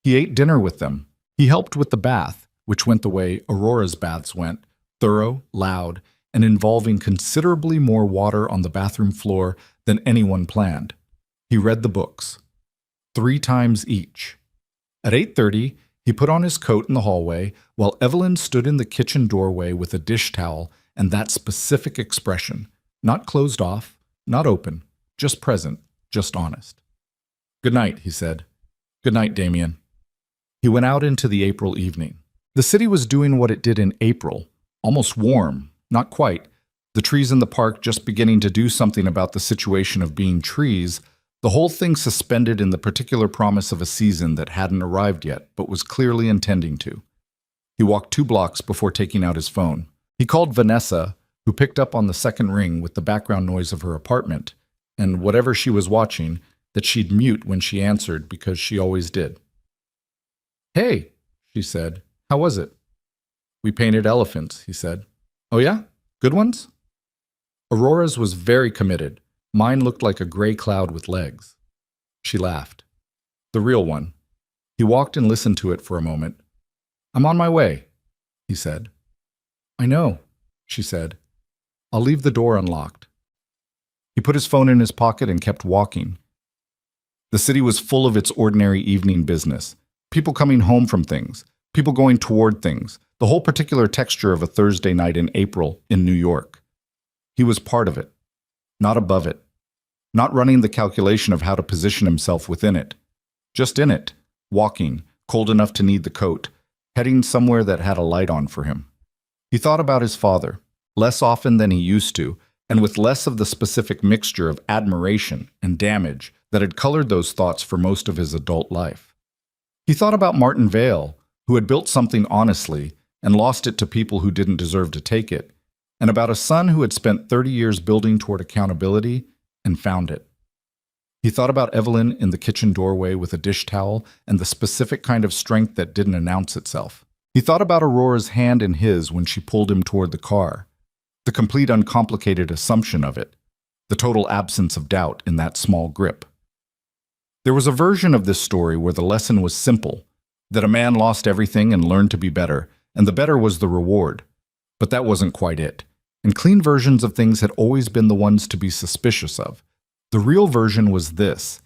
[SPEAKER 1] He ate dinner with them. He helped with the bath, which went the way Aurora's baths went, thorough, loud, and involving considerably more water on the bathroom floor than anyone planned. He read the books, 3 times each. At 8:30, he put on his coat in the hallway while Evelyn stood in the kitchen doorway with a dish towel and that specific expression, not closed off, not open, just present, just honest. "Good night," he said. "Good night, Damian." He went out into the April evening. The city was doing what it did in April, almost warm, not quite. The trees in the park just beginning to do something about the situation of being trees, the whole thing suspended in the particular promise of a season that hadn't arrived yet, but was clearly intending to. He walked 2 blocks before taking out his phone. He called Vanessa, who picked up on the second ring with the background noise of her apartment, and whatever she was watching, that she'd mute when she answered because she always did. "Hey," she said. "How was it?" "We painted elephants," he said. "Oh yeah? Good ones?" Aurora's was very committed. Mine looked like a gray cloud with legs. She laughed. "The real one." He walked and listened to it for a moment. "I'm on my way," he said. "I know," she said. "I'll leave the door unlocked." He put his phone in his pocket and kept walking. The city was full of its ordinary evening business. People coming home from things, people going toward things, the whole particular texture of a Thursday night in April in New York. He was part of it, not above it, not running the calculation of how to position himself within it, just in it, walking, cold enough to need the coat, heading somewhere that had a light on for him. He thought about his father, less often than he used to, and with less of the specific mixture of admiration and damage that had colored those thoughts for most of his adult life. He thought about Martin Vale, who had built something honestly and lost it to people who didn't deserve to take it, and about a son who had spent 30 years building toward accountability and found it. He thought about Evelyn in the kitchen doorway with a dish towel and the specific kind of strength that didn't announce itself. He thought about Aurora's hand in his when she pulled him toward the car, the complete uncomplicated assumption of it, the total absence of doubt in that small grip. There was a version of this story where the lesson was simple, that a man lost everything and learned to be better, and the better was the reward. But that wasn't quite it, and clean versions of things had always been the ones to be suspicious of. The real version was this.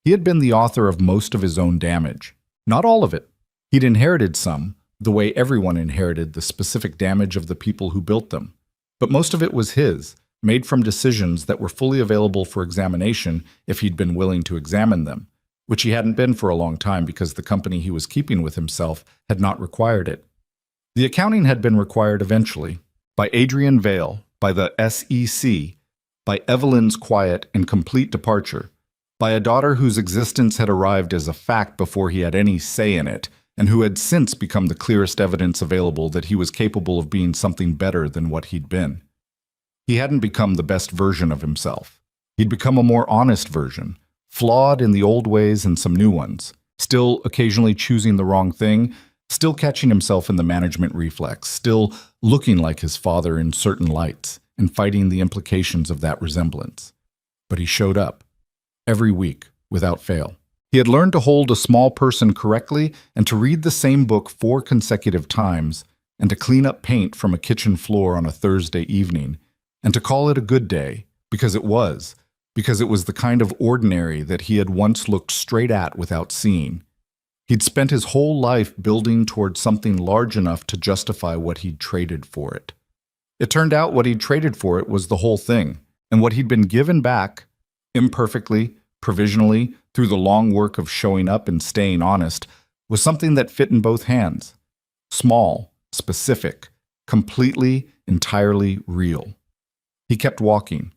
[SPEAKER 1] He had been the author of most of his own damage. Not all of it. He'd inherited some, the way everyone inherited the specific damage of the people who built them. But most of it was his, made from decisions that were fully available for examination if he'd been willing to examine them, which he hadn't been for a long time because the company he was keeping with himself had not required it. The accounting had been required eventually, by Adrian Vale, by the SEC, by Evelyn's quiet and complete departure, by a daughter whose existence had arrived as a fact before he had any say in it, and who had since become the clearest evidence available that he was capable of being something better than what he'd been. He hadn't become the best version of himself. He'd become a more honest version, flawed in the old ways and some new ones, still occasionally choosing the wrong thing, still catching himself in the management reflex, still looking like his father in certain lights, and fighting the implications of that resemblance. But he showed up, every week, without fail. He had learned to hold a small person correctly and to read the same book 4 consecutive times, and to clean up paint from a kitchen floor on a Thursday evening, and to call it a good day, because it was the kind of ordinary that he had once looked straight at without seeing. He'd spent his whole life building towards something large enough to justify what he'd traded for it. It turned out what he'd traded for it was the whole thing, and what he'd been given back, imperfectly, provisionally, through the long work of showing up and staying honest, was something that fit in both hands. Small, specific, completely, entirely real. He kept walking,